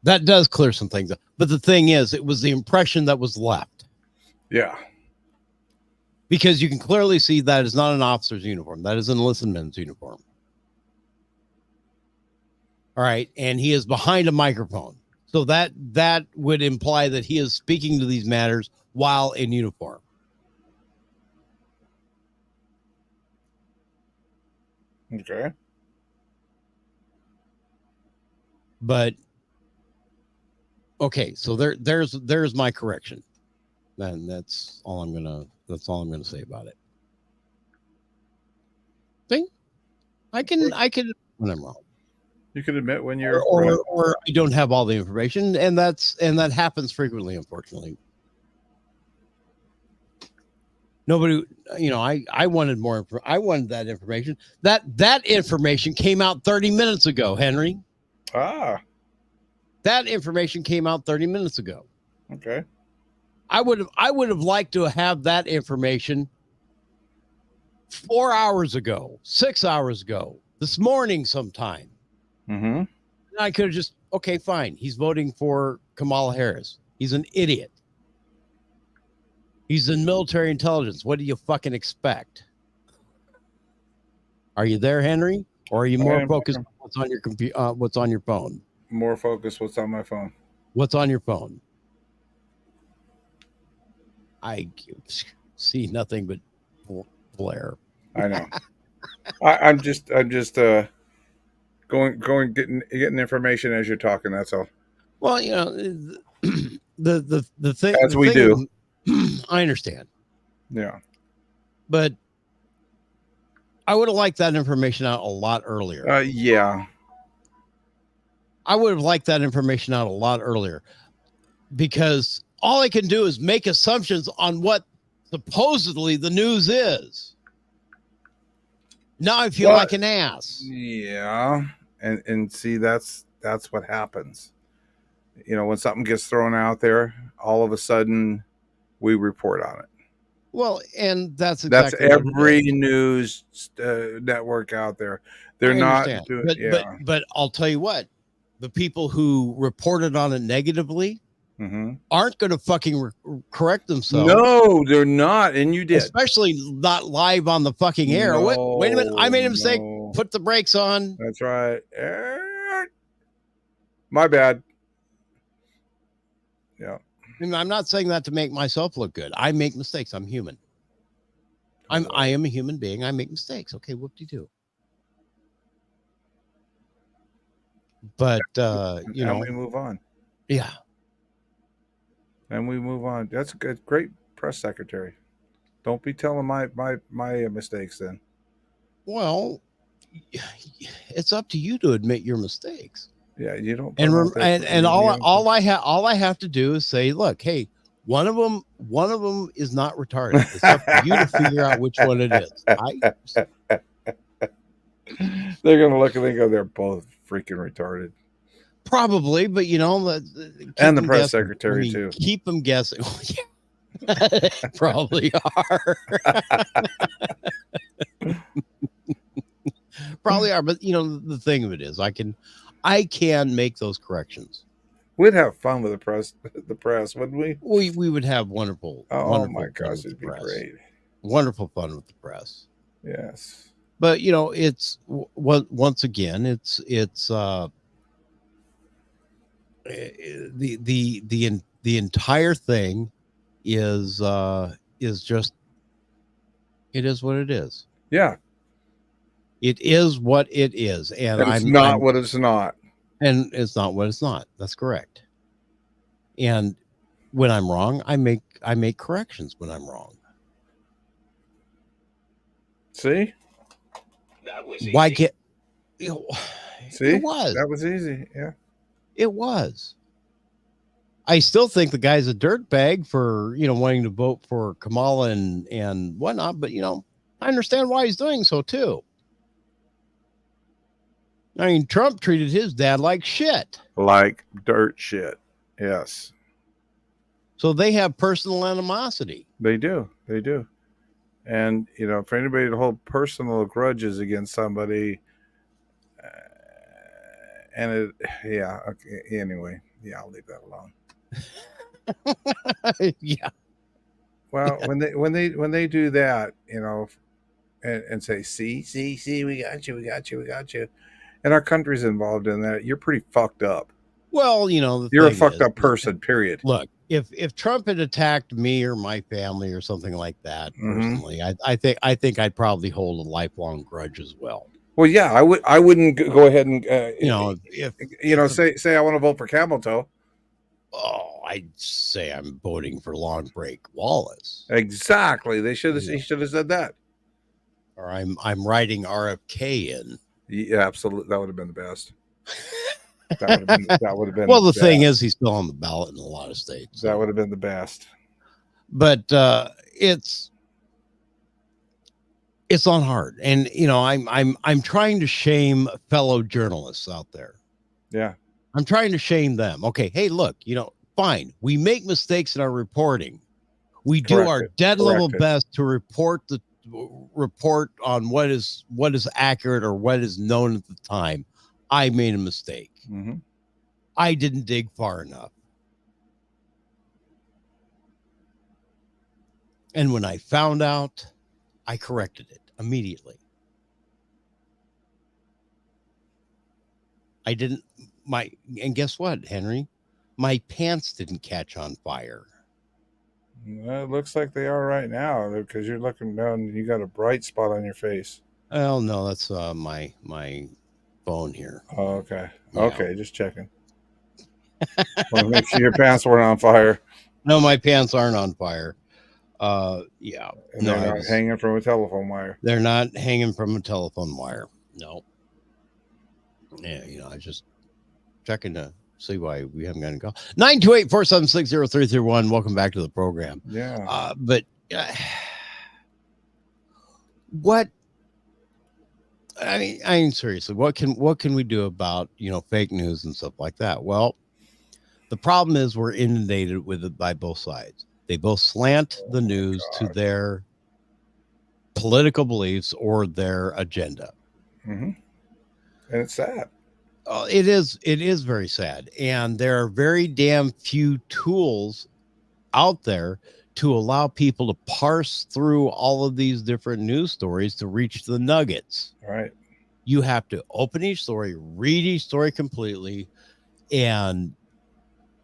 That does clear some things up. But the thing is, it was the impression that was left. Yeah. Because you can clearly see that is not an officer's uniform. That is an enlisted man's uniform. All right. And he is behind a microphone. So that would imply that he is speaking to these matters while in uniform. Okay. But okay, so there's my correction. And that's all I'm gonna say about it. See? I can when I'm wrong. You can admit when you're or I don't have all the information, and that happens frequently, unfortunately. Nobody, I wanted more. I wanted that information. That information came out 30 minutes ago, Henry. Ah. That information came out 30 minutes ago. Okay. I would have liked to have that information 4 hours ago, 6 hours ago, this morning sometime. Mm-hmm. I could have just, okay, fine. He's voting for Kamala Harris. He's an idiot. He's in military intelligence. What do you fucking expect? Are you there, Henry? Or are you more focused on what's on your computer? What's on your phone? More focused. What's on my phone? What's on your phone? I see nothing but glare. I know. I'm just going getting information as you're talking. That's all. Well, you know, the thing as we do. I understand. Yeah, but I would have liked that information out a lot earlier. Yeah, I would have liked that information out a lot earlier, because all I can do is make assumptions on what supposedly the news is. Now I feel like an ass. Yeah, and see, that's what happens. You know, when something gets thrown out there, all of a sudden we report on it. Well, and that's exactly every news network out there. They're not doing, but I'll tell you what, the people who reported on it negatively aren't going to fucking correct themselves. No, they're not. And you did, especially not live on the fucking air. Wait a minute, I made a mistake. Put the brakes on. That's right. My bad. Yeah. I'm not saying that to make myself look good. I make mistakes. I'm human. I am a human being. I make mistakes. Okay, whoop-de-doo. But you know, we move on. Yeah. And we move on. That's a good, great press secretary. Don't be telling my mistakes then. Well, it's up to you to admit your mistakes. Yeah, you don't. And all I have to do is say, look, hey, one of them is not retarded. It's up to you to figure out which one it is. They're gonna look and they go, they're both freaking retarded. Probably, but you know, and the press secretary too. Keep them guessing. Probably are. Probably are, but you know, the thing of it is, I can make those corrections. We'd have fun with the press, wouldn't we? We would have wonderful. Oh wonderful my gosh, it'd be great. Wonderful fun with the press. Yes, but you know, it's once again, it's the entire thing is just, it is what it is. Yeah. It is what it is, and it's not what it's not. And it's not what it's not. That's correct. And when I'm wrong, I make corrections when I'm wrong. See? That was easy. Why get? See, it was. That was easy. Yeah, it was. I still think the guy's a dirtbag for, you know, wanting to vote for Kamala and whatnot, but you know, I understand why he's doing so too. I mean, Trump treated his dad like shit. Like dirt shit. Yes. So they have personal animosity. They do. They do. And, you know, for anybody to hold personal grudges against somebody, okay, anyway, yeah, I'll leave that alone. Yeah. Well, when they do that, you know, and say, see, we got you. And our country's involved in that, you're pretty fucked up. Well, you know, you're a fucked up person, period. Look, if Trump had attacked me or my family or something like that, personally, I think I'd probably hold a lifelong grudge as well. Well, yeah, I wouldn't go ahead and say I want to vote for Camel Toe. Oh, I'd say I'm voting for Long Break Wallace. Exactly. He should have said that. Or I'm writing RFK in. Yeah, absolutely. That would have been the best. That would have been. Well, the thing is, he's still on the ballot in a lot of states. So. That would have been the best. But it's on hard, and you know, I'm trying to shame fellow journalists out there. Yeah, I'm trying to shame them. Okay, hey, look, you know, fine, we make mistakes in our reporting. We do our dead level best to report report on what is accurate or what is known at the time. I made a mistake. Mm-hmm. I didn't dig far enough. And when I found out, I corrected it immediately. I didn't and guess what, Henry? My pants didn't catch on fire. Well, it looks like they are right now because you're looking down and you got a bright spot on your face. Well, no, that's my phone here. Oh, okay. Yeah. Okay, just checking. Well, make sure your pants weren't on fire. No, my pants aren't on fire. Yeah. And they're not hanging from a telephone wire. They're not hanging from a telephone wire. No. Yeah, I just checking to see why we haven't gotten a call. 928-476-0331. Welcome back to the program. Yeah. But what? I mean, seriously, what can we do about fake news and stuff like that? Well, the problem is we're inundated with it by both sides. They both slant the news to their political beliefs or their agenda. Mm-hmm. And it's sad. It is very sad. And there are very damn few tools out there to allow people to parse through all of these different news stories to reach the nuggets. Right. You have to open each story, read each story completely, and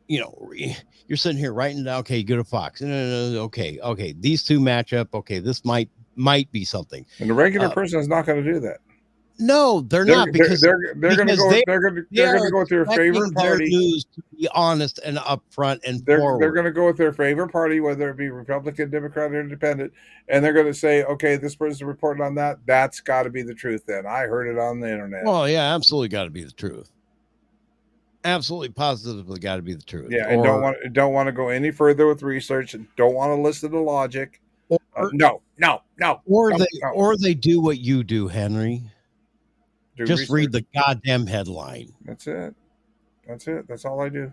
you're sitting here writing down, okay, you go to Fox. No, okay, these two match up. Okay, this might be something. And the regular person is not going to do that. No, they're not, because they're going to go. They're going to go with their favorite party. News to be honest and upfront and forward. They're going to go with their favorite party, whether it be Republican, Democrat, or Independent, and they're going to say, "Okay, this person reported on that. That's got to be the truth." Then I heard it on the internet. Well, yeah, absolutely got to be the truth. Absolutely, positively got to be the truth. Yeah, and don't want to go any further with research. Don't want to listen to logic. No. Or they do what you do, Henry. Just research. Read the goddamn headline. That's it. That's all I do.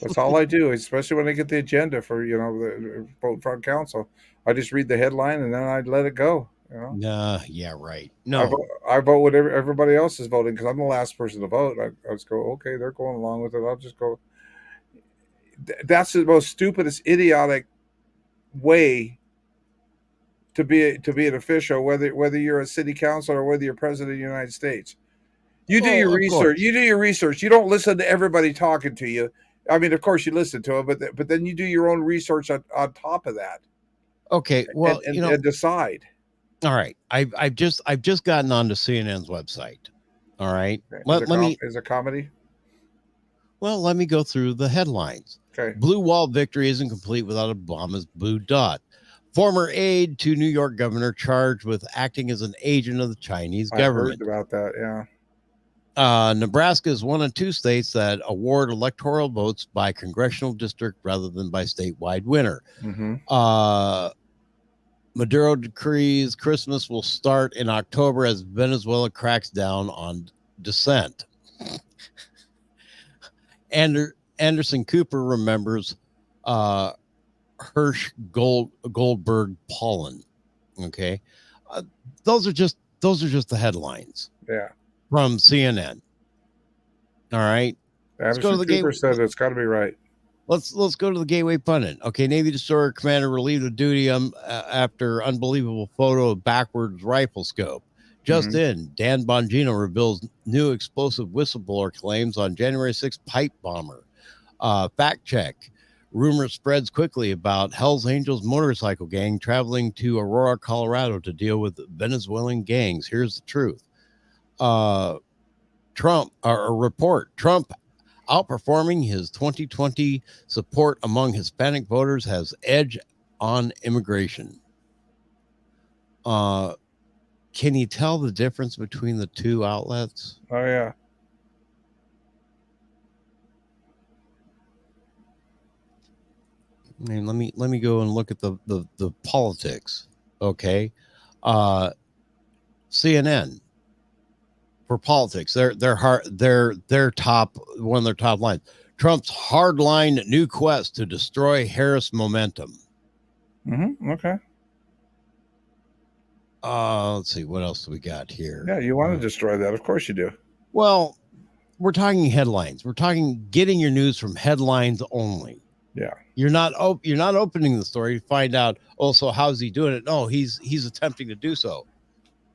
That's all I do, especially when I get the agenda for the vote front council. I just read the headline and then I let it go. Yeah, right. No, I vote with everybody else is voting because I'm the last person to vote. I just go, okay, they're going along with it. I'll just go. That's the most stupidest, idiotic way to be an official, whether you're a city councilor or whether you're president of the United States. You do your research. Course. You do your research. You don't listen to everybody talking to you. I mean, of course you listen to them, but then you do your own research on top of that. Okay, well, and decide. All right, I've just gotten onto CNN's website. All right, is it comedy? Well, let me go through the headlines. Okay. Blue wall victory isn't complete without Obama's blue dot. Former aide to New York governor charged with acting as an agent of the Chinese government. I heard about that, yeah. Nebraska is one of two states that award electoral votes by congressional district rather than by statewide winner. Mm-hmm. Maduro decrees Christmas will start in October as Venezuela cracks down on dissent. Anderson Cooper remembers Hirsch Goldberg Pollen. Okay, those are just the headlines. Yeah, from CNN. All right, let's go to the Cooper said it's got to be right. Let's go to the Gateway Pundit. Okay, Navy destroyer commander relieved of duty after unbelievable photo of backwards rifle scope. Just in, Dan Bongino reveals new explosive whistleblower claims on January 6th pipe bomber. Fact check. Rumor spreads quickly about Hell's Angels motorcycle gang traveling to Aurora, Colorado to deal with Venezuelan gangs. Here's the truth. Trump outperforming his 2020 support among Hispanic voters has edge on immigration. Can you tell the difference between the two outlets? Oh, yeah. I mean, let me go and look at the politics. Okay. CNN for politics. Their top, one of their top lines. Trump's hardline new quest to destroy Harris momentum. Okay. Let's see, what else do we got here? Yeah, you want to destroy that. Of course you do. Well, we're talking headlines. We're talking getting your news from headlines only. Yeah. You're not opening the story to find out, oh, so how's he doing it? No, he's attempting to do so.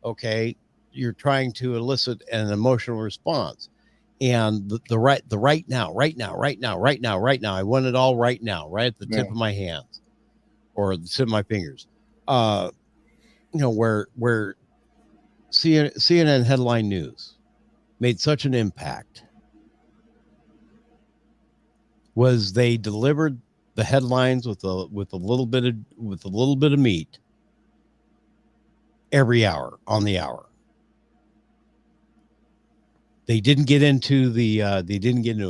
Okay. You're trying to elicit an emotional response. And the right now. I want it all right now, right at the tip of my hands or the tip of my fingers. Where CNN headline news made such an impact was they delivered the headlines with a little bit of meat every hour on the hour. They didn't get into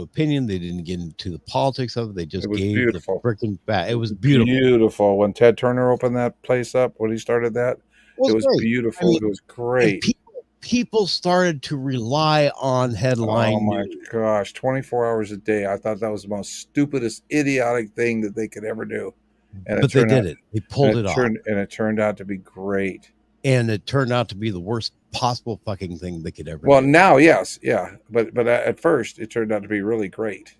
opinion. They didn't get into the politics of it. They just gave beautiful. the freaking bat. It was beautiful. Beautiful. When Ted Turner opened that place up, when he started that, it was great. beautiful. It was great. People started to rely on headline Oh my news. gosh, 24 hours a day. I thought that was the most stupidest, idiotic thing that they could ever do. And But they did it. They pulled it off. And it turned out to be great. And it turned out to be the worst possible fucking thing they could ever Well, do. now, yes. Yeah. But at first, it turned out to be really great.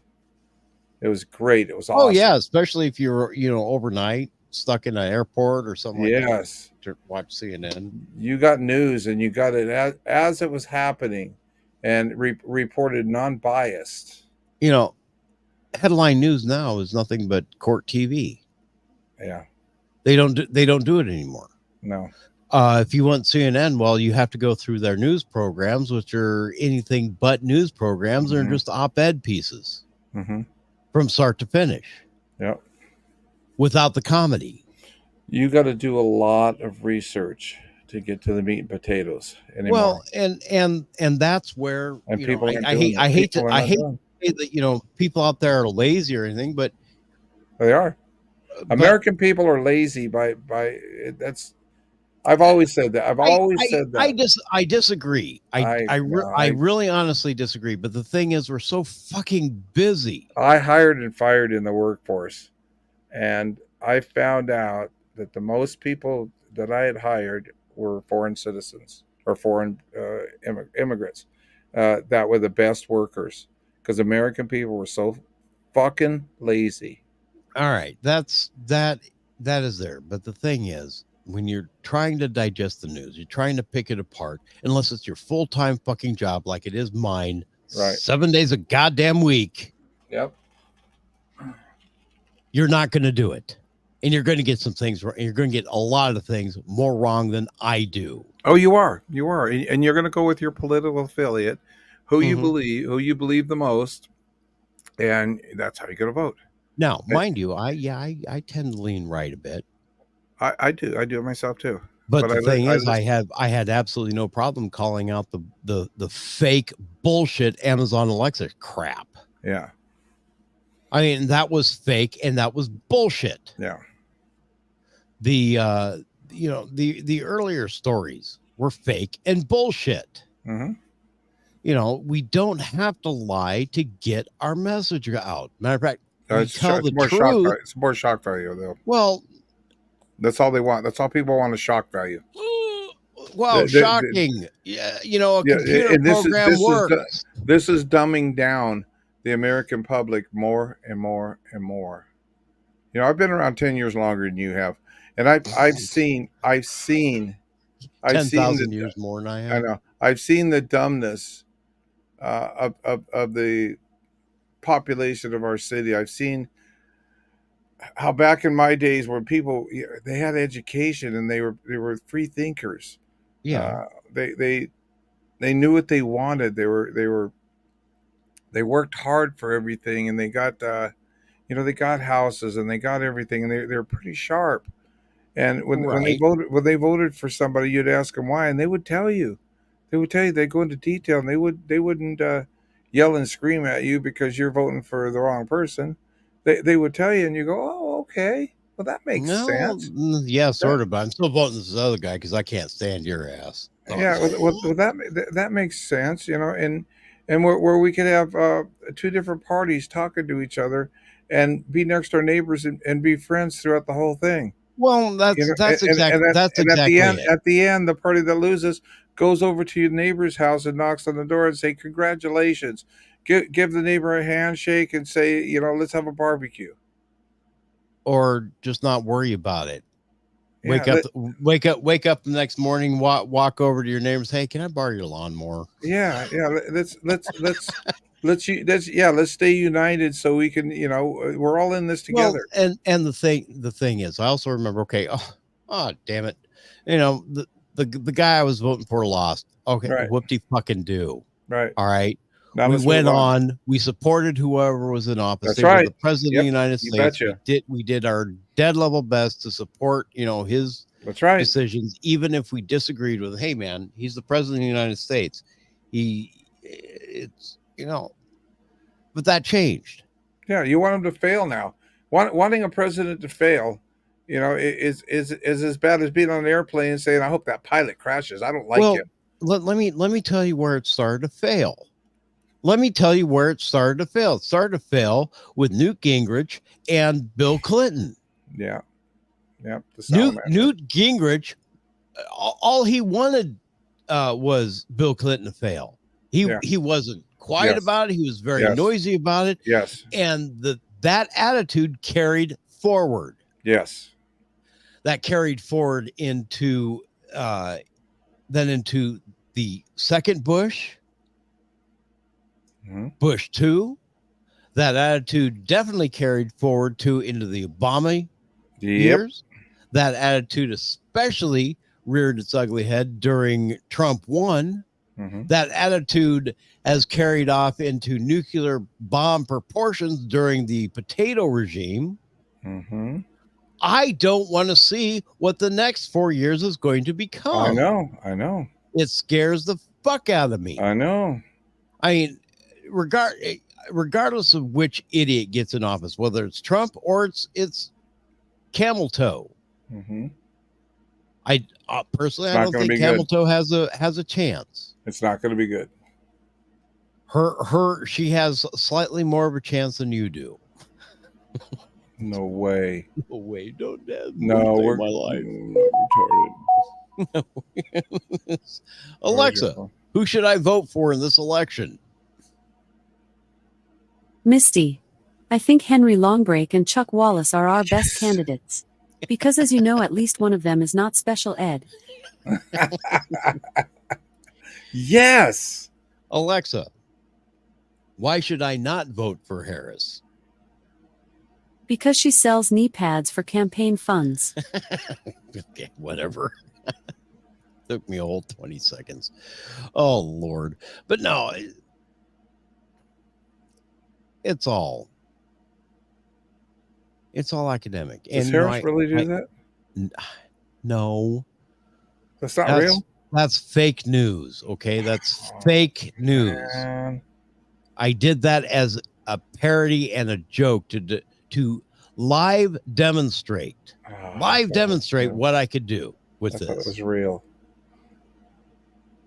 It was great. It was awesome. Oh, yeah. Especially if you're, overnight stuck in an airport or something like Yes. that. To watch CNN. You got news and you got it as it was happening and reported non-biased. Headline news now is nothing but court TV. Yeah. They don't do it anymore. No. If you want CNN, well, you have to go through their news programs, which are anything but news programs. They're just op-ed pieces from start to finish. Yep. Without the comedy. You got to do a lot of research to get to the meat and potatoes anymore. Well, and that's where people I hate to say that people out there are lazy or anything, but they are. American people are lazy by that's. I've always said that. I disagree. I really honestly disagree. But the thing is, we're so fucking busy. I hired and fired in the workforce, and I found out that the most people that I had hired were foreign citizens or foreign immigrants that were the best workers because American people were so fucking lazy. All right, that is there. But the thing is, when you're trying to digest the news, you're trying to pick it apart, unless it's your full-time fucking job like it is mine, right? 7 days a goddamn week. Yep. You're not going to do it. And you're going to get some things wrong. You're going to get a lot of things more wrong than I do. Oh, you are. And you're going to go with your political affiliate, who you believe the most. And that's how you're going to vote. Now, mind you, I tend to lean right a bit. I do it myself too. But the thing is, I had absolutely no problem calling out the fake bullshit Amazon Alexa crap. Yeah. I mean, that was fake and that was bullshit. Yeah. The earlier stories were fake and bullshit. We don't have to lie to get our message out. Matter of fact, it's more shock value though. Well, that's all they want. That's all people want is shock value. Well, shocking. A computer program works. This is dumbing down the American public more and more and more. I've been around 10 years longer than you have, and I've seen 10,000 years more than I have. I know. I've seen the dumbness of the population of our city. I've seen how back in my days when people they had education and they were free thinkers. Yeah. They knew what they wanted. They worked hard for everything, and they got they got houses and they got everything, and they're pretty sharp. And when they voted for somebody, you'd ask them why, and they would tell you. They'd go into detail, and they wouldn't yell and scream at you because you're voting for the wrong person. They would tell you, and you go, "Oh, okay. Well, that makes sense." Yeah, sort of. But I'm still voting this other guy because I can't stand your ass. Yeah, well, that makes sense, and where we could have two different parties talking to each other and be next door neighbors and be friends throughout the whole thing. Well, that's exactly it. At the end, the party that loses goes over to your neighbor's house and knocks on the door and say, "Congratulations." Give the neighbor a handshake and say, let's have a barbecue. Or just not worry about it. Yeah, Wake up the next morning, walk over to your neighbors. Hey, can I borrow your lawnmower? Yeah. Let's stay united so we can, we're all in this together. Well, and the thing is, I also remember, okay, oh damn it. The guy I was voting for lost. Okay, Right. whoop-de fucking do. Right. All right. Now We let's went move on. We supported whoever was in office. That's They were right. the president Yep, of the United you States. betcha. We did our dead level best to support, his That's right. decisions, even if we disagreed with. Hey, man, he's the president of the United States. But that changed. Yeah, you want him to fail now. Wanting a president to fail, is as bad as being on an airplane and saying, "I hope that pilot crashes. I don't like him." Let me tell you where it started to fail. It started to fail with Newt Gingrich and Bill Clinton. Yeah. Newt Gingrich, all he wanted was Bill Clinton to fail. He wasn't quiet about it. He was very noisy about it. Yes. And that attitude carried forward. Yes. That carried forward into the second Bush, Bush 2. That attitude definitely carried forward into the Obama years. That attitude especially reared its ugly head during Trump 1. That attitude has carried off into nuclear bomb proportions during the potato regime. I don't want to see what the next 4 years is going to become. I know. It scares the fuck out of me. I know. I mean, regardless of which idiot gets in office, whether it's Trump or it's Camel Toe. I personally, I don't think Camel Toe has a chance. It's not going to be good. She has slightly more of a chance than you do. No way. No way. Don't we're my life. Retarded. Alexa, who should I vote for in this election? Misty. I think Henry Longbreak and Chuck Wallace are our best candidates. Because as you know, at least one of them is not special ed. Yes. Alexa, why should I not vote for Harris? Because she sells knee pads for campaign funds. Okay, whatever. Took me a whole 20 seconds. Oh, Lord. But no, it's all academic. Does Harris really do that? No. That's not real? That's fake news, okay? That's fake news. Man. I did that as a parody and a joke to live demonstrate what I could do with this. It was real.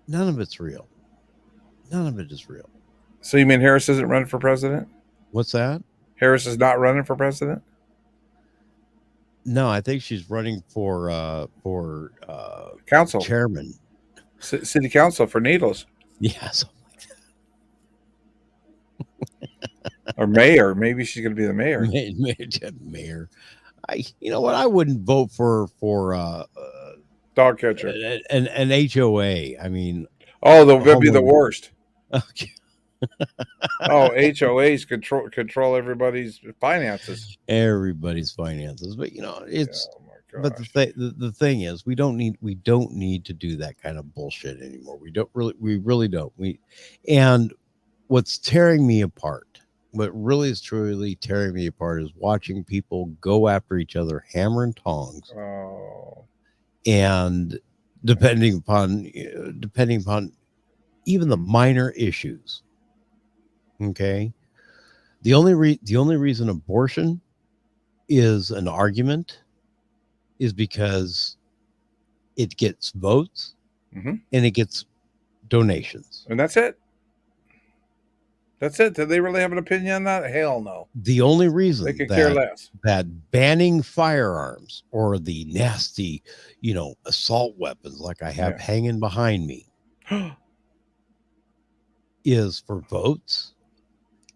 None of it's real. None of it is real. So you mean Harris isn't running for president? What's that? Harris is not running for president? No, I think she's running for council chairman, city council for Needles. Yeah, something like that. Or mayor. Maybe she's going to be the mayor. Mayor. You know what? I wouldn't vote for dog catcher, an HOA. I mean, that'd be the worst. Okay. HOAs control everybody's finances. Everybody's finances, but it's. But the thing is, we don't need to do that kind of bullshit anymore. We really don't. And what's tearing me apart, what really is truly tearing me apart, is watching people go after each other, hammer and tongs. Oh. And depending upon even the minor issues. Okay. The only reason abortion is an argument is because it gets votes and it gets donations. And that's it. That's it. Do they really have an opinion on that? Hell no. The only reason They could care less. that banning firearms or the nasty, assault weapons like I have hanging behind me is for votes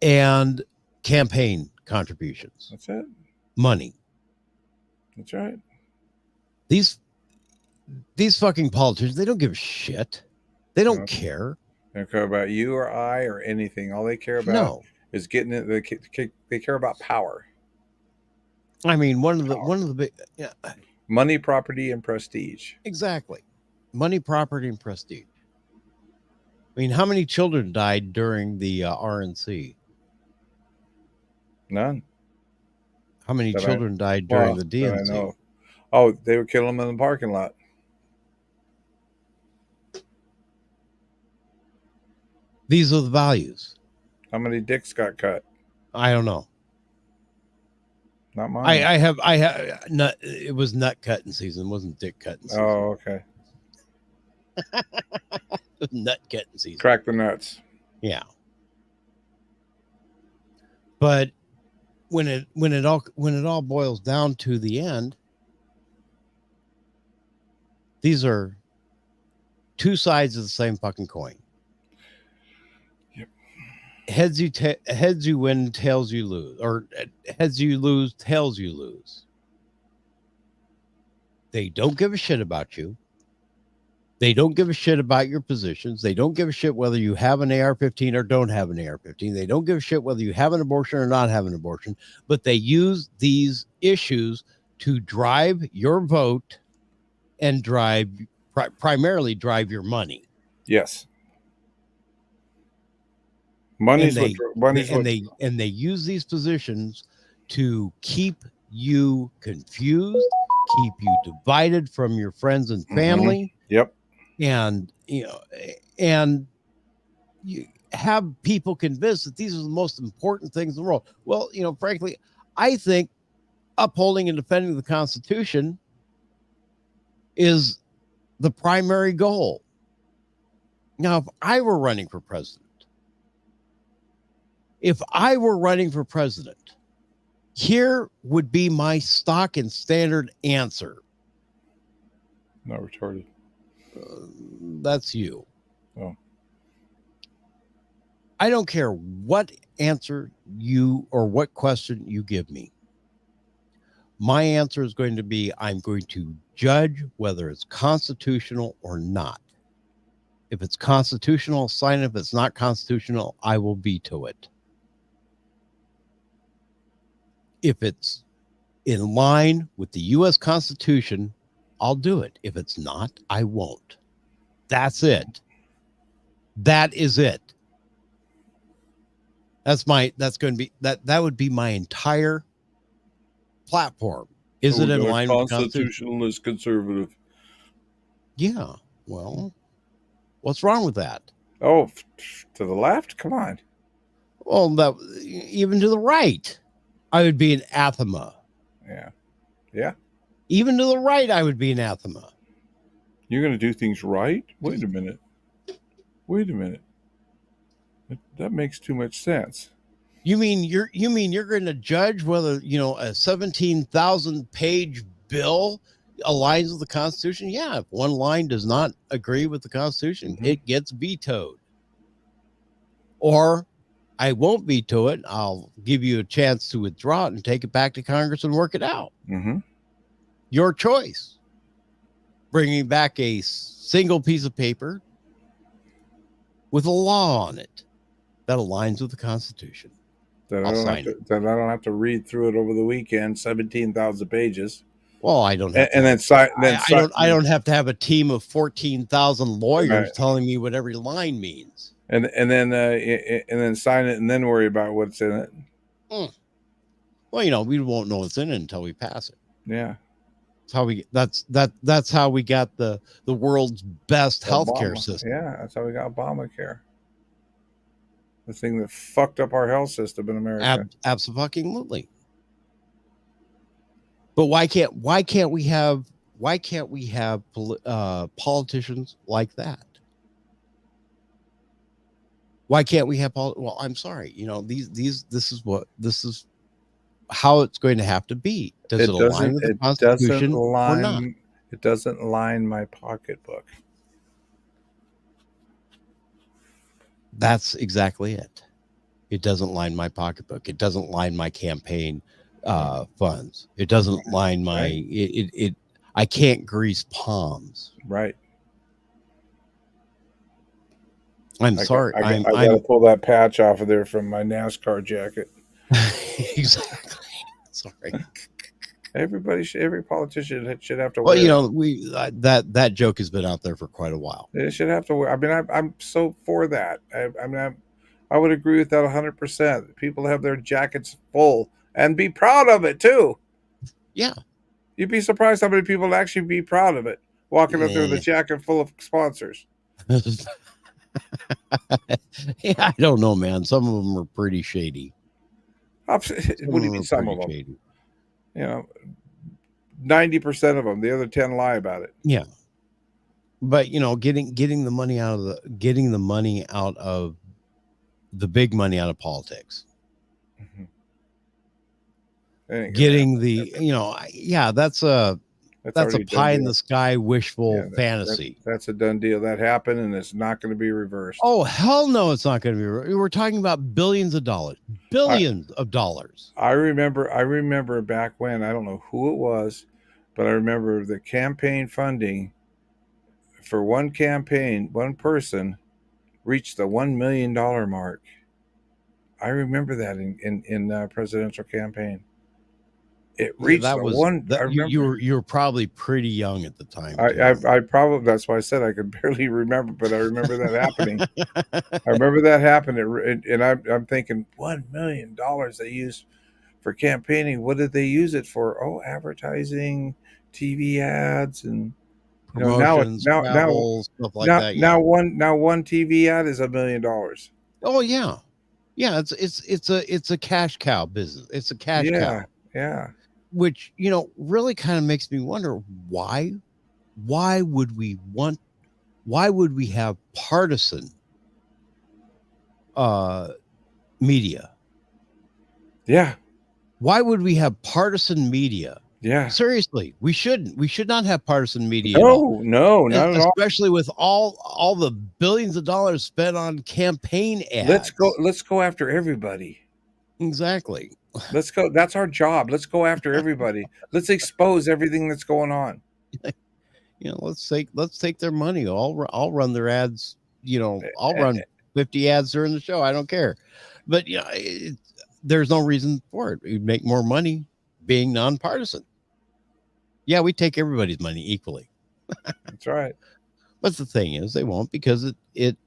and campaign contributions. That's it. Money. That's right. These fucking politicians, they don't give a shit. They don't care. They don't care about you or I or anything. All they care about is getting it. They care about power. I mean, one of the big money, property, and prestige. Exactly. Money, property, and prestige. I mean, how many children died during the RNC? None. How many children died during the DNC? I know. Oh, they were killing them in the parking lot. These are the values. How many dicks got cut? I don't know. Not mine. I have nut. It was nut cutting season. It wasn't dick cutting season. Oh, okay. Nut cutting season. Crack the nuts. Yeah. But when it all boils down to the end, these are two sides of the same fucking coin. Yep. Heads you win, tails you lose, or heads you lose, tails you lose. They don't give a shit about you. They don't give a shit about your positions. They don't give a shit whether you have an AR-15 or don't have an AR-15. They don't give a shit whether you have an abortion or not have an abortion, but they use these issues to drive your vote and primarily drive your money. Yes. Money's and they use these positions to keep you confused, keep you divided from your friends and family. Yep. And you have people convinced that these are the most important things in the world. Well, frankly, I think upholding and defending the Constitution is the primary goal. Now, if I were running for president, here would be my stock and standard answer. Not retarded. That's you. Oh. I don't care what answer you or what question you give me. My answer is going to be, I'm going to judge whether it's constitutional or not. If it's constitutional, I'll sign it. If it's not constitutional, I will veto it. If it's in line with the U.S. Constitution, I'll do it. If it's not, I won't. That's it. That is it. That would be my entire platform. Is it in line with the Constitution? Constitutionalist conservative. Yeah. Well, what's wrong with that? Oh, to the left? Come on. Well, even to the right, I would be anathema. Yeah. Yeah. Even to the right, I would be anathema. You're going to do things right? Wait a minute. That makes too much sense. You mean you're going to judge whether, a 17,000 page bill aligns with the Constitution? Yeah. If one line does not agree with the Constitution, it gets vetoed. Or I won't veto it. I'll give you a chance to withdraw it and take it back to Congress and work it out. Mm-hmm. Your choice. Bringing back a single piece of paper with a law on it that aligns with the Constitution. That I don't have to read through it over the weekend, 17,000 pages. Well, I don't have I don't have to have a team of 14,000 lawyers telling me what every line means. And then sign it and then worry about what's in it. Well, we won't know what's in it until we pass it. Yeah. That's how we got the world's best healthcare system. Yeah, that's how we got Obamacare. The thing that fucked up our health system in America. Absolutely. But why can't we have politicians like that? Why can't we have well, I'm sorry, this is how it's going to have to be. Does it align with the Constitution or not? It doesn't line my pocketbook. That's exactly it. It doesn't line my pocketbook. It doesn't line my campaign funds. It doesn't line my it. I can't grease palms. Right. I'm sorry. I gotta pull that patch off of there from my NASCAR jacket. Exactly. Sorry. Every politician should have to. Well, wear that joke has been out there for quite a while. They should have to wear. I mean, I'm so for that. I would agree with that 100%. People have their jackets full and be proud of it too. Yeah. You'd be surprised how many people would actually be proud of it. Walking up there with a jacket full of sponsors. Yeah, I don't know, man. Some of them are pretty shady. What do you mean some of them? Shady. 90% of them. The other 10 lie about it. Yeah. But getting the money out of the big money out of politics. Mm-hmm. Getting that's a pie in the sky wishful fantasy. That's a done deal. That happened, and it's not going to be reversed. Oh hell no, it's not going to be. We're talking about billions of dollars. I remember back when, I don't know who it was, but I remember the campaign funding for one campaign, one person reached the $1 million mark. I remember that in presidential campaign. It reached you were probably pretty young at the time. I probably, that's why I said I could barely remember, but I remember that happening. I remember that happened, and I'm thinking $1 million they used for campaigning. What did they use it for? Oh, advertising, TV ads, and promotions, travels, stuff like that. Now one TV ad is $1 million. Oh yeah, it's a cash cow business. It's a cash cow. Yeah. Which, really kind of makes me wonder why would we have partisan media? Yeah. Why would we have partisan media? Yeah. Seriously, we shouldn't. We should not have partisan media. No, not at all. Especially with all the billions of dollars spent on campaign ads. Let's go after everybody. Exactly. Let's go. That's our job. Let's go after everybody. Let's expose everything that's going on. Let's take their money. I'll run their ads. I'll run 50 ads during the show. I don't care. But there's no reason for it. We'd make more money being nonpartisan. Yeah, we take everybody's money equally. That's right. But the thing is, they won't, because it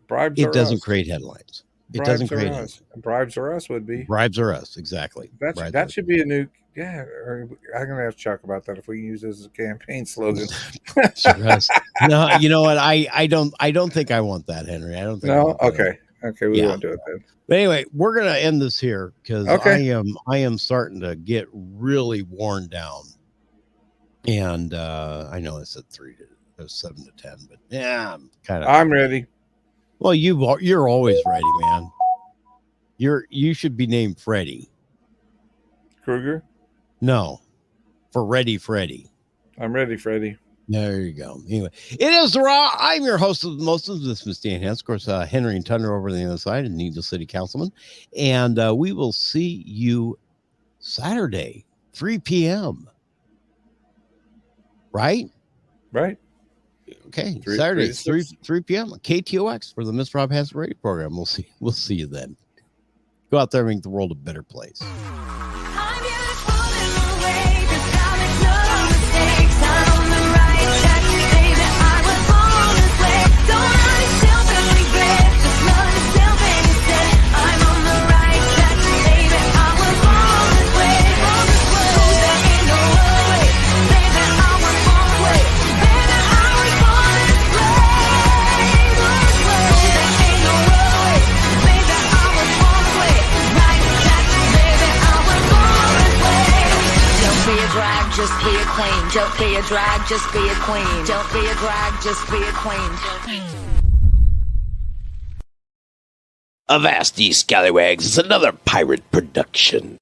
doesn't create headlines. It doesn't create us. Bribes or us would be. Bribes or us, exactly. That should be a new. Yeah, I'm gonna have to talk about that if we can use this as a campaign slogan. No, you know what? I don't think I want that, Henry. I don't think. No. Okay. We won't do it then. But anyway, we're gonna end this here because I am starting to get really worn down, and I know I said 7 to 10, but yeah, I'm ready. Well, you're always ready, man. You should be named Freddy Krueger. No, for Ready Freddy. I'm ready, Freddy. There you go. Anyway, it is the Raw. I'm your host of most of this, Miss Dan Hans. Of course, Henry and Tundra over on the other side, and Needle City Councilman. And we will see you Saturday, 3 p.m. Right? Right. Okay. Saturday, 3 p.m. KTOX for the Miss Rob Hansen radio program. We'll see you then. Go out there and make the world a better place. Just be a queen. Don't be a drag, just be a queen. Don't be a drag, just be a queen. Avast ye scallywags is another pirate production.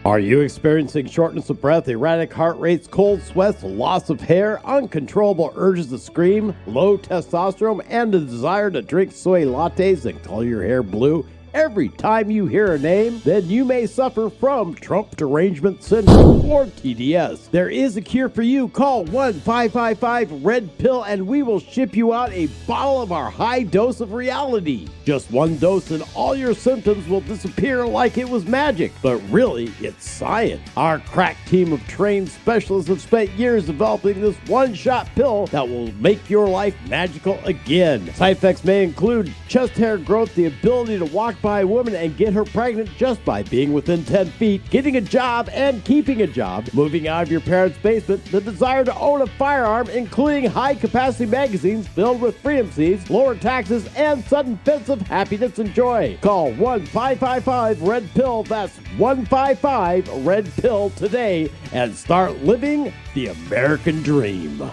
Are you experiencing shortness of breath, erratic heart rates, cold sweats, loss of hair, uncontrollable urges to scream, low testosterone, and the desire to drink soy lattes and color your hair blue? Every time you hear a name, then you may suffer from Trump Derangement Syndrome or TDS. There is a cure for you. Call 1-555-RED-PILL and we will ship you out a bottle of our high dose of reality. Just one dose and all your symptoms will disappear like it was magic. But really, it's science. Our crack team of trained specialists have spent years developing this one-shot pill that will make your life magical again. Side effects may include chest hair growth, the ability to walk by a woman and get her pregnant just by being within 10 feet, getting a job and keeping a job, moving out of your parents' basement, the desire to own a firearm, including high-capacity magazines filled with freedom seeds, lower taxes, and sudden fits of happiness and joy. Call 1-555-RED-PILL. That's 155-RED-PILL today and start living the American dream.